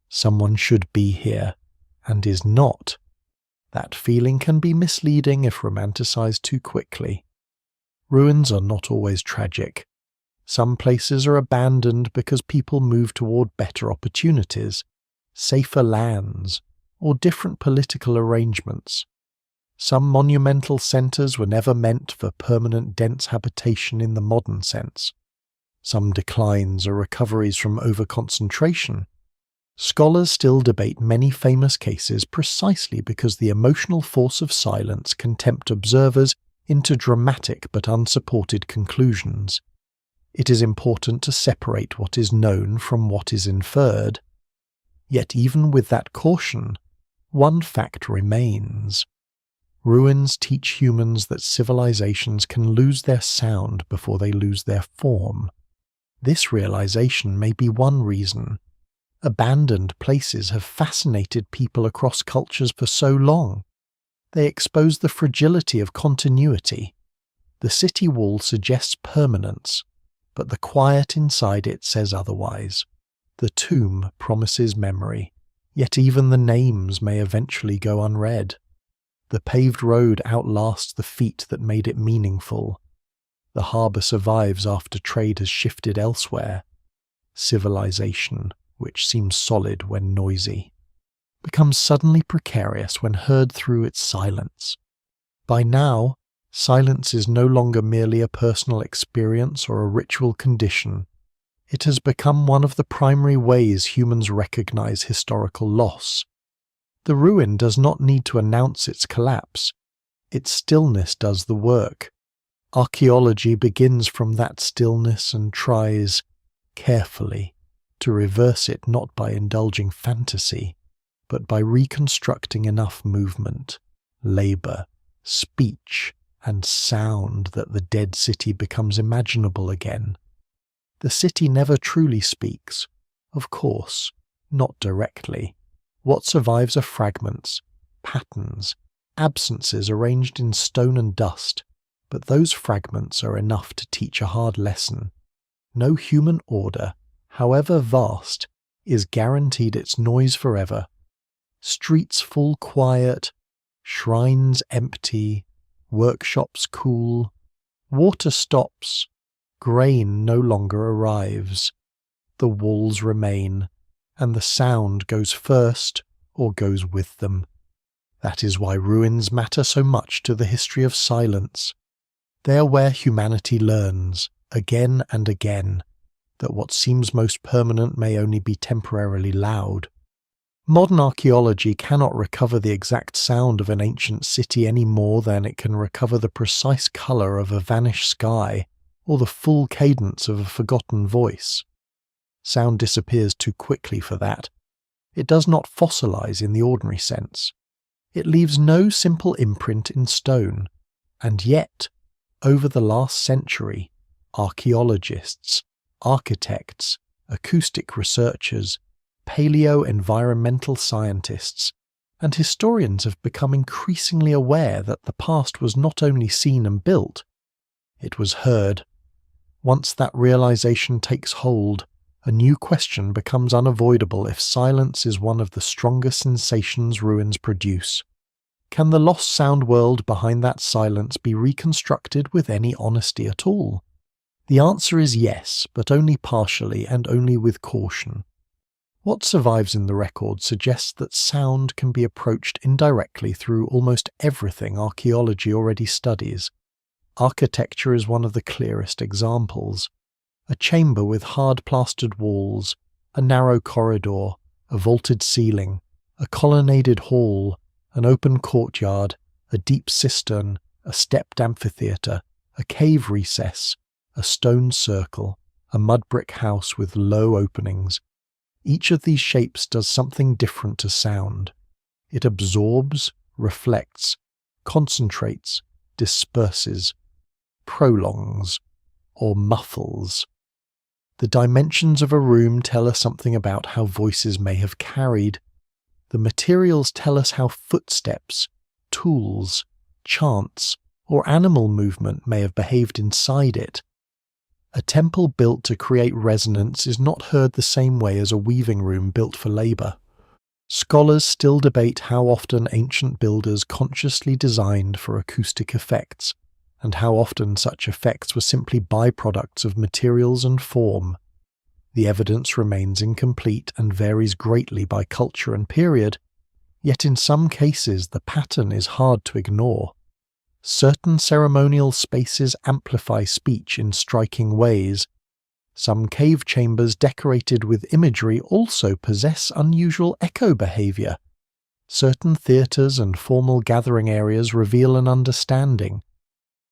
Someone should be here, and is not. That feeling can be misleading if romanticized too quickly. Ruins are not always tragic. Some places are abandoned because people move toward better opportunities, safer lands, or different political arrangements. Some monumental centers were never meant for permanent dense habitation in the modern sense. Some declines are recoveries from overconcentration. Scholars still debate many famous cases precisely because the emotional force of silence can tempt observers into dramatic but unsupported conclusions. It is important to separate what is known from what is inferred. Yet even with that caution, one fact remains. Ruins teach humans that civilizations can lose their sound before they lose their form. This realization may be one reason abandoned places have fascinated people across cultures for so long. They expose the fragility of continuity. The city wall suggests permanence, but the quiet inside it says otherwise. The tomb promises memory, yet even the names may eventually go unread. The paved road outlasts the feet that made it meaningful. The harbour survives after trade has shifted elsewhere. Civilization, which seems solid when noisy, becomes suddenly precarious when heard through its silence. By now, silence is no longer merely a personal experience or a ritual condition. It has become one of the primary ways humans recognize historical loss. The ruin does not need to announce its collapse. Its stillness does the work. Archaeology begins from that stillness and tries, carefully, to reverse it not by indulging fantasy, but by reconstructing enough movement, labour, speech, and sound that the dead city becomes imaginable again. The city never truly speaks, of course, not directly. What survives are fragments, patterns, absences arranged in stone and dust, but those fragments are enough to teach a hard lesson. No human order, however vast, is guaranteed its noise forever. Streets fall quiet, shrines empty, workshops cool, water stops, grain no longer arrives. The walls remain, and the sound goes first or goes with them. That is why ruins matter so much to the history of silence. They are where humanity learns, again and again, that what seems most permanent may only be temporarily loud. Modern archaeology cannot recover the exact sound of an ancient city any more than it can recover the precise colour of a vanished sky or the full cadence of a forgotten voice. Sound disappears too quickly for that. It does not fossilise in the ordinary sense. It leaves no simple imprint in stone, and yet, over the last century, archaeologists, architects, acoustic researchers, paleo-environmental scientists, and historians have become increasingly aware that the past was not only seen and built, it was heard. Once that realization takes hold, a new question becomes unavoidable if silence is one of the strongest sensations ruins produce. Can the lost sound world behind that silence be reconstructed with any honesty at all? The answer is yes, but only partially and only with caution. What survives in the record suggests that sound can be approached indirectly through almost everything archaeology already studies. Architecture is one of the clearest examples. A chamber with hard-plastered walls, a narrow corridor, a vaulted ceiling, a colonnaded hall, an open courtyard, a deep cistern, a stepped amphitheatre, a cave recess, a stone circle, a mud brick house with low openings. Each of these shapes does something different to sound. It absorbs, reflects, concentrates, disperses, prolongs, or muffles. The dimensions of a room tell us something about how voices may have carried. The materials tell us how footsteps, tools, chants, or animal movement may have behaved inside it. A temple built to create resonance is not heard the same way as a weaving room built for labour. Scholars still debate how often ancient builders consciously designed for acoustic effects, and how often such effects were simply byproducts of materials and form. The evidence remains incomplete and varies greatly by culture and period, yet in some cases the pattern is hard to ignore. Certain ceremonial spaces amplify speech in striking ways. Some cave chambers decorated with imagery also possess unusual echo behavior. Certain theatres and formal gathering areas reveal an understanding,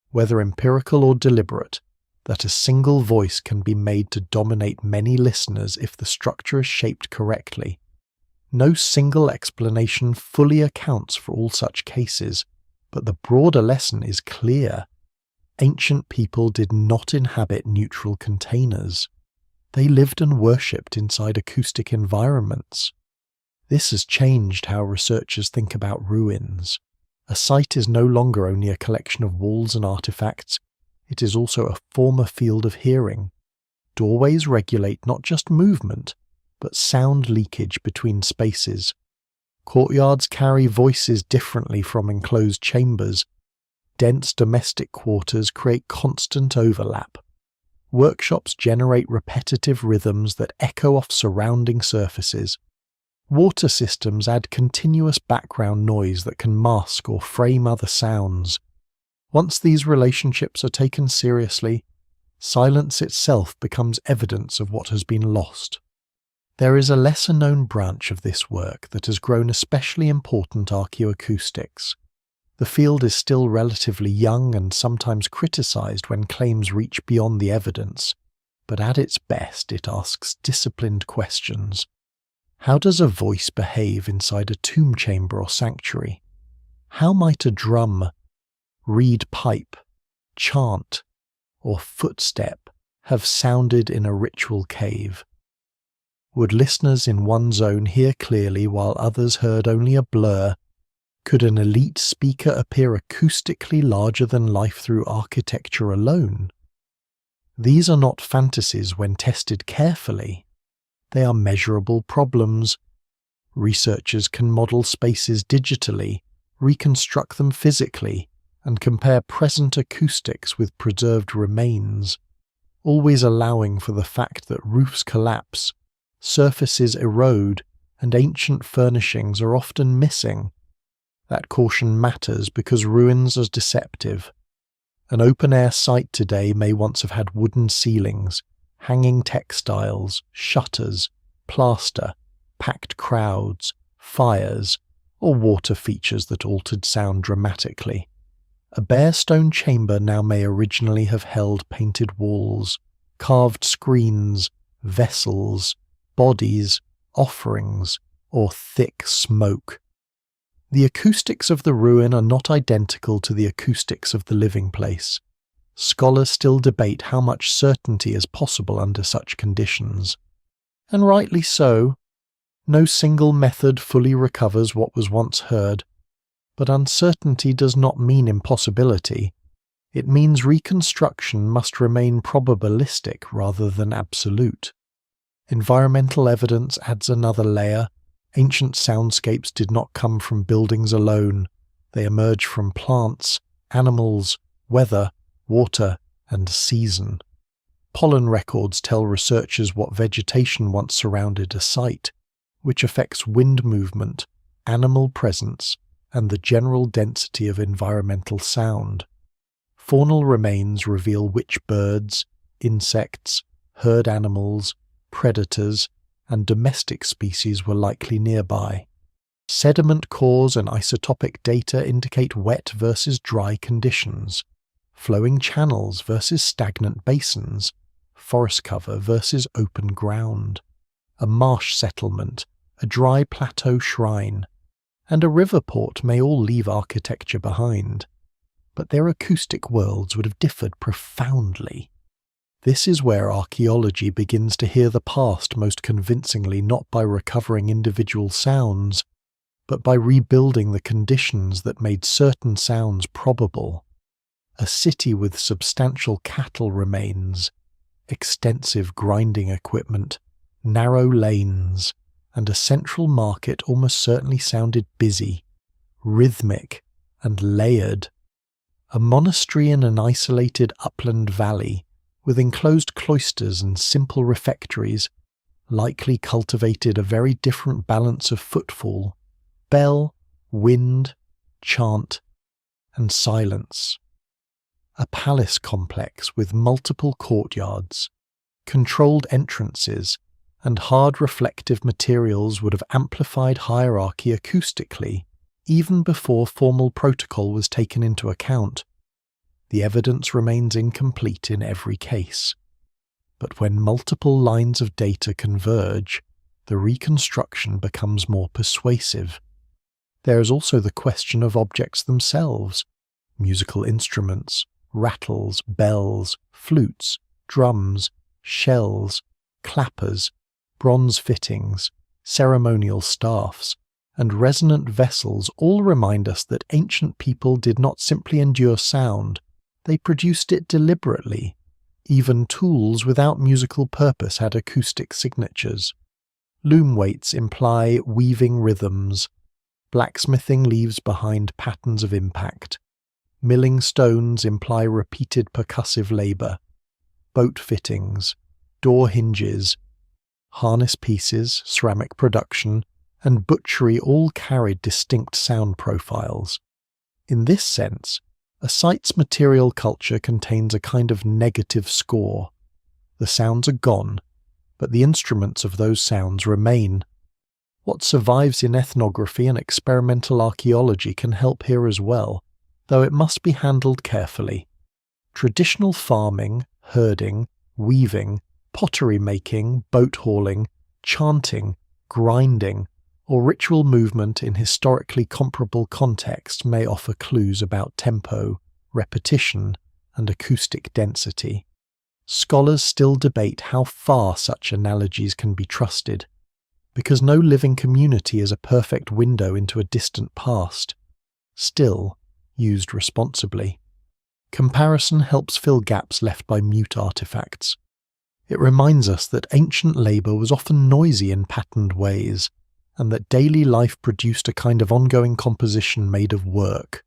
whether empirical or deliberate, that a single voice can be made to dominate many listeners if the structure is shaped correctly. No single explanation fully accounts for all such cases, but the broader lesson is clear. Ancient people did not inhabit neutral containers. They lived and worshipped inside acoustic environments. This has changed how researchers think about ruins. A site is no longer only a collection of walls and artifacts, it is also a former field of hearing. Doorways regulate not just movement, but sound leakage between spaces. Courtyards carry voices differently from enclosed chambers. Dense domestic quarters create constant overlap. Workshops generate repetitive rhythms that echo off surrounding surfaces. Water systems add continuous background noise that can mask or frame other sounds. Once these relationships are taken seriously, silence itself becomes evidence of what has been lost. There is a lesser-known branch of this work that has grown especially important: archaeoacoustics. The field is still relatively young and sometimes criticized when claims reach beyond the evidence, but at its best it asks disciplined questions. How does a voice behave inside a tomb chamber or sanctuary? How might a drum, reed pipe, chant, or footstep have sounded in a ritual cave? Would listeners in one zone hear clearly while others heard only a blur? Could an elite speaker appear acoustically larger than life through architecture alone? These are not fantasies when tested carefully. They are measurable problems. Researchers can model spaces digitally, reconstruct them physically, and compare present acoustics with preserved remains, always allowing for the fact that roofs collapse, surfaces erode, and ancient furnishings are often missing. That caution matters because ruins are deceptive. An open-air site today may once have had wooden ceilings, hanging textiles, shutters, plaster, packed crowds, fires, or water features that altered sound dramatically. A bare stone chamber now may originally have held painted walls, carved screens, vessels, bodies, offerings, or thick smoke. The acoustics of the ruin are not identical to the acoustics of the living place. Scholars still debate how much certainty is possible under such conditions. And rightly so. No single method fully recovers what was once heard. But uncertainty does not mean impossibility. It means reconstruction must remain probabilistic rather than absolute. Environmental evidence adds another layer. Ancient soundscapes did not come from buildings alone. They emerge from plants, animals, weather, water, and season. Pollen records tell researchers what vegetation once surrounded a site, which affects wind movement, animal presence, and the general density of environmental sound. Faunal remains reveal which birds, insects, herd animals, predators, and domestic species were likely nearby. Sediment cores and isotopic data indicate wet versus dry conditions, flowing channels versus stagnant basins, forest cover versus open ground, a marsh settlement, a dry plateau shrine, and a river port may all leave architecture behind, but their acoustic worlds would have differed profoundly. This is where archaeology begins to hear the past most convincingly, not by recovering individual sounds, but by rebuilding the conditions that made certain sounds probable. A city with substantial cattle remains, extensive grinding equipment, narrow lanes, and a central market almost certainly sounded busy, rhythmic, and layered. A monastery in an isolated upland valley, with enclosed cloisters and simple refectories, likely cultivated a very different balance of footfall, bell, wind, chant, and silence. A palace complex with multiple courtyards, controlled entrances, and hard reflective materials would have amplified hierarchy acoustically, even before formal protocol was taken into account. The evidence remains incomplete in every case. But when multiple lines of data converge, the reconstruction becomes more persuasive. There is also the question of objects themselves: musical instruments, rattles, bells, flutes, drums, shells, clappers, bronze fittings, ceremonial staffs, and resonant vessels all remind us that ancient people did not simply endure sound, they produced it deliberately. Even tools without musical purpose had acoustic signatures. Loom weights imply weaving rhythms. Blacksmithing leaves behind patterns of impact. Milling stones imply repeated percussive labour. Boat fittings, door hinges, harness pieces, ceramic production, and butchery all carried distinct sound profiles. In this sense, a site's material culture contains a kind of negative score. The sounds are gone, but the instruments of those sounds remain. What survives in ethnography and experimental archaeology can help here as well, though it must be handled carefully. Traditional farming, herding, weaving, pottery making, boat hauling, chanting, grinding, or ritual movement in historically comparable contexts may offer clues about tempo, repetition, and acoustic density. Scholars still debate how far such analogies can be trusted, because no living community is a perfect window into a distant past. Still, used responsibly, comparison helps fill gaps left by mute artifacts. It reminds us that ancient labour was often noisy in patterned ways, and that daily life produced a kind of ongoing composition made of work,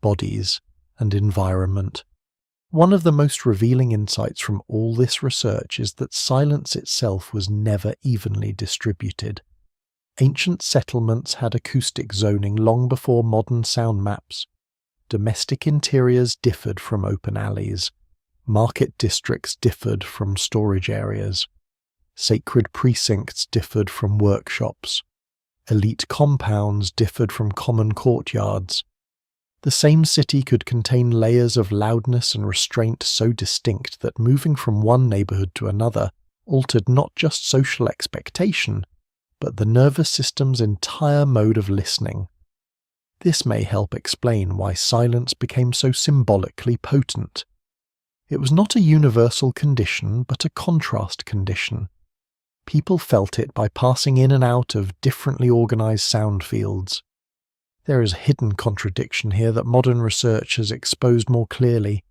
bodies, and environment. One of the most revealing insights from all this research is that silence itself was never evenly distributed. Ancient settlements had acoustic zoning long before modern sound maps. Domestic interiors differed from open alleys. Market districts differed from storage areas. Sacred precincts differed from workshops. Elite compounds differed from common courtyards. The same city could contain layers of loudness and restraint so distinct that moving from one neighbourhood to another altered not just social expectation, but the nervous system's entire mode of listening. This may help explain why silence became so symbolically potent. It was not a universal condition, but a contrast condition. People felt it by passing in and out of differently organised sound fields. There is a hidden contradiction here that modern research has exposed more clearly.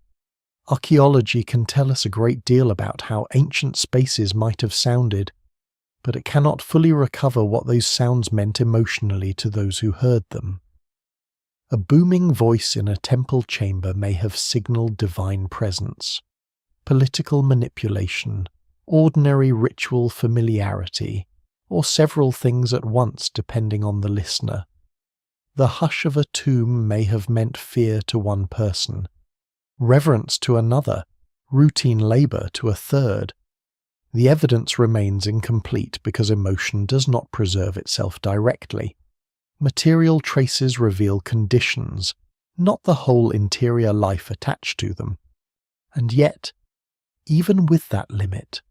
Archaeology can tell us a great deal about how ancient spaces might have sounded, but it cannot fully recover what those sounds meant emotionally to those who heard them. A booming voice in a temple chamber may have signalled divine presence, political manipulation, ordinary ritual familiarity, or several things at once depending on the listener. The hush of a tomb may have meant fear to one person, reverence to another, routine labour to a third. The evidence remains incomplete because emotion does not preserve itself directly. Material traces reveal conditions, not the whole interior life attached to them. And yet, even with that limit,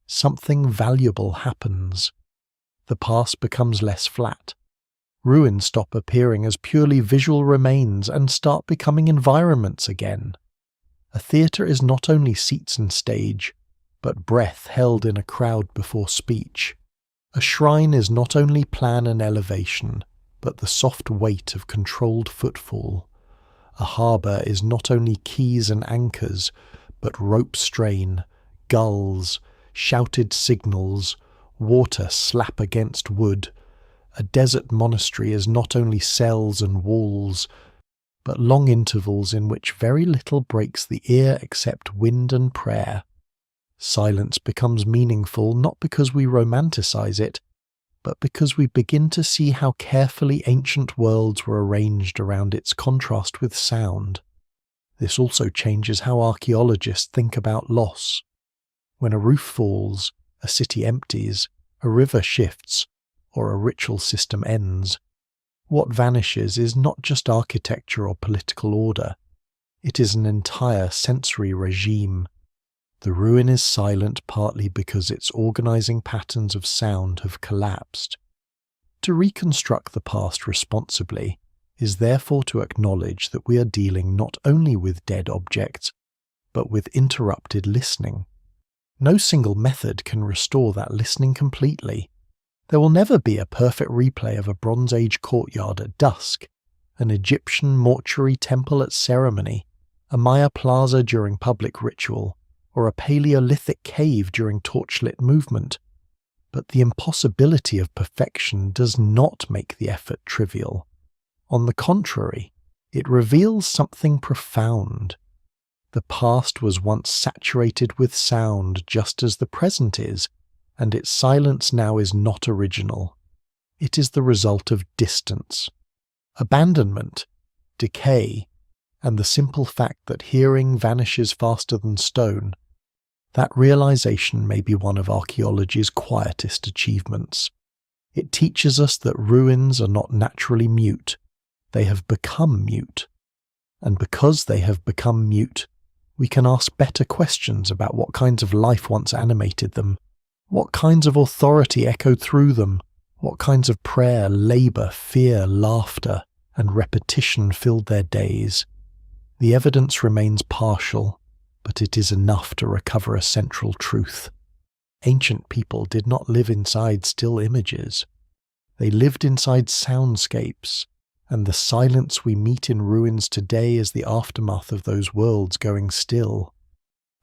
something valuable happens. The past becomes less flat. Ruins stop appearing as purely visual remains and start becoming environments again. A theatre is not only seats and stage, but breath held in a crowd before speech. A shrine is not only plan and elevation, but the soft weight of controlled footfall. A harbour is not only quays and anchors, but rope strain, gulls, shouted signals, water slap against wood. A desert monastery is not only cells and walls, but long intervals in which very little breaks the ear except wind and prayer. Silence becomes meaningful not because we romanticize it, but because we begin to see how carefully ancient worlds were arranged around its contrast with sound. This also changes how archaeologists think about loss. When a roof falls, a city empties, a river shifts, or a ritual system ends, what vanishes is not just architecture or political order. It is an entire sensory regime. The ruin is silent partly because its organizing patterns of sound have collapsed. To reconstruct the past responsibly is therefore to acknowledge that we are dealing not only with dead objects, but with interrupted listening. No single method can restore that listening completely. There will never be a perfect replay of a Bronze Age courtyard at dusk, an Egyptian mortuary temple at ceremony, a Maya plaza during public ritual, or a Paleolithic cave during torchlit movement. But the impossibility of perfection does not make the effort trivial. On the contrary, it reveals something profound. The past was once saturated with sound just as the present is, and its silence now is not original. It is the result of distance, abandonment, decay, and the simple fact that hearing vanishes faster than stone. That realization may be one of archaeology's quietest achievements. It teaches us that ruins are not naturally mute, they have become mute. And because they have become mute, we can ask better questions about what kinds of life once animated them, what kinds of authority echoed through them, what kinds of prayer, labour, fear, laughter, and repetition filled their days. The evidence remains partial, but it is enough to recover a central truth. Ancient people did not live inside still images. They lived inside soundscapes, and the silence we meet in ruins today is the aftermath of those worlds going still.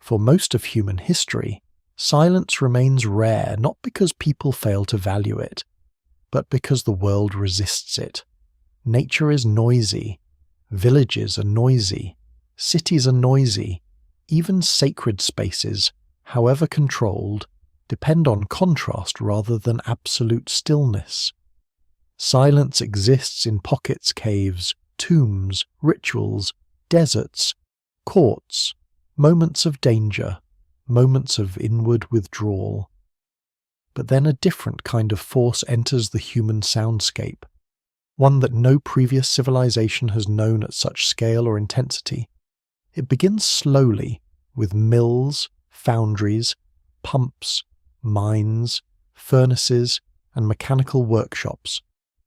For most of human history, silence remains rare not because people fail to value it, but because the world resists it. Nature is noisy, villages are noisy, cities are noisy, even sacred spaces, however controlled, depend on contrast rather than absolute stillness. Silence exists in pockets, caves, tombs, rituals, deserts, courts, moments of danger, moments of inward withdrawal. But then a different kind of force enters the human soundscape, one that no previous civilization has known at such scale or intensity. It begins slowly, with mills, foundries, pumps, mines, furnaces, and mechanical workshops.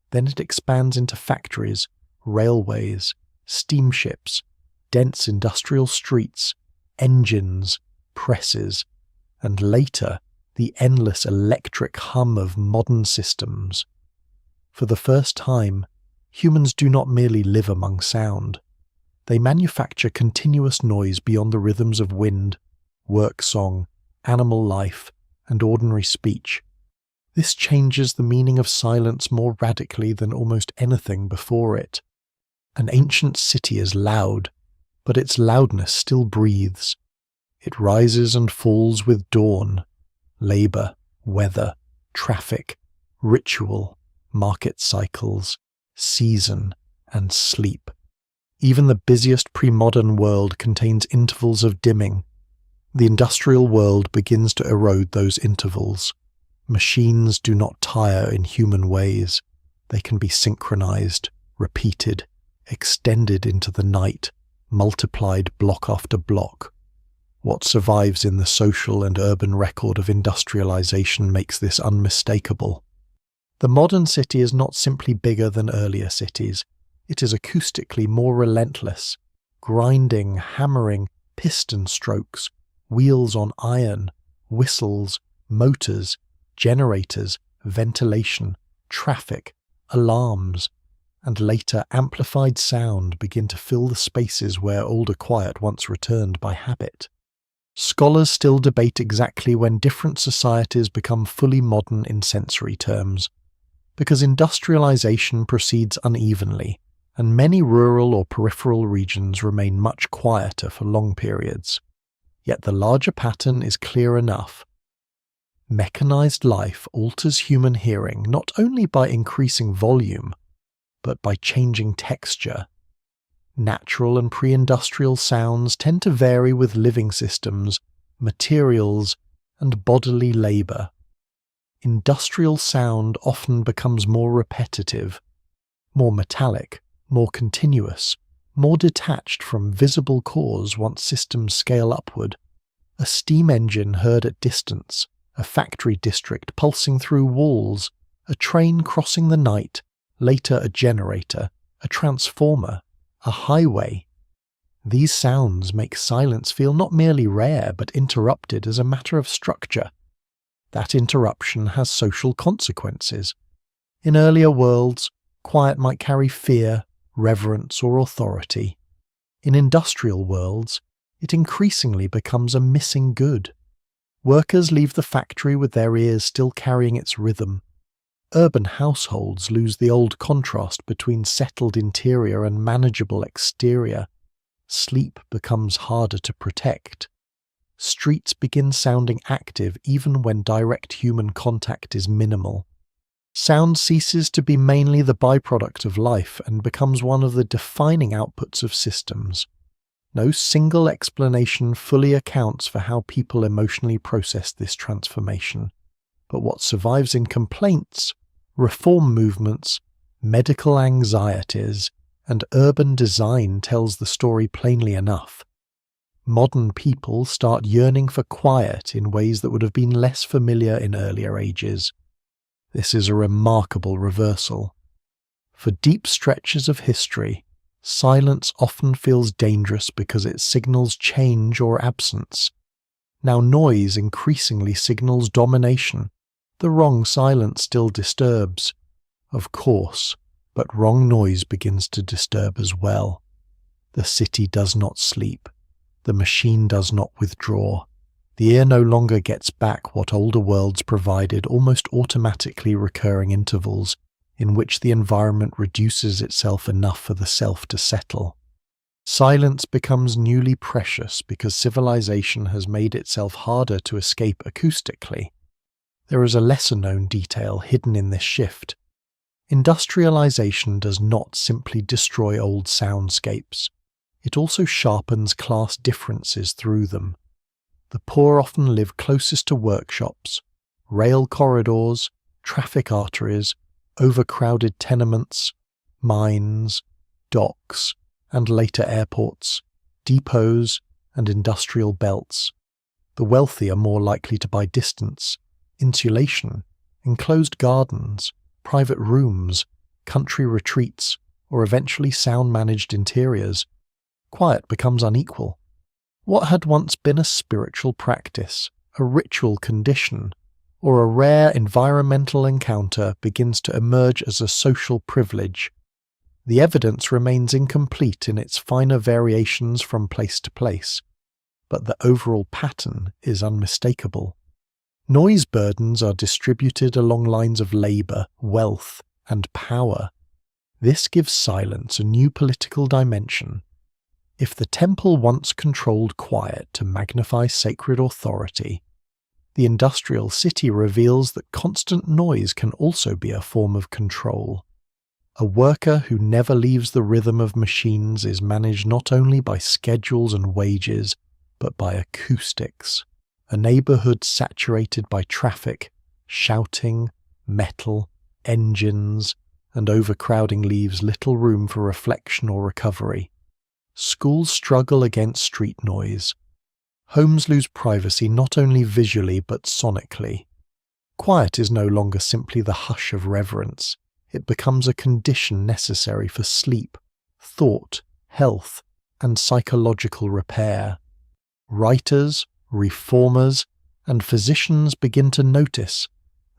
Then it expands into factories, railways, steamships, dense industrial streets, engines, presses, and later the endless electric hum of modern systems. For the first time, humans do not merely live among sound. They manufacture continuous noise beyond the rhythms of wind, work song, animal life, and ordinary speech. This changes the meaning of silence more radically than almost anything before it. An ancient city is loud, but its loudness still breathes. It rises and falls with dawn, labour, weather, traffic, ritual, market cycles, season, and sleep. Even the busiest pre-modern world contains intervals of dimming. The industrial world begins to erode those intervals. Machines do not tire in human ways. They can be synchronized, repeated, extended into the night, multiplied block after block. What survives in the social and urban record of industrialization makes this unmistakable. The modern city is not simply bigger than earlier cities. It is acoustically more relentless. Grinding, hammering, piston strokes, wheels on iron, whistles, motors, generators, ventilation, traffic, alarms, and later amplified sound begin to fill the spaces where older quiet once returned by habit. Scholars still debate exactly when different societies become fully modern in sensory terms, because industrialization proceeds unevenly, and many rural or peripheral regions remain much quieter for long periods. Yet the larger pattern is clear enough. Mechanized life alters human hearing not only by increasing volume, but by changing texture. Natural and pre-industrial sounds tend to vary with living systems, materials, and bodily labor. Industrial sound often becomes more repetitive, more metallic, more continuous, more detached from visible cause once systems scale upward. A steam engine heard at distance, a factory district pulsing through walls, a train crossing the night, later a generator, a transformer, a highway. These sounds make silence feel not merely rare but interrupted as a matter of structure. That interruption has social consequences. In earlier worlds, quiet might carry fear, reverence, or authority. In industrial worlds, it increasingly becomes a missing good. Workers leave the factory with their ears still carrying its rhythm. Urban households lose the old contrast between settled interior and manageable exterior. Sleep becomes harder to protect. Streets begin sounding active even when direct human contact is minimal. Sound ceases to be mainly the byproduct of life and becomes one of the defining outputs of systems. No single explanation fully accounts for how people emotionally process this transformation, but what survives in complaints, reform movements, medical anxieties, and urban design tells the story plainly enough. Modern people start yearning for quiet in ways that would have been less familiar in earlier ages. This is a remarkable reversal. For deep stretches of history, silence often feels dangerous because it signals change or absence. Now noise increasingly signals domination. The wrong silence still disturbs, of course, but wrong noise begins to disturb as well. The city does not sleep. The machine does not withdraw. The ear no longer gets back what older worlds provided, almost automatically recurring intervals in which the environment reduces itself enough for the self to settle. Silence becomes newly precious because civilization has made itself harder to escape acoustically. There is a lesser-known detail hidden in this shift. Industrialization does not simply destroy old soundscapes. It also sharpens class differences through them. The poor often live closest to workshops, rail corridors, traffic arteries, overcrowded tenements, mines, docks, and later airports, depots, and industrial belts. The wealthy are more likely to buy distance, insulation, enclosed gardens, private rooms, country retreats, or eventually sound-managed interiors. Quiet becomes unequal. What had once been a spiritual practice, a ritual condition, or a rare environmental encounter begins to emerge as a social privilege. The evidence remains incomplete in its finer variations from place to place, but the overall pattern is unmistakable. Noise burdens are distributed along lines of labor, wealth, and power. This gives silence a new political dimension. If the temple once controlled quiet to magnify sacred authority, the industrial city reveals that constant noise can also be a form of control. A worker who never leaves the rhythm of machines is managed not only by schedules and wages, but by acoustics. A neighborhood saturated by traffic, shouting, metal, engines, and overcrowding leaves little room for reflection or recovery. Schools struggle against street noise. Homes lose privacy not only visually but sonically. Quiet is no longer simply the hush of reverence. It becomes a condition necessary for sleep, thought, health, and psychological repair. Writers, reformers, and physicians begin to notice.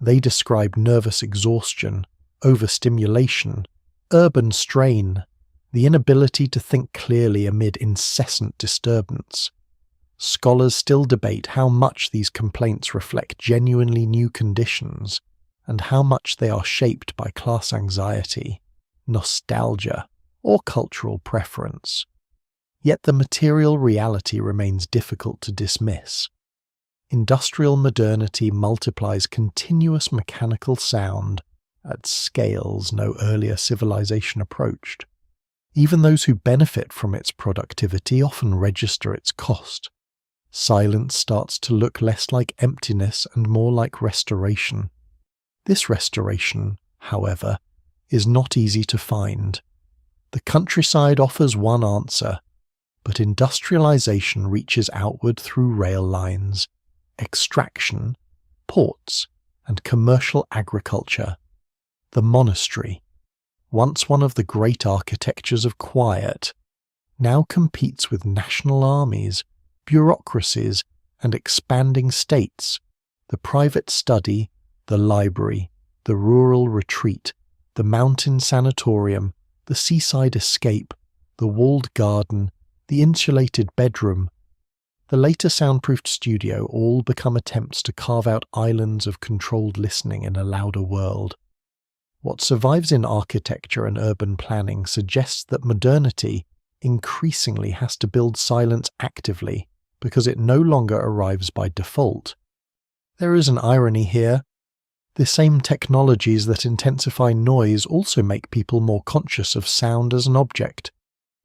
They describe nervous exhaustion, overstimulation, urban strain, the inability to think clearly amid incessant disturbance. Scholars still debate how much these complaints reflect genuinely new conditions and how much they are shaped by class anxiety, nostalgia, or cultural preference. Yet the material reality remains difficult to dismiss. Industrial modernity multiplies continuous mechanical sound at scales no earlier civilization approached. Even those who benefit from its productivity often register its cost. Silence starts to look less like emptiness and more like restoration. This restoration, however, is not easy to find. The countryside offers one answer, but industrialization reaches outward through rail lines, extraction, ports, and commercial agriculture. The monastery, once one of the great architectures of quiet, now competes with national armies, bureaucracies, and expanding states. The private study, the library, the rural retreat, the mountain sanatorium, the seaside escape, the walled garden, the insulated bedroom, the later soundproofed studio all become attempts to carve out islands of controlled listening in a louder world. What survives in architecture and urban planning suggests that modernity increasingly has to build silence actively because it no longer arrives by default. There is an irony here. The same technologies that intensify noise also make people more conscious of sound as an object.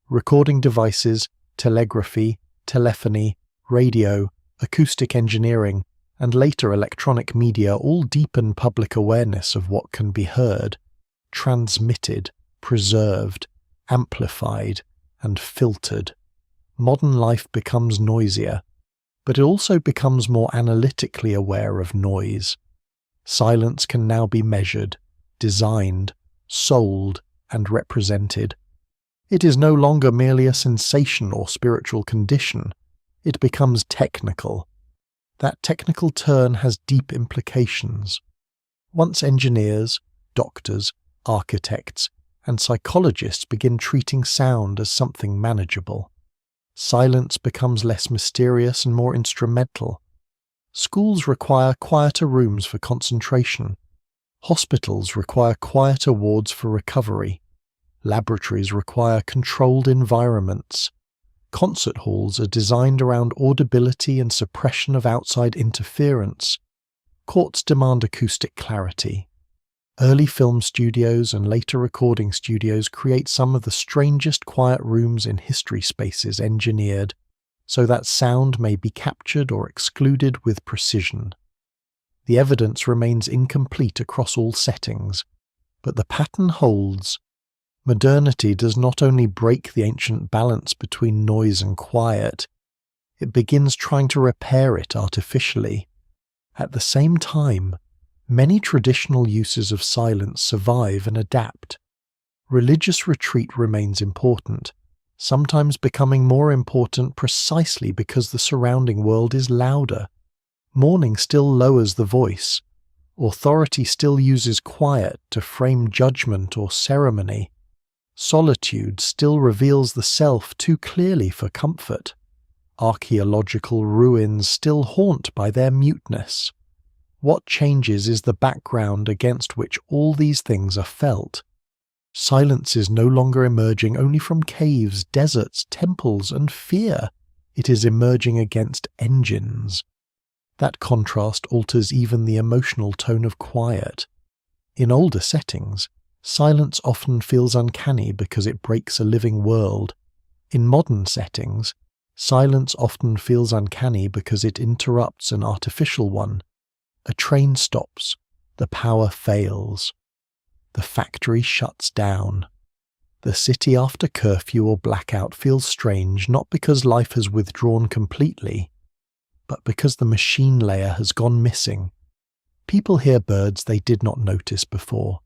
Recording devices, telegraphy, telephony, radio, acoustic engineering, and later electronic media all deepen public awareness of what can be heard, transmitted, preserved, amplified, and filtered. Modern life becomes noisier, but it also becomes more analytically aware of noise. Silence can now be measured, designed, sold, and represented. It is no longer merely a sensation or spiritual condition. It becomes technical. That technical turn has deep implications. Once engineers, doctors, architects, and psychologists begin treating sound as something manageable, silence becomes less mysterious and more instrumental. Schools require quieter rooms for concentration. Hospitals require quieter wards for recovery. Laboratories require controlled environments. Concert halls are designed around audibility and suppression of outside interference. Courts demand acoustic clarity. Early film studios and later recording studios create some of the strangest quiet rooms in history spaces engineered so that sound may be captured or excluded with precision. The evidence remains incomplete across all settings, but the pattern holds. Modernity does not only break the ancient balance between noise and quiet, it begins trying to repair it artificially. At the same time, many traditional uses of silence survive and adapt. Religious retreat remains important, sometimes becoming more important precisely because the surrounding world is louder. Mourning still lowers the voice. Authority still uses quiet to frame judgment or ceremony. Solitude still reveals the self too clearly for comfort. Archaeological ruins still haunt by their muteness. What changes is the background against which all these things are felt. Silence is no longer emerging only from caves, deserts, temples, and fear. It is emerging against engines. That contrast alters even the emotional tone of quiet. In older settings, silence often feels uncanny because it breaks a living world. In modern settings, silence often feels uncanny because it interrupts an artificial one. A train stops, the power fails. The factory shuts down. The city after curfew or blackout feels strange not because life has withdrawn completely, but because the machine layer has gone missing. People hear birds they did not notice before,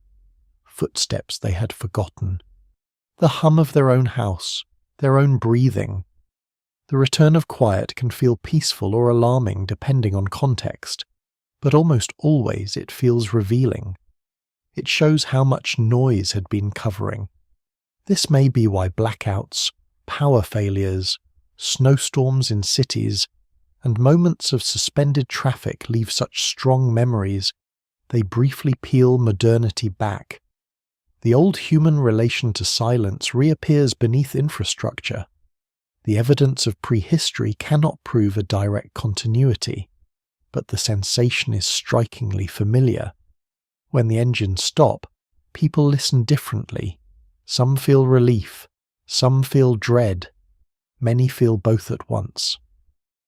footsteps they had forgotten, the hum of their own house, their own breathing. The return of quiet can feel peaceful or alarming depending on context, but almost always it feels revealing. It shows how much noise had been covering. This may be why blackouts, power failures, snowstorms in cities, and moments of suspended traffic leave such strong memories. They briefly peel modernity back. The old human relation to silence reappears beneath infrastructure. The evidence of prehistory cannot prove a direct continuity, but the sensation is strikingly familiar. When the engines stop, people listen differently. Some feel relief, some feel dread, many feel both at once.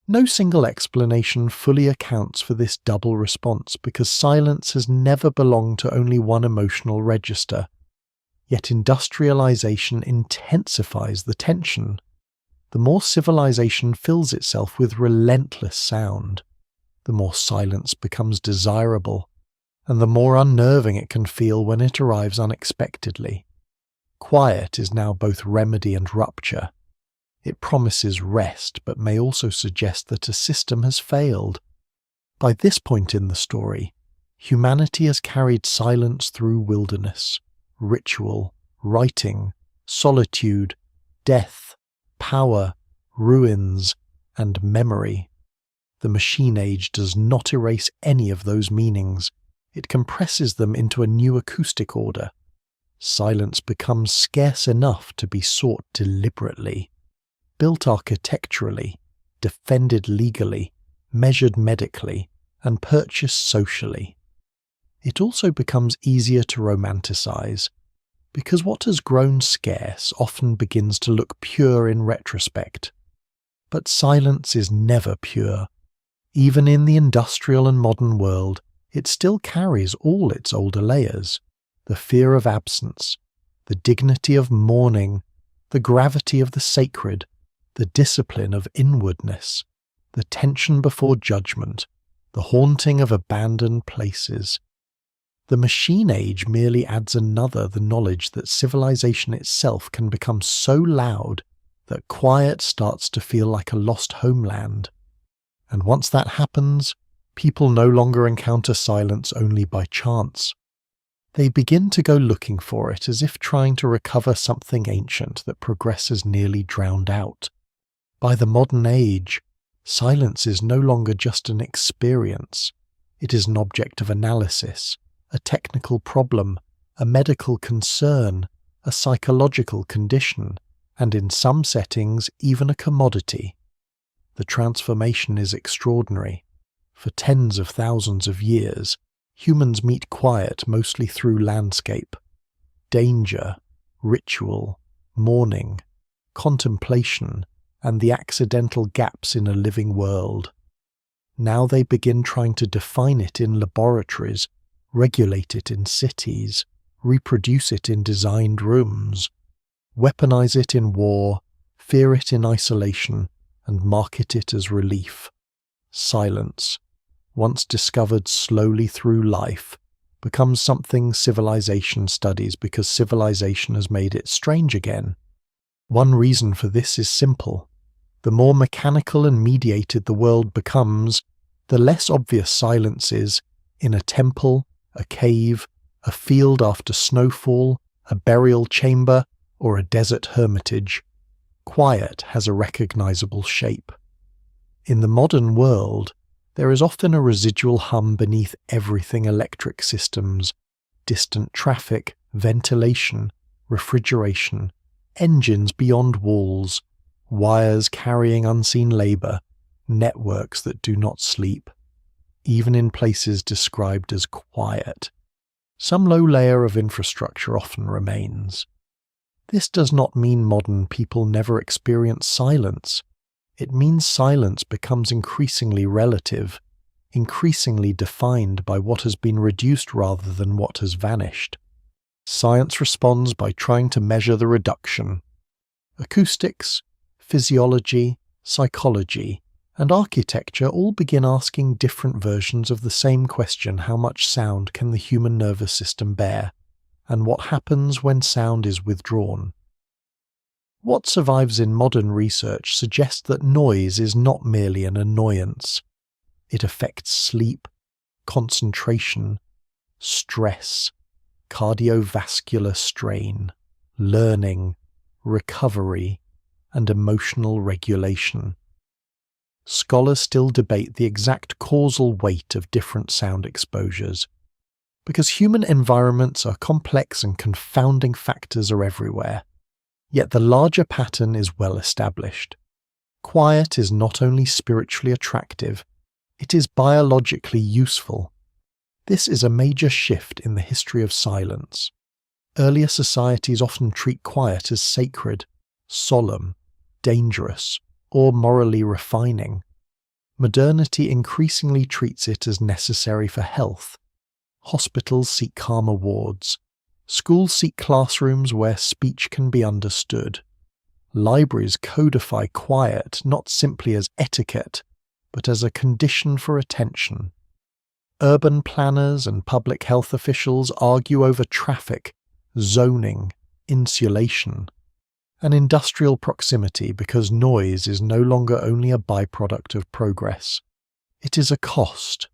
No single explanation fully accounts for this double response because silence has never belonged to only one emotional register. Yet industrialization intensifies the tension. The more civilization fills itself with relentless sound, the more silence becomes desirable, and the more unnerving it can feel when it arrives unexpectedly. Quiet is now both remedy and rupture. It promises rest, but may also suggest that a system has failed. By this point in the story, humanity has carried silence through wilderness, ritual, writing, solitude, death, power, ruins, and memory. The machine age does not erase any of those meanings. It compresses them into a new acoustic order. Silence becomes scarce enough to be sought deliberately, built architecturally, defended legally, measured medically, and purchased socially. It also becomes easier to romanticize, because what has grown scarce often begins to look pure in retrospect. But silence is never pure. Even in the industrial and modern world, it still carries all its older layers: the fear of absence, the dignity of mourning, the gravity of the sacred, the discipline of inwardness, the tension before judgment, the haunting of abandoned places. The machine age merely adds the knowledge that civilization itself can become so loud that quiet starts to feel like a lost homeland. And once that happens, people no longer encounter silence only by chance. They begin to go looking for it, as if trying to recover something ancient that progress has nearly drowned out. By the modern age, silence is no longer just an experience. It is an object of analysis, a technical problem, a medical concern, a psychological condition, and in some settings even a commodity. The transformation is extraordinary. For tens of thousands of years, humans meet quiet mostly through landscape, danger, ritual, mourning, contemplation, and the accidental gaps in a living world. Now they begin trying to define it in laboratories, regulate it in cities, reproduce it in designed rooms, weaponize it in war, fear it in isolation, and market it as relief. Silence, once discovered slowly through life, becomes something civilization studies because civilization has made it strange again. One reason for this is simple. The more mechanical and mediated the world becomes, the less obvious silence is in a temple, a cave, a field after snowfall, a burial chamber, or a desert hermitage. Quiet has a recognizable shape. In the modern world, there is often a residual hum beneath everything: electric systems, distant traffic, ventilation, refrigeration, engines beyond walls, wires carrying unseen labor, networks that do not sleep. Even in places described as quiet, some low layer of infrastructure often remains. This does not mean modern people never experience silence. It means silence becomes increasingly relative, increasingly defined by what has been reduced rather than what has vanished. Science responds by trying to measure the reduction. Acoustics, physiology, psychology, and architecture all begin asking different versions of the same question: how much sound can the human nervous system bear, and what happens when sound is withdrawn? What survives in modern research suggests that noise is not merely an annoyance. It affects sleep, concentration, stress, cardiovascular strain, learning, recovery, and emotional regulation. Scholars still debate the exact causal weight of different sound exposures. Because human environments are complex and confounding factors are everywhere, yet the larger pattern is well established. Quiet is not only spiritually attractive, it is biologically useful. This is a major shift in the history of silence. Earlier societies often treat quiet as sacred, solemn, dangerous, or morally refining. Modernity increasingly treats it as necessary for health. Hospitals seek calmer wards. Schools seek classrooms where speech can be understood. Libraries codify quiet not simply as etiquette, but as a condition for attention. Urban planners and public health officials argue over traffic, zoning, insulation, and industrial proximity because noise is no longer only a byproduct of progress. It is a cost.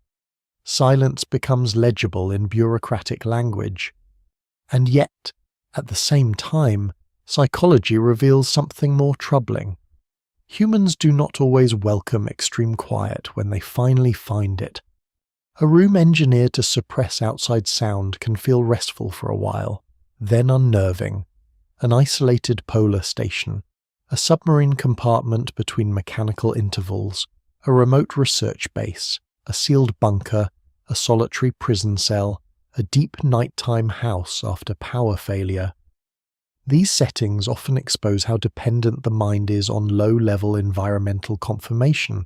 Silence becomes legible in bureaucratic language. And yet, at the same time, psychology reveals something more troubling. Humans do not always welcome extreme quiet when they finally find it. A room engineered to suppress outside sound can feel restful for a while, then unnerving. An isolated polar station, a submarine compartment between mechanical intervals, a remote research base, a sealed bunker, a solitary prison cell, a deep nighttime house after power failure. These settings often expose how dependent the mind is on low-level environmental confirmation.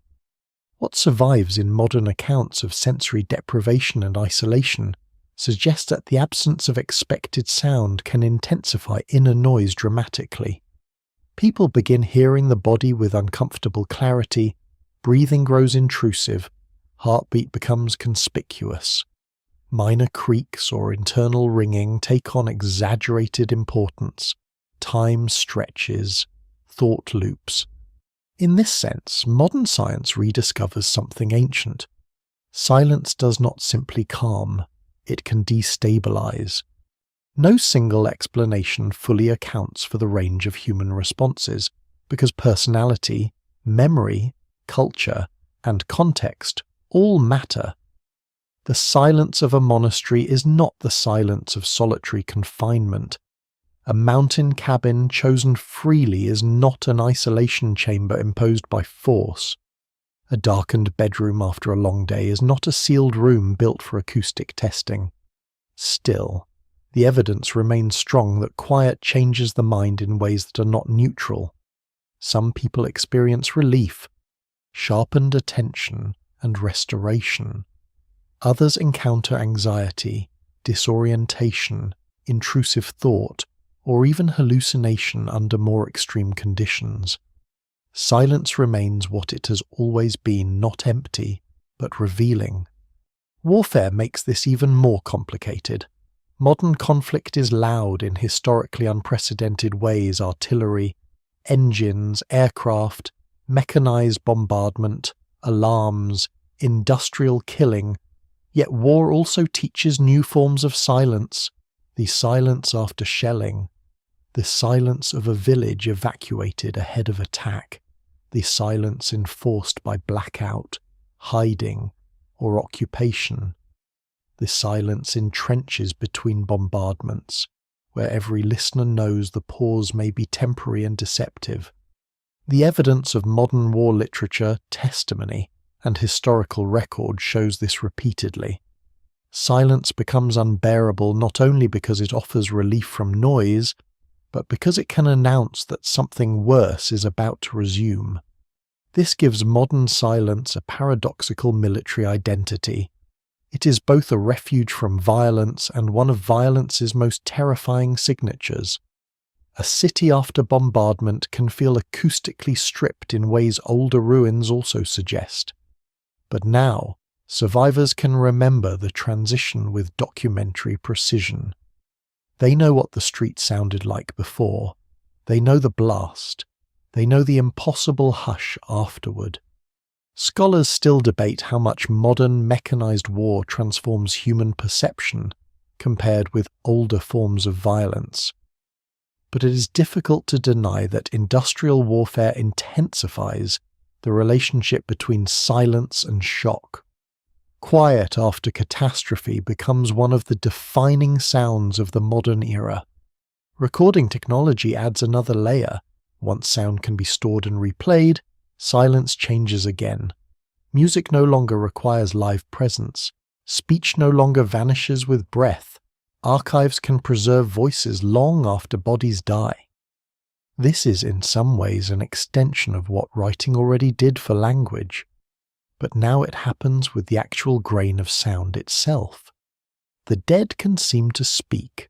What survives in modern accounts of sensory deprivation and isolation suggests that the absence of expected sound can intensify inner noise dramatically. People begin hearing the body with uncomfortable clarity, breathing grows intrusive, heartbeat becomes conspicuous. Minor creaks or internal ringing take on exaggerated importance. Time stretches, thought loops. In this sense, modern science rediscovers something ancient. Silence does not simply calm, it can destabilize. No single explanation fully accounts for the range of human responses, because personality, memory, culture, and context all matter. The silence of a monastery is not the silence of solitary confinement. A mountain cabin chosen freely is not an isolation chamber imposed by force. A darkened bedroom after a long day is not a sealed room built for acoustic testing. Still, the evidence remains strong that quiet changes the mind in ways that are not neutral. Some people experience relief, sharpened attention, and restoration. Others encounter anxiety, disorientation, intrusive thought, or even hallucination under more extreme conditions. Silence remains what it has always been, not empty, but revealing. Warfare makes this even more complicated. Modern conflict is loud in historically unprecedented ways: artillery, engines, aircraft, mechanized bombardment, alarms, industrial killing. Yet war also teaches new forms of silence, the silence after shelling, the silence of a village evacuated ahead of attack, the silence enforced by blackout, hiding, or occupation, the silence in trenches between bombardments, where every listener knows the pause may be temporary and deceptive. The evidence of modern war literature, testimony, and historical record shows this repeatedly. Silence becomes unbearable not only because it offers relief from noise, but because it can announce that something worse is about to resume. This gives modern silence a paradoxical military identity. It is both a refuge from violence and one of violence's most terrifying signatures. A city after bombardment can feel acoustically stripped in ways older ruins also suggest. But now, survivors can remember the transition with documentary precision. They know what the street sounded like before. They know the blast. They know the impossible hush afterward. Scholars still debate how much modern mechanized war transforms human perception compared with older forms of violence. But it is difficult to deny that industrial warfare intensifies the relationship between silence and shock. Quiet after catastrophe becomes one of the defining sounds of the modern era. Recording technology adds another layer. Once sound can be stored and replayed, silence changes again. Music no longer requires live presence. Speech no longer vanishes with breath. Archives can preserve voices long after bodies die. This is in some ways an extension of what writing already did for language, but now it happens with the actual grain of sound itself. The dead can seem to speak.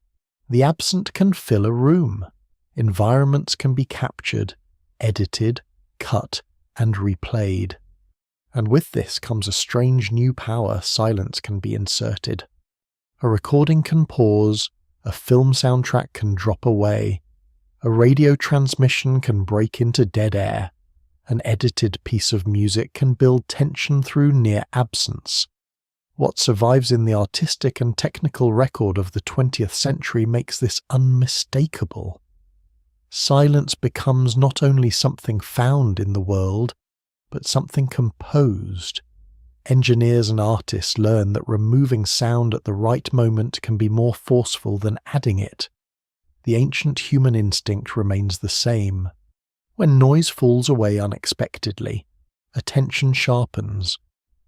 The absent can fill a room. Environments can be captured, edited, cut, and replayed. And with this comes a strange new power: silence can be inserted. A recording can pause, a film soundtrack can drop away, a radio transmission can break into dead air, an edited piece of music can build tension through near absence. What survives in the artistic and technical record of the 20th century makes this unmistakable. Silence becomes not only something found in the world, but something composed. Engineers and artists learn that removing sound at the right moment can be more forceful than adding it. The ancient human instinct remains the same. When noise falls away unexpectedly, attention sharpens.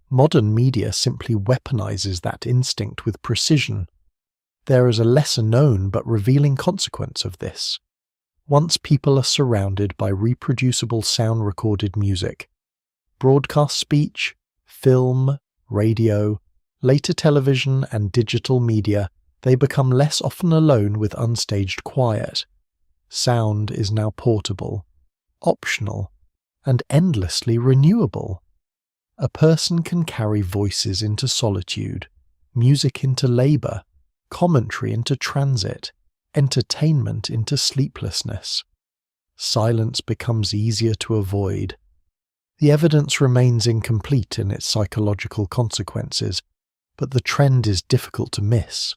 Modern media simply weaponizes that instinct with precision. There is a lesser known but revealing consequence of this. Once people are surrounded by reproducible sound-recorded music, broadcast speech, film, radio, later television and digital media, they become less often alone with unstaged quiet. Sound is now portable, optional, and endlessly renewable. A person can carry voices into solitude, music into labor, commentary into transit, entertainment into sleeplessness. Silence becomes easier to avoid. The evidence remains incomplete in its psychological consequences, but the trend is difficult to miss.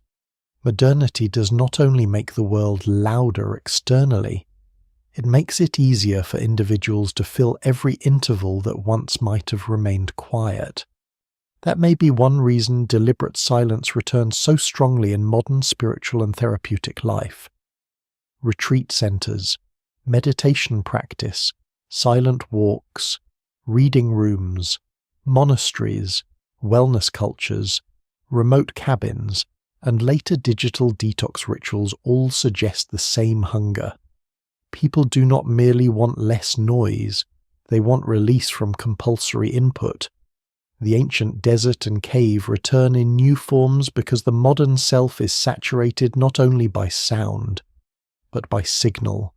Modernity does not only make the world louder externally, it makes it easier for individuals to fill every interval that once might have remained quiet. That may be one reason deliberate silence returns so strongly in modern spiritual and therapeutic life. Retreat centers, meditation practice, silent walks, reading rooms, monasteries, wellness cultures, remote cabins, and later digital detox rituals all suggest the same hunger. People do not merely want less noise, they want release from compulsory input. The ancient desert and cave return in new forms because the modern self is saturated not only by sound, but by signal.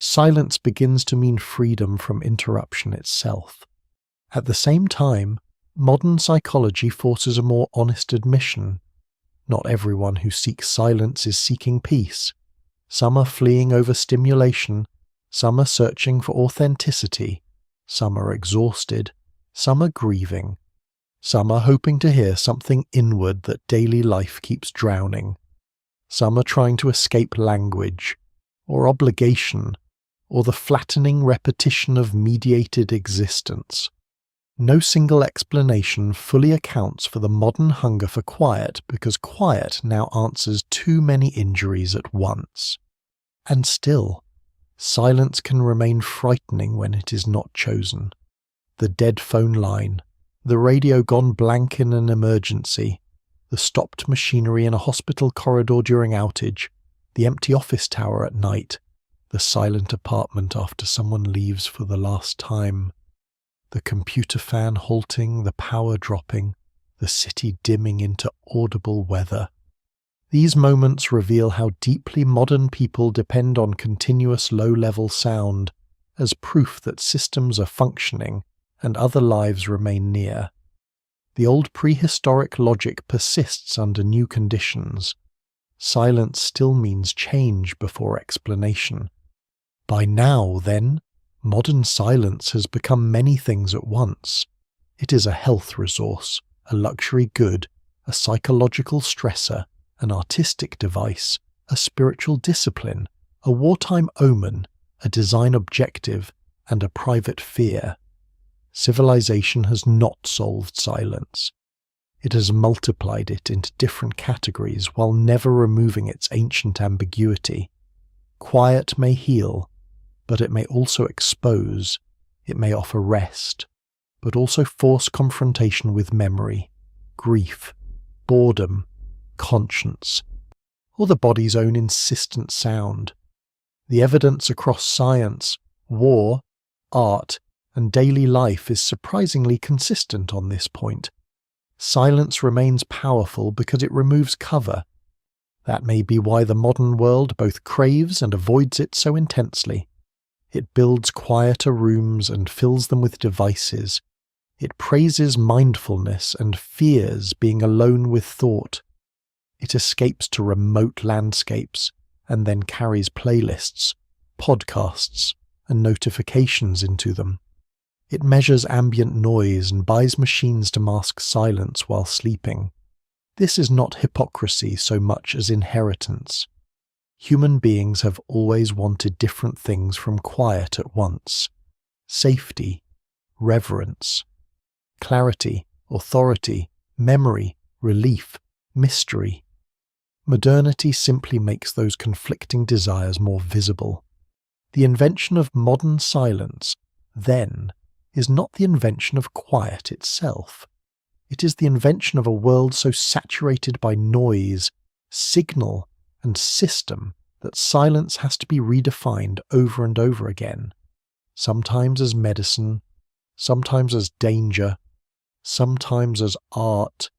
Silence begins to mean freedom from interruption itself. At the same time, modern psychology forces a more honest admission. Not everyone who seeks silence is seeking peace. Some are fleeing overstimulation, some are searching for authenticity, some are exhausted, some are grieving, some are hoping to hear something inward that daily life keeps drowning. Some are trying to escape language, or obligation, or the flattening repetition of mediated existence. No single explanation fully accounts for the modern hunger for quiet because quiet now answers too many injuries at once. And still, silence can remain frightening when it is not chosen. The dead phone line, the radio gone blank in an emergency, the stopped machinery in a hospital corridor during outage, the empty office tower at night, the silent apartment after someone leaves for the last time. The computer fan halting, the power dropping, the city dimming into audible weather. These moments reveal how deeply modern people depend on continuous low-level sound as proof that systems are functioning and other lives remain near. The old prehistoric logic persists under new conditions. Silence still means change before explanation. By now, then, modern silence has become many things at once. It is a health resource, a luxury good, a psychological stressor, an artistic device, a spiritual discipline, a wartime omen, a design objective, and a private fear. Civilization has not solved silence. It has multiplied it into different categories while never removing its ancient ambiguity. Quiet may heal, but it may also expose. It may offer rest, but also force confrontation with memory, grief, boredom, conscience, or the body's own insistent sound. The evidence across science, war, art, and daily life is surprisingly consistent on this point. Silence remains powerful because it removes cover. That may be why the modern world both craves and avoids it so intensely. It builds quieter rooms and fills them with devices. It praises mindfulness and fears being alone with thought. It escapes to remote landscapes and then carries playlists, podcasts, and notifications into them. It measures ambient noise and buys machines to mask silence while sleeping. This is not hypocrisy so much as inheritance. Human beings have always wanted different things from quiet at once: safety, reverence, clarity, authority, memory, relief, mystery. Modernity simply makes those conflicting desires more visible. The invention of modern silence, then, is not the invention of quiet itself. It is the invention of a world so saturated by noise, signal, and system that silence has to be redefined over and over again, sometimes as medicine, sometimes as danger, sometimes as art,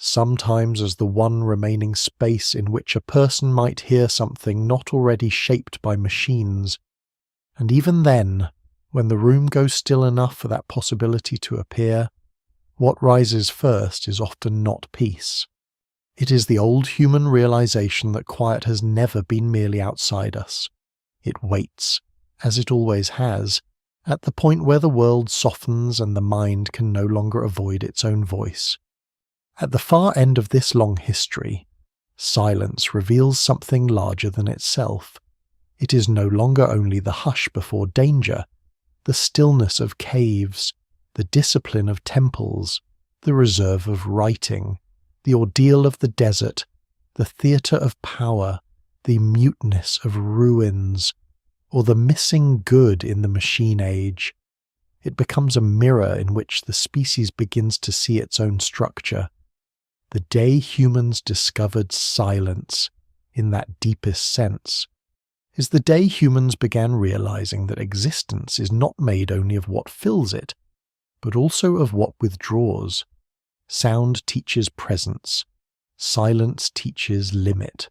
sometimes as the one remaining space in which a person might hear something not already shaped by machines. And even then, when the room goes still enough for that possibility to appear, what rises first is often not peace. It is the old human realization that quiet has never been merely outside us. It waits, as it always has, at the point where the world softens and the mind can no longer avoid its own voice. At the far end of this long history, silence reveals something larger than itself. It is no longer only the hush before danger, the stillness of caves, the discipline of temples, the reserve of writing, the ordeal of the desert, the theatre of power, the muteness of ruins, or the missing good in the machine age. It becomes a mirror in which the species begins to see its own structure. The day humans discovered silence, in that deepest sense, is the day humans began realizing that existence is not made only of what fills it, but also of what withdraws. Sound teaches presence. Silence teaches limit.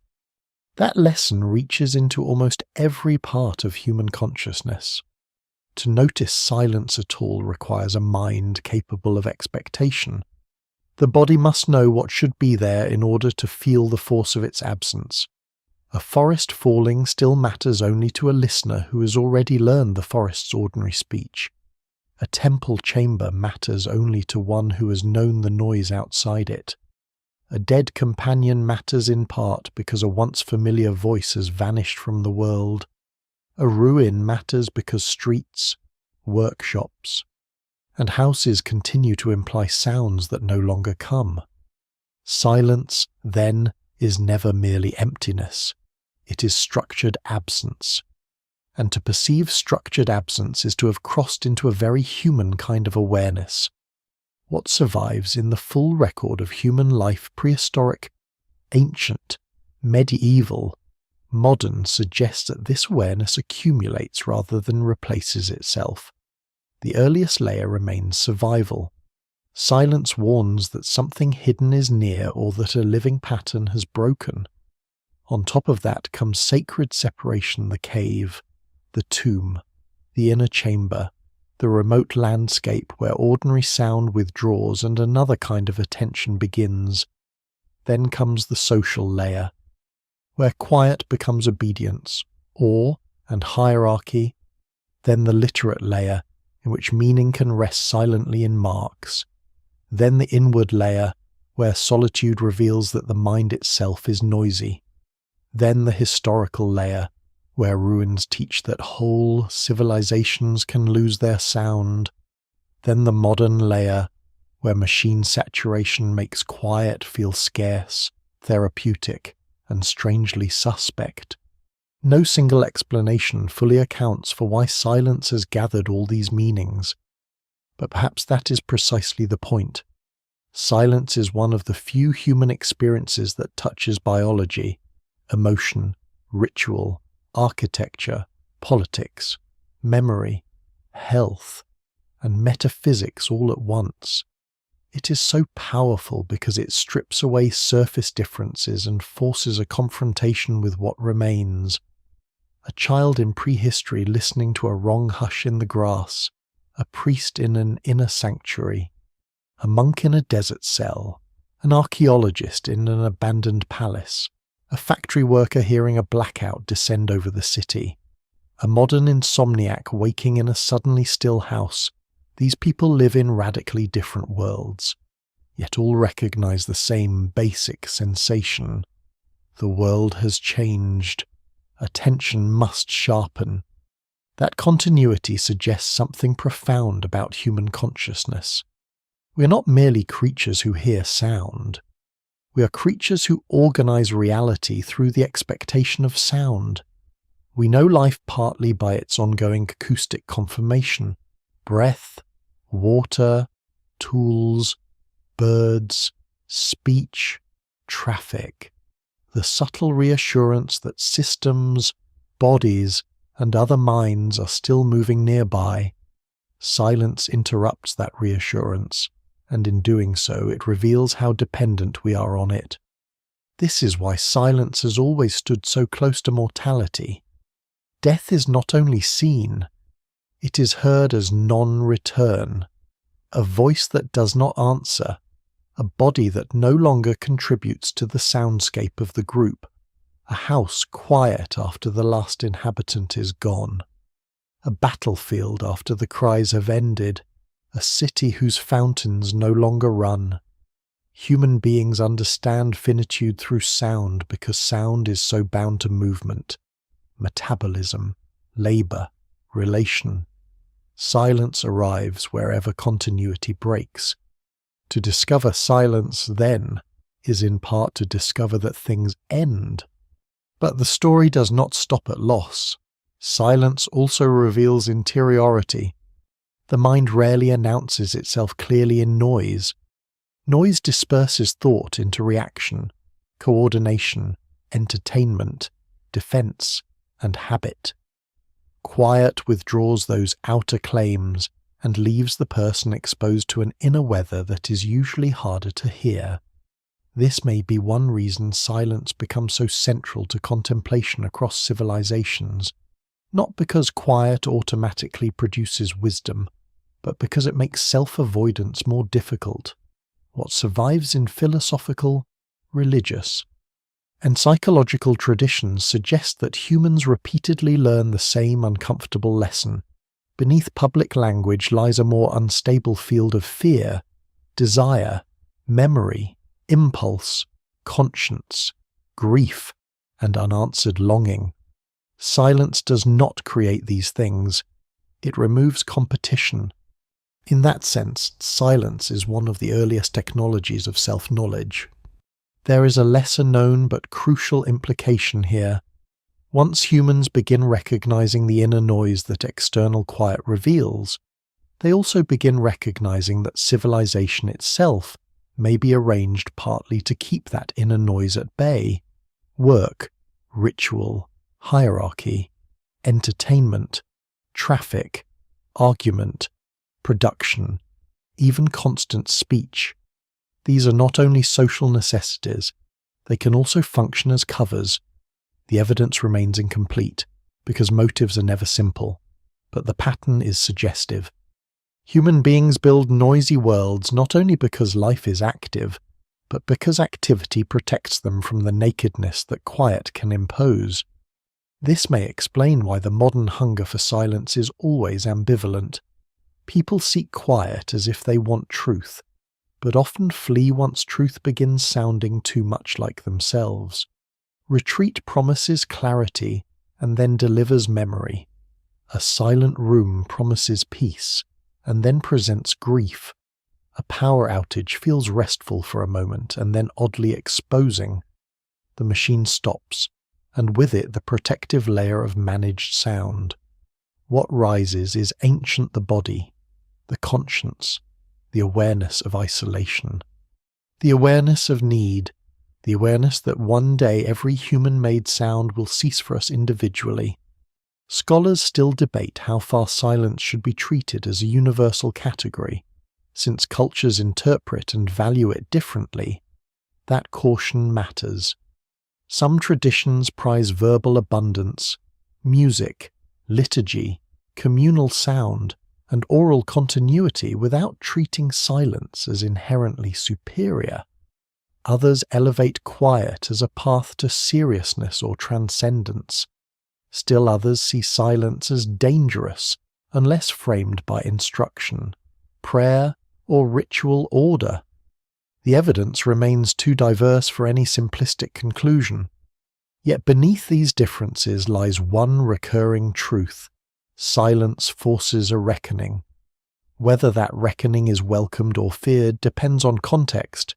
That lesson reaches into almost every part of human consciousness. To notice silence at all requires a mind capable of expectation. The body must know what should be there in order to feel the force of its absence. A forest falling still matters only to a listener who has already learned the forest's ordinary speech. A temple chamber matters only to one who has known the noise outside it. A dead companion matters in part because a once familiar voice has vanished from the world. A ruin matters because streets, workshops, and houses continue to imply sounds that no longer come. Silence, then, is never merely emptiness. It is structured absence. And to perceive structured absence is to have crossed into a very human kind of awareness. What survives in the full record of human life, prehistoric, ancient, medieval, modern, suggests that this awareness accumulates rather than replaces itself. The earliest layer remains survival. Silence warns that something hidden is near or that a living pattern has broken. On top of that comes sacred separation, the cave, the tomb, the inner chamber, the remote landscape where ordinary sound withdraws and another kind of attention begins. Then comes the social layer, where quiet becomes obedience, awe and hierarchy. Then the literate layer, in which meaning can rest silently in marks. Then the inward layer, where solitude reveals that the mind itself is noisy. Then the historical layer, where ruins teach that whole civilizations can lose their sound. Then the modern layer, where machine saturation makes quiet feel scarce, therapeutic, and strangely suspect. No single explanation fully accounts for why silence has gathered all these meanings. But perhaps that is precisely the point. Silence is one of the few human experiences that touches biology, emotion, ritual, architecture, politics, memory, health, and metaphysics all at once. It is so powerful because it strips away surface differences and forces a confrontation with what remains. A child in prehistory listening to a wrong hush in the grass, a priest in an inner sanctuary, a monk in a desert cell, an archaeologist in an abandoned palace, a factory worker hearing a blackout descend over the city, a modern insomniac waking in a suddenly still house. These people live in radically different worlds, yet all recognize the same basic sensation. The world has changed. Attention must sharpen. That continuity suggests something profound about human consciousness. We are not merely creatures who hear sound. We are creatures who organize reality through the expectation of sound. We know life partly by its ongoing acoustic confirmation: breath, water, tools, birds, speech, traffic. The subtle reassurance that systems, bodies, and other minds are still moving nearby. Silence interrupts that reassurance, and in doing so it reveals how dependent we are on it. This is why silence has always stood so close to mortality. Death is not only seen, it is heard as non-return, a voice that does not answer, a body that no longer contributes to the soundscape of the group, a house quiet after the last inhabitant is gone, a battlefield after the cries have ended, a city whose fountains no longer run. Human beings understand finitude through sound because sound is so bound to movement, metabolism, labor, relation. Silence arrives wherever continuity breaks. To discover silence, then, is in part to discover that things end. But the story does not stop at loss. Silence also reveals interiority. The mind rarely announces itself clearly in noise. Noise disperses thought into reaction, coordination, entertainment, defense, and habit. Quiet withdraws those outer claims and leaves the person exposed to an inner weather that is usually harder to hear. This may be one reason silence becomes so central to contemplation across civilizations, not because quiet automatically produces wisdom, but because it makes self-avoidance more difficult. What survives in philosophical, religious, and psychological traditions suggest that humans repeatedly learn the same uncomfortable lesson. Beneath public language lies a more unstable field of fear, desire, memory, impulse, conscience, grief, and unanswered longing. Silence does not create these things. It removes competition. In that sense, silence is one of the earliest technologies of self-knowledge. There is a lesser-known but crucial implication here. Once humans begin recognizing the inner noise that external quiet reveals, they also begin recognizing that civilization itself may be arranged partly to keep that inner noise at bay. Work, ritual, hierarchy, entertainment, traffic, argument, production, even constant speech. These are not only social necessities, they can also function as covers. The evidence remains incomplete, because motives are never simple, but the pattern is suggestive. Human beings build noisy worlds not only because life is active, but because activity protects them from the nakedness that quiet can impose. This may explain why the modern hunger for silence is always ambivalent. People seek quiet as if they want truth, but often flee once truth begins sounding too much like themselves. Retreat promises clarity and then delivers memory. A silent room promises peace and then presents grief. A power outage feels restful for a moment and then oddly exposing. The machine stops, and with it the protective layer of managed sound. What rises is ancient the body, the conscience, the awareness of isolation, the awareness of need, the awareness that one day every human-made sound will cease for us individually. Scholars still debate how far silence should be treated as a universal category. Since cultures interpret and value it differently, that caution matters. Some traditions prize verbal abundance, music, liturgy, communal sound, and oral continuity without treating silence as inherently superior. Others elevate quiet as a path to seriousness or transcendence. Still others see silence as dangerous unless framed by instruction, prayer, or ritual order. The evidence remains too diverse for any simplistic conclusion. Yet beneath these differences lies one recurring truth: silence forces a reckoning. Whether that reckoning is welcomed or feared depends on context,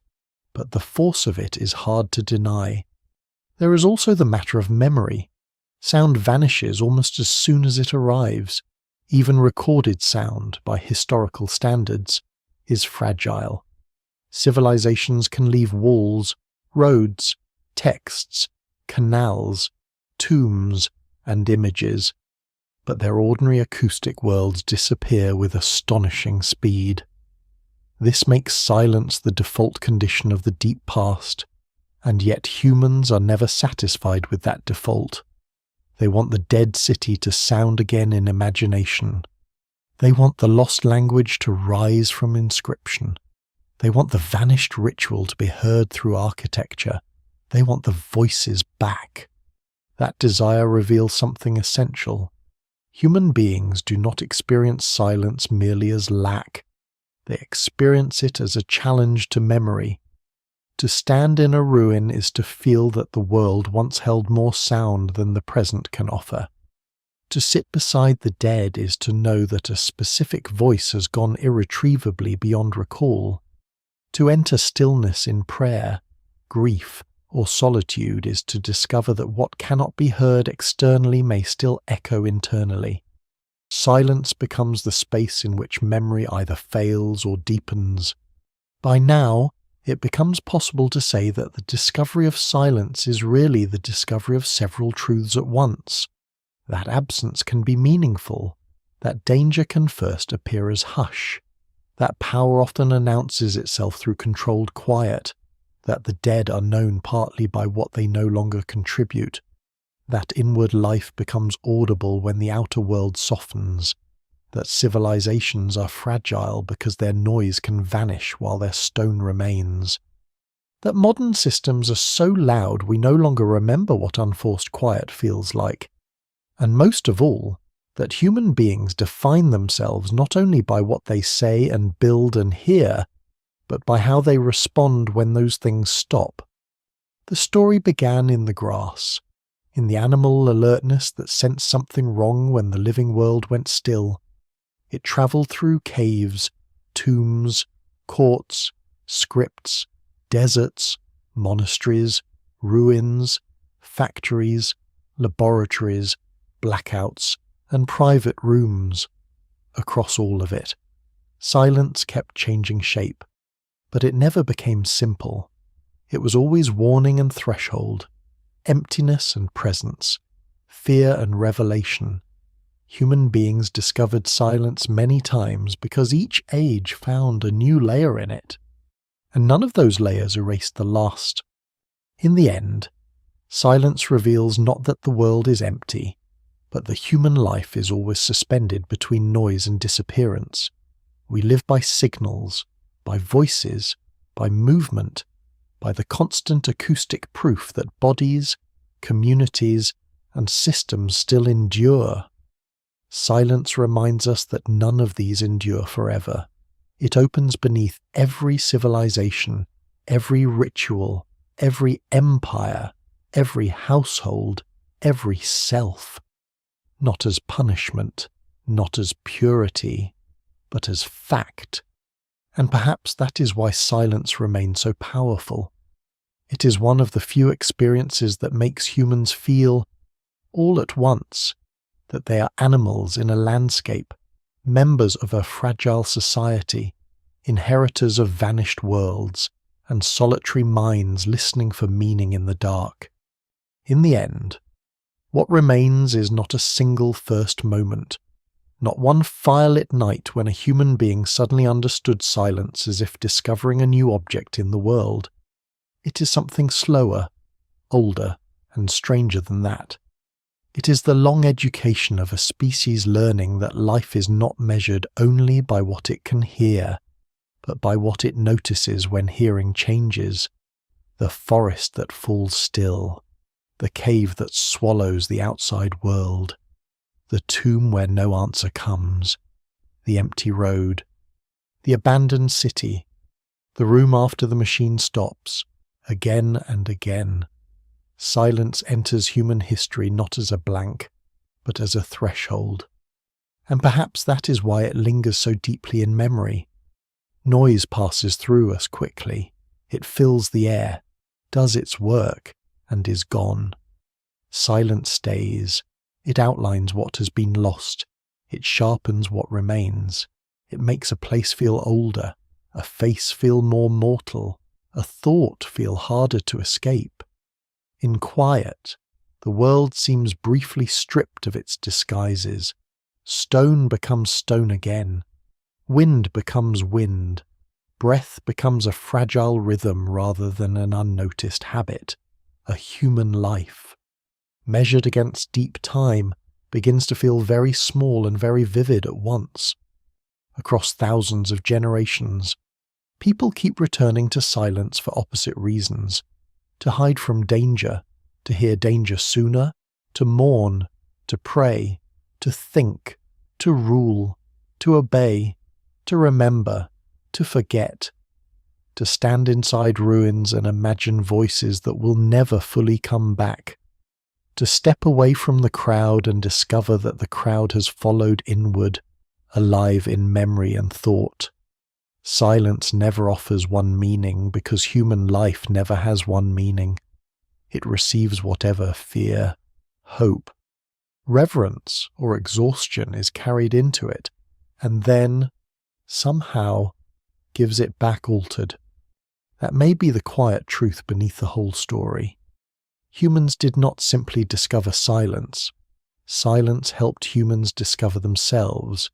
but the force of it is hard to deny. There is also the matter of memory. Sound vanishes almost as soon as it arrives. Even recorded sound, by historical standards, is fragile. Civilizations can leave walls, roads, texts, canals, tombs, and images, but their ordinary acoustic worlds disappear with astonishing speed. This makes silence the default condition of the deep past, and yet humans are never satisfied with that default. They want the dead city to sound again in imagination. They want the lost language to rise from inscription. They want the vanished ritual to be heard through architecture. They want the voices back. That desire reveals something essential. Human beings do not experience silence merely as lack. They experience it as a challenge to memory. To stand in a ruin is to feel that the world once held more sound than the present can offer. To sit beside the dead is to know that a specific voice has gone irretrievably beyond recall. To enter stillness in prayer, grief, or solitude is to discover that what cannot be heard externally may still echo internally. Silence becomes the space in which memory either fails or deepens. By now, it becomes possible to say that the discovery of silence is really the discovery of several truths at once. That absence can be meaningful, that danger can first appear as hush, that power often announces itself through controlled quiet, that the dead are known partly by what they no longer contribute, that inward life becomes audible when the outer world softens, that civilizations are fragile because their noise can vanish while their stone remains, that modern systems are so loud we no longer remember what unforced quiet feels like, and most of all, that human beings define themselves not only by what they say and build and hear, but by how they respond when those things stop. The story began in the grass, in the animal alertness that sensed something wrong when the living world went still. It travelled through caves, tombs, courts, scripts, deserts, monasteries, ruins, factories, laboratories, blackouts, and private rooms. Across all of it, silence kept changing shape, but it never became simple. It was always warning and threshold, emptiness and presence, fear and revelation, Human beings discovered silence many times because each age found a new layer in it, and none of those layers erased the last. In the end, silence reveals not that the world is empty, but that human life is always suspended between noise and disappearance. We live by signals, by voices, by movement, by the constant acoustic proof that bodies, communities, and systems still endure. Silence reminds us that none of these endure forever. It opens beneath every civilization, every ritual, every empire, every household, every self. Not as punishment, not as purity, but as fact. And perhaps that is why silence remains so powerful. It is one of the few experiences that makes humans feel, all at once, that they are animals in a landscape, members of a fragile society, inheritors of vanished worlds, and solitary minds listening for meaning in the dark. In the end, what remains is not a single first moment, not one firelit night when a human being suddenly understood silence as if discovering a new object in the world. It is something slower, older, and stranger than that. It is the long education of a species learning that life is not measured only by what it can hear, but by what it notices when hearing changes. The forest that falls still, the cave that swallows the outside world, the tomb where no answer comes, the empty road, the abandoned city, the room after the machine stops, again and again. Silence enters human history not as a blank, but as a threshold. And perhaps that is why it lingers so deeply in memory. Noise passes through us quickly. It fills the air, does its work, and is gone. Silence stays. It outlines what has been lost. It sharpens what remains. It makes a place feel older, a face feel more mortal, a thought feel harder to escape. In quiet, the world seems briefly stripped of its disguises. Stone becomes stone again. Wind becomes wind. Breath becomes a fragile rhythm rather than an unnoticed habit. A human life, measured against deep time, begins to feel very small and very vivid at once. Across thousands of generations, people keep returning to silence for opposite reasons. To hide from danger, to hear danger sooner, to mourn, to pray, to think, to rule, to obey, to remember, to forget, to stand inside ruins and imagine voices that will never fully come back, to step away from the crowd and discover that the crowd has followed inward, alive in memory and thought. Silence never offers one meaning because human life never has one meaning. It receives whatever fear, hope, reverence, or exhaustion is carried into it, and then, somehow, gives it back altered. That may be the quiet truth beneath the whole story. Humans did not simply discover silence. Silence helped humans discover themselves,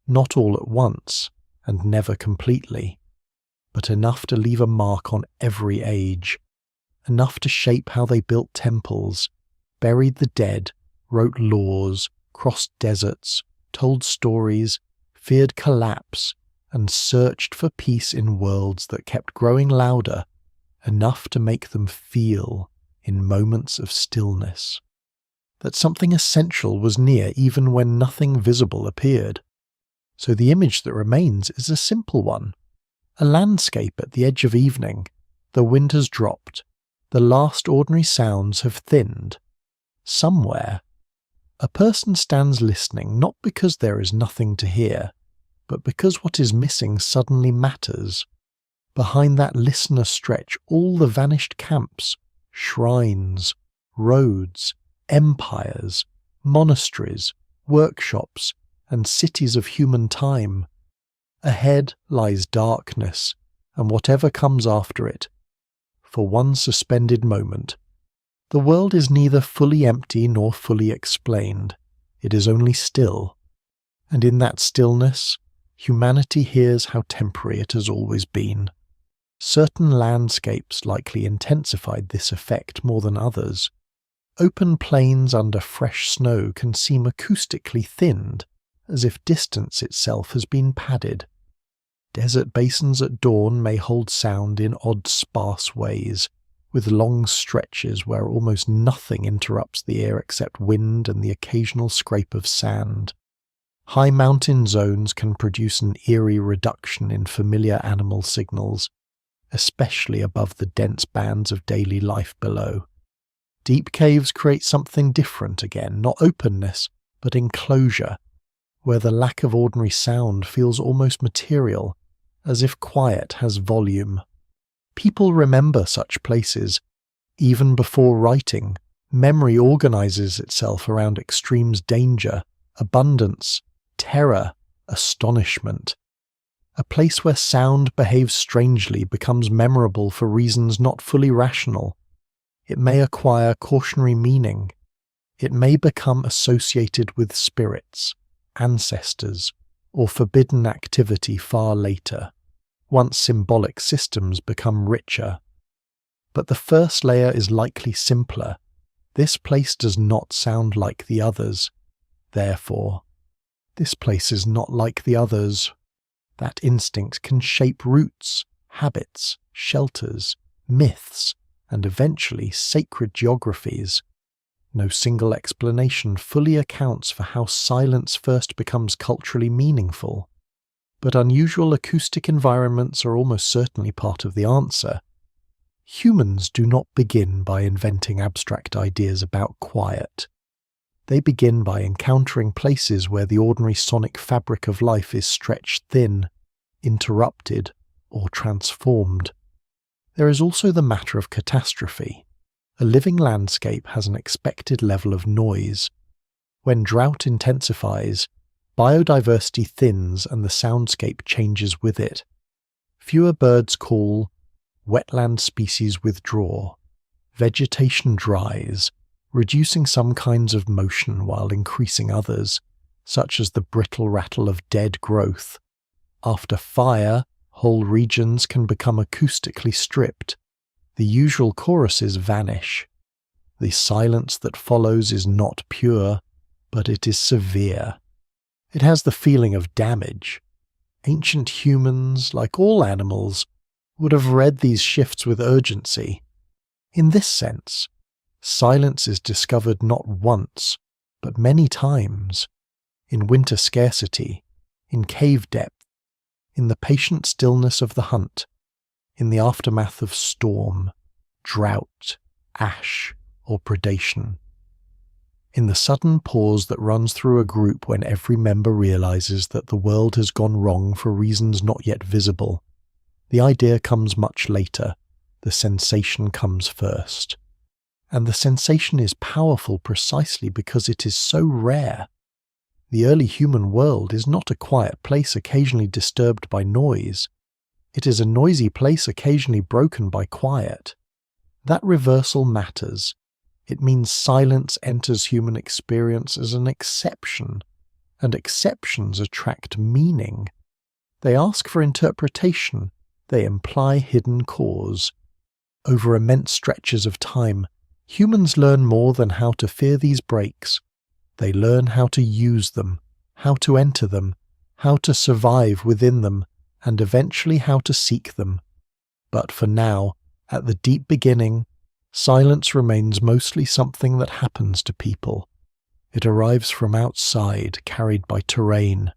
not all at once, and never completely, but enough to leave a mark on every age, enough to shape how they built temples, buried the dead, wrote laws, crossed deserts, told stories, feared collapse, and searched for peace in worlds that kept growing louder, enough to make them feel, in moments of stillness, that something essential was near even when nothing visible appeared. So the image that remains is a simple one. A landscape at the edge of evening. The wind has dropped. The last ordinary sounds have thinned. Somewhere, a person stands listening not because there is nothing to hear, but because what is missing suddenly matters. Behind that listener stretch all the vanished camps, shrines, roads, empires, monasteries, workshops, and cities of human time. Ahead lies darkness, and whatever comes after it. For one suspended moment, the world is neither fully empty nor fully explained. it is only still. And in that stillness, humanity hears how temporary it has always been. Certain landscapes likely intensified this effect more than others. Open plains under fresh snow can seem acoustically thinned, as if distance itself has been padded. Desert basins at dawn may hold sound in odd sparse ways, with long stretches where almost nothing interrupts the ear except wind and the occasional scrape of sand. High mountain zones can produce an eerie reduction in familiar animal signals, especially above the dense bands of daily life below. Deep caves create something different again, not openness, but enclosure, where the lack of ordinary sound feels almost material, as if quiet has volume. People remember such places. Even before writing, memory organizes itself around extremes: danger, abundance, terror, astonishment. A place where sound behaves strangely becomes memorable for reasons not fully rational. It may acquire cautionary meaning. It may become associated with spirits, ancestors, or forbidden activity far later, once symbolic systems become richer. But the first layer is likely simpler. This place does not sound like the others. Therefore, this place is not like the others. That instinct can shape roots, habits, shelters, myths, and eventually sacred geographies. No single explanation fully accounts for how silence first becomes culturally meaningful, but unusual acoustic environments are almost certainly part of the answer. Humans do not begin by inventing abstract ideas about quiet. They begin by encountering places where the ordinary sonic fabric of life is stretched thin, interrupted, or transformed. There is also the matter of catastrophe. A living landscape has an expected level of noise. When drought intensifies, biodiversity thins and the soundscape changes with it. Fewer birds call, wetland species withdraw, vegetation dries, reducing some kinds of motion while increasing others, such as the brittle rattle of dead growth. After fire, whole regions can become acoustically stripped. The usual choruses vanish. The silence that follows is not pure, but it is severe. It has the feeling of damage. Ancient humans, like all animals, would have read these shifts with urgency. In this sense, silence is discovered not once, but many times. In winter scarcity, in cave depth, in the patient stillness of the hunt, in the aftermath of storm, drought, ash, or predation. In the sudden pause that runs through a group when every member realizes that the world has gone wrong for reasons not yet visible. The idea comes much later, the sensation comes first. And the sensation is powerful precisely because it is so rare. The early human world is not a quiet place occasionally disturbed by noise. It is a noisy place occasionally broken by quiet. That reversal matters. It means silence enters human experience as an exception, and exceptions attract meaning. They ask for interpretation, they imply hidden cause. Over immense stretches of time, humans learn more than how to fear these breaks. They learn how to use them, how to enter them, how to survive within them, and eventually how to seek them. But for now, at the deep beginning, silence remains mostly something that happens to people. It arrives from outside, carried by terrain,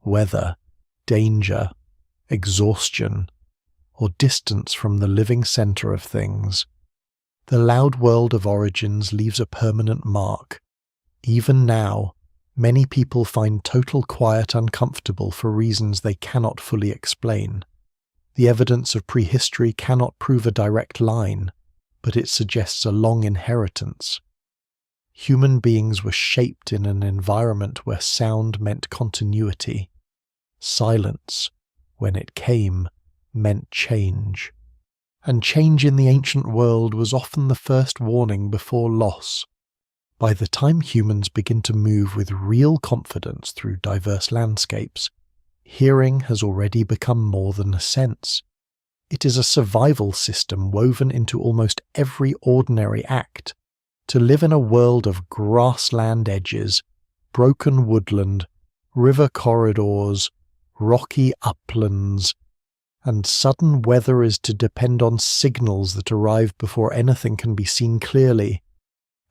weather, danger, exhaustion, or distance from the living center of things. The loud world of origins leaves a permanent mark. Even now, many people find total quiet uncomfortable for reasons they cannot fully explain. The evidence of prehistory cannot prove a direct line, but it suggests a long inheritance. Human beings were shaped in an environment where sound meant continuity. Silence, when it came, meant change. And change in the ancient world was often the first warning before loss. By the time humans begin to move with real confidence through diverse landscapes, hearing has already become more than a sense. It is a survival system woven into almost every ordinary act. To live in a world of grassland edges, broken woodland, river corridors, rocky uplands, and sudden weather is to depend on signals that arrive before anything can be seen clearly.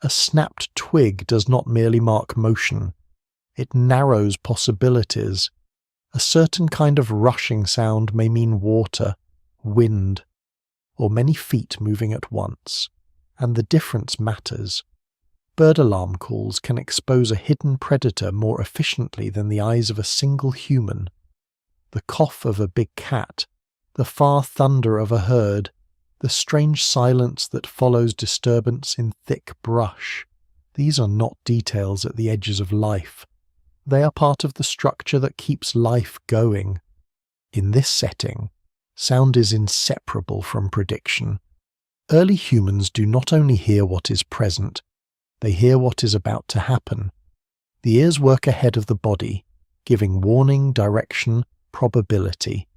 A snapped twig does not merely mark motion, it narrows possibilities. A certain kind of rushing sound may mean water, wind, or many feet moving at once, and the difference matters. Bird alarm calls can expose a hidden predator more efficiently than the eyes of a single human. The cough of a big cat, the far thunder of a herd, the strange silence that follows disturbance in thick brush. These are not details at the edges of life. They are part of the structure that keeps life going. In this setting, sound is inseparable from prediction. Early humans do not only hear what is present, they hear what is about to happen. The ears work ahead of the body, giving warning, direction, probability.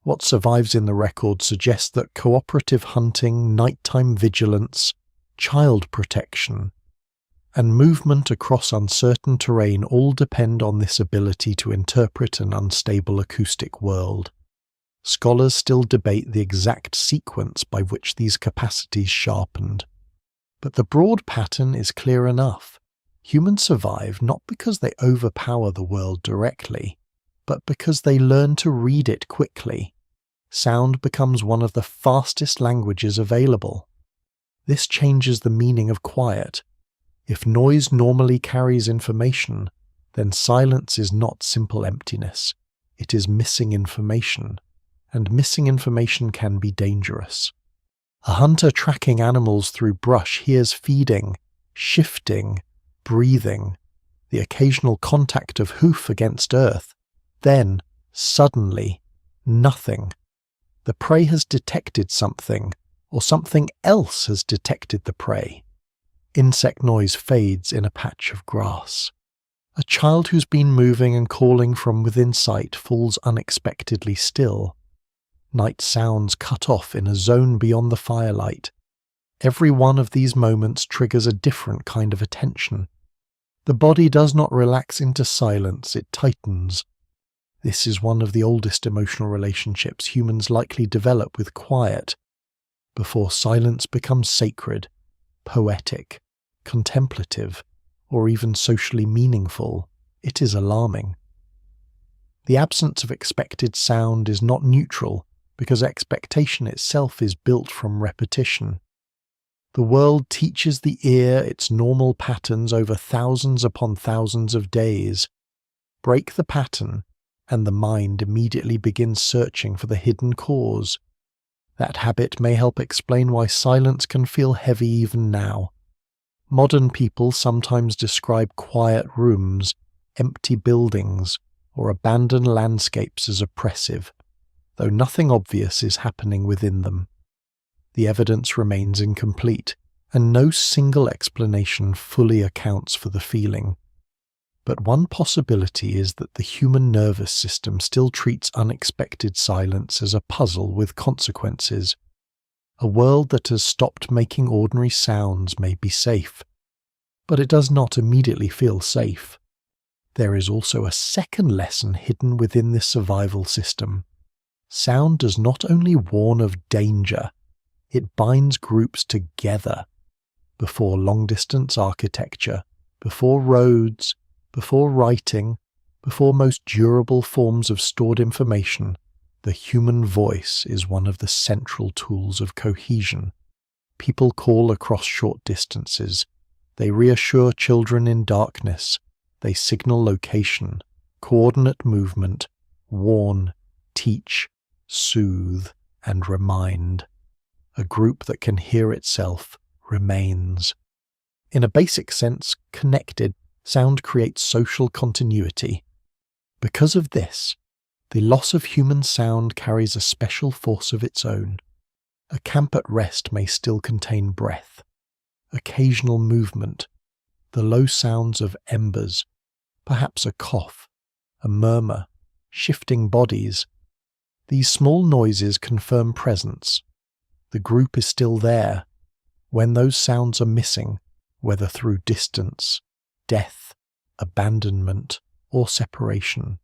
What survives in the record suggests that cooperative hunting, nighttime vigilance, child protection, and movement across uncertain terrain all depend on this ability to interpret an unstable acoustic world. Scholars still debate the exact sequence by which these capacities sharpened. But the broad pattern is clear enough. Humans survive not because they overpower the world directly, but because they learn to read it quickly. Sound becomes one of the fastest languages available. This changes the meaning of quiet. If noise normally carries information, then silence is not simple emptiness. It is missing information, and missing information can be dangerous. A hunter tracking animals through brush hears feeding, shifting, breathing, the occasional contact of hoof against earth. Then, suddenly, nothing. The prey has detected something, or something else has detected the prey. Insect noise fades in a patch of grass. A child who's been moving and calling from within sight falls unexpectedly still. Night sounds cut off in a zone beyond the firelight. Every one of these moments triggers a different kind of attention. The body does not relax into silence, it tightens. This is one of the oldest emotional relationships humans likely develop with quiet, before silence becomes sacred, poetic, contemplative, or even socially meaningful. It is alarming. The absence of expected sound is not neutral, because expectation itself is built from repetition. The world teaches the ear its normal patterns over thousands upon thousands of days. Break the pattern, and the mind immediately begins searching for the hidden cause. That habit may help explain why silence can feel heavy even now. Modern people sometimes describe quiet rooms, empty buildings, or abandoned landscapes as oppressive, though nothing obvious is happening within them. The evidence remains incomplete, and no single explanation fully accounts for the feeling. But one possibility is that the human nervous system still treats unexpected silence as a puzzle with consequences. A world that has stopped making ordinary sounds may be safe, but it does not immediately feel safe. There is also a second lesson hidden within this survival system. Sound does not only warn of danger, it binds groups together. Before long-distance architecture, before roads, before writing, before most durable forms of stored information, the human voice is one of the central tools of cohesion. People call across short distances. They reassure children in darkness. They signal location, coordinate movement, warn, teach, soothe, and remind. A group that can hear itself remains. In a basic sense, connected, sound creates social continuity. Because of this, the loss of human sound carries a special force of its own. A camp at rest may still contain breath, occasional movement, the low sounds of embers, perhaps a cough, a murmur, shifting bodies. These small noises confirm presence. The group is still there. When those sounds are missing, whether through distance, death, abandonment, or separation,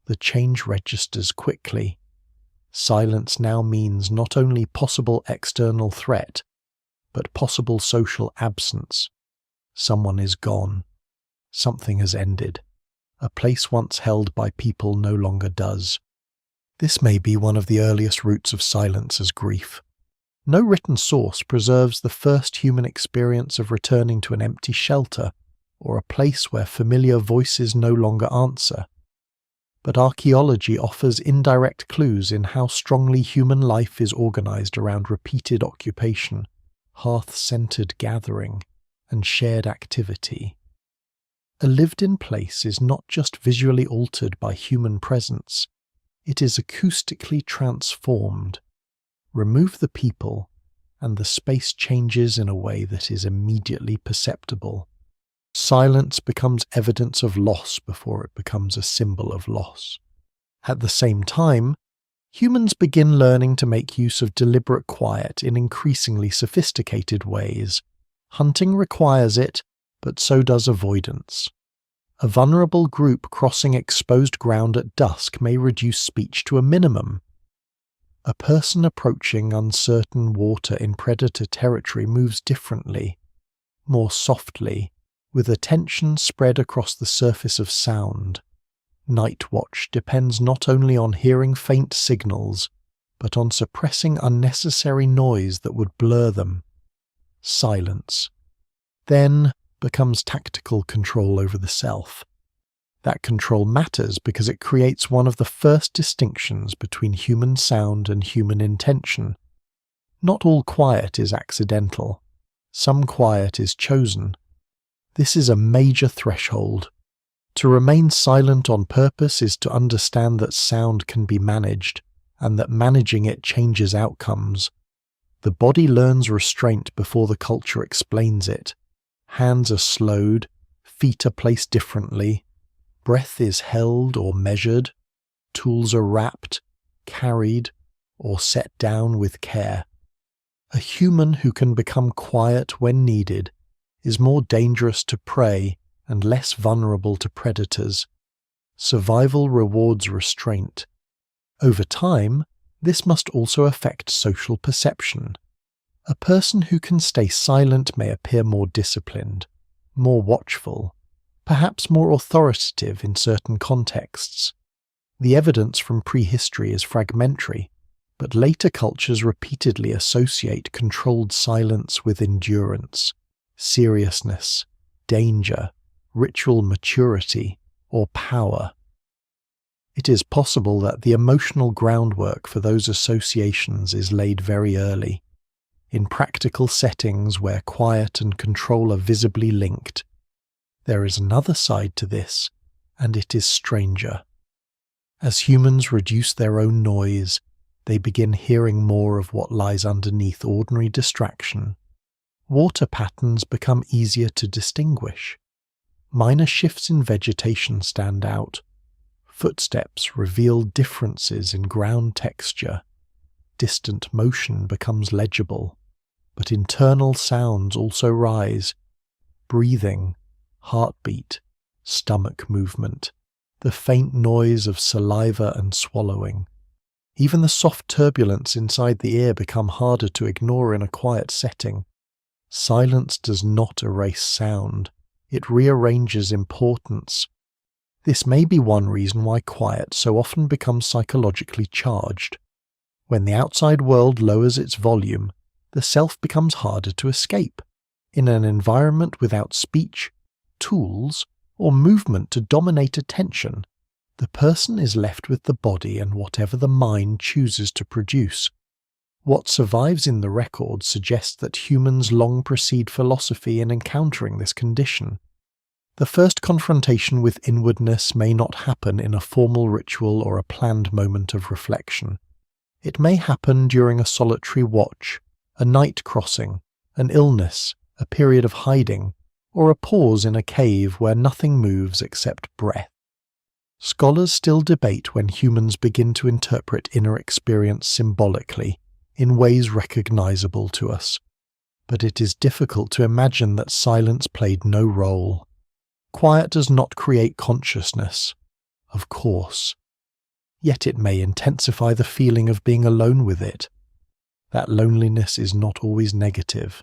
the change registers quickly. Silence now means not only possible external threat, but possible social absence. Someone is gone. Something has ended. A place once held by people no longer does. This may be one of the earliest roots of silence as grief. No written source preserves the first human experience of returning to an empty shelter or a place where familiar voices no longer answer. But archaeology offers indirect clues in how strongly human life is organized around repeated occupation, hearth-centered gathering, and shared activity. A lived-in place is not just visually altered by human presence, it is acoustically transformed. Remove the people, and the space changes in a way that is immediately perceptible. Silence becomes evidence of loss before it becomes a symbol of loss. At the same time, humans begin learning to make use of deliberate quiet in increasingly sophisticated ways. Hunting requires it, but so does avoidance. A vulnerable group crossing exposed ground at dusk may reduce speech to a minimum. A person approaching uncertain water in predator territory moves differently, more softly, with attention spread across the surface of sound. Night watch depends not only on hearing faint signals, but on suppressing unnecessary noise that would blur them. Silence, then, becomes tactical control over the self. That control matters because it creates one of the first distinctions between human sound and human intention. Not all quiet is accidental. Some quiet is chosen. This is a major threshold. To remain silent on purpose is to understand that sound can be managed, and that managing it changes outcomes. The body learns restraint before the culture explains it. Hands are slowed, feet are placed differently, breath is held or measured, tools are wrapped, carried, or set down with care. A human who can become quiet when needed is more dangerous to prey and less vulnerable to predators. Survival rewards restraint. Over time, this must also affect social perception. A person who can stay silent may appear more disciplined, more watchful, perhaps more authoritative in certain contexts. The evidence from prehistory is fragmentary, but later cultures repeatedly associate controlled silence with endurance, seriousness, danger, ritual maturity, or power. It is possible that the emotional groundwork for those associations is laid very early, in practical settings where quiet and control are visibly linked. There is another side to this, and it is stranger. As humans reduce their own noise, they begin hearing more of what lies underneath ordinary distraction. Water patterns become easier to distinguish. Minor shifts in vegetation stand out. Footsteps reveal differences in ground texture. Distant motion becomes legible, but internal sounds also rise. Breathing, heartbeat, stomach movement, the faint noise of saliva and swallowing. Even the soft turbulence inside the ear become harder to ignore in a quiet setting. Silence does not erase sound. It rearranges importance. This may be one reason why quiet so often becomes psychologically charged. When the outside world lowers its volume, the self becomes harder to escape. In an environment without speech, tools, or movement to dominate attention, the person is left with the body and whatever the mind chooses to produce. What survives in the record suggests that humans long precede philosophy in encountering this condition. The first confrontation with inwardness may not happen in a formal ritual or a planned moment of reflection. It may happen during a solitary watch, a night crossing, an illness, a period of hiding, or a pause in a cave where nothing moves except breath. Scholars still debate when humans begin to interpret inner experience symbolically, in ways recognizable to us, but it is difficult to imagine that silence played no role. Quiet does not create consciousness, of course, yet it may intensify the feeling of being alone with it. That loneliness is not always negative.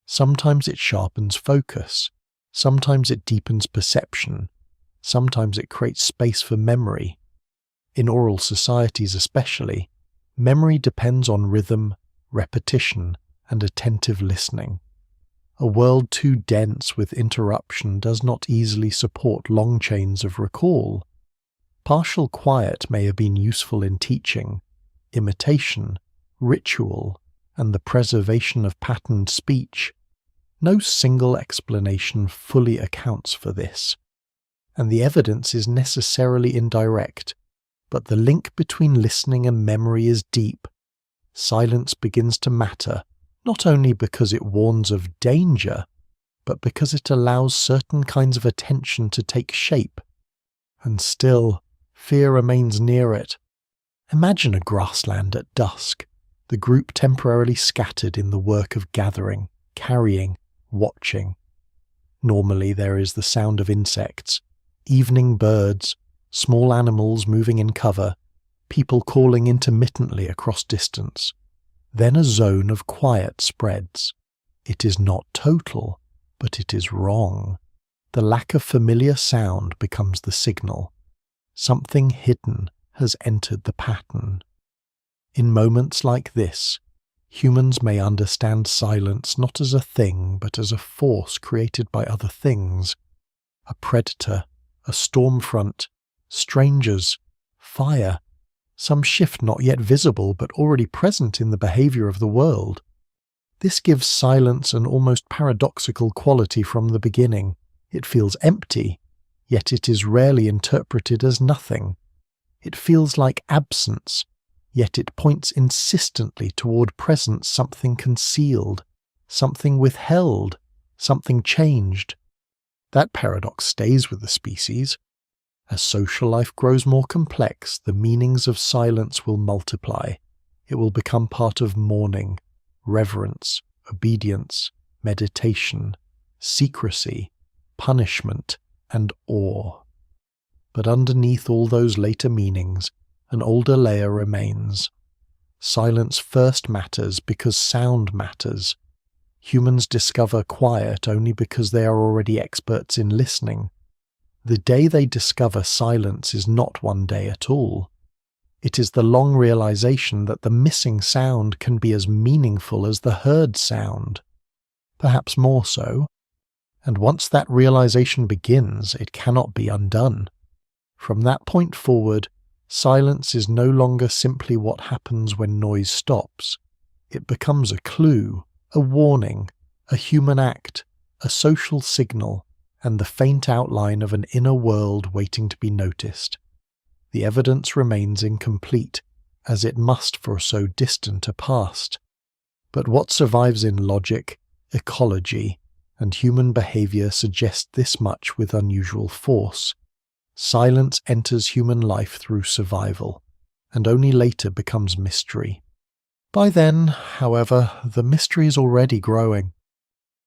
Sometimes it sharpens focus, sometimes it deepens perception, sometimes it creates space for memory. In oral societies especially, memory depends on rhythm, repetition, and attentive listening. A world too dense with interruption does not easily support long chains of recall. Partial quiet may have been useful in teaching, imitation, ritual, and the preservation of patterned speech. No single explanation fully accounts for this, and the evidence is necessarily indirect, but the link between listening and memory is deep. Silence begins to matter, not only because it warns of danger, but because it allows certain kinds of attention to take shape. And still, fear remains near it. Imagine a grassland at dusk, the group temporarily scattered in the work of gathering, carrying, watching. Normally there is the sound of insects, evening birds, small animals moving in cover, people calling intermittently across distance. Then a zone of quiet spreads. It is not total, but it is wrong. The lack of familiar sound becomes the signal. Something hidden has entered the pattern. In moments like this, humans may understand silence not as a thing, but as a force created by other things. A predator, a storm front, strangers, fire, some shift not yet visible but already present in the behavior of the world. This gives silence an almost paradoxical quality from the beginning. It feels empty, yet it is rarely interpreted as nothing. It feels like absence, yet it points insistently toward presence, something concealed, something withheld, something changed. That paradox stays with the species. As social life grows more complex, the meanings of silence will multiply. It will become part of mourning, reverence, obedience, meditation, secrecy, punishment, and awe. But underneath all those later meanings, an older layer remains. Silence first matters because sound matters. Humans discover quiet only because they are already experts in listening. The day they discover silence is not one day at all. It is the long realization that the missing sound can be as meaningful as the heard sound, perhaps more so. And once that realization begins, it cannot be undone. From that point forward, silence is no longer simply what happens when noise stops. It becomes a clue, a warning, a human act, a social signal, and the faint outline of an inner world waiting to be noticed. The evidence remains incomplete, as it must for so distant a past. But what survives in logic, ecology, and human behavior suggests this much with unusual force. Silence enters human life through survival, and only later becomes mystery. By then, however, the mystery is already growing.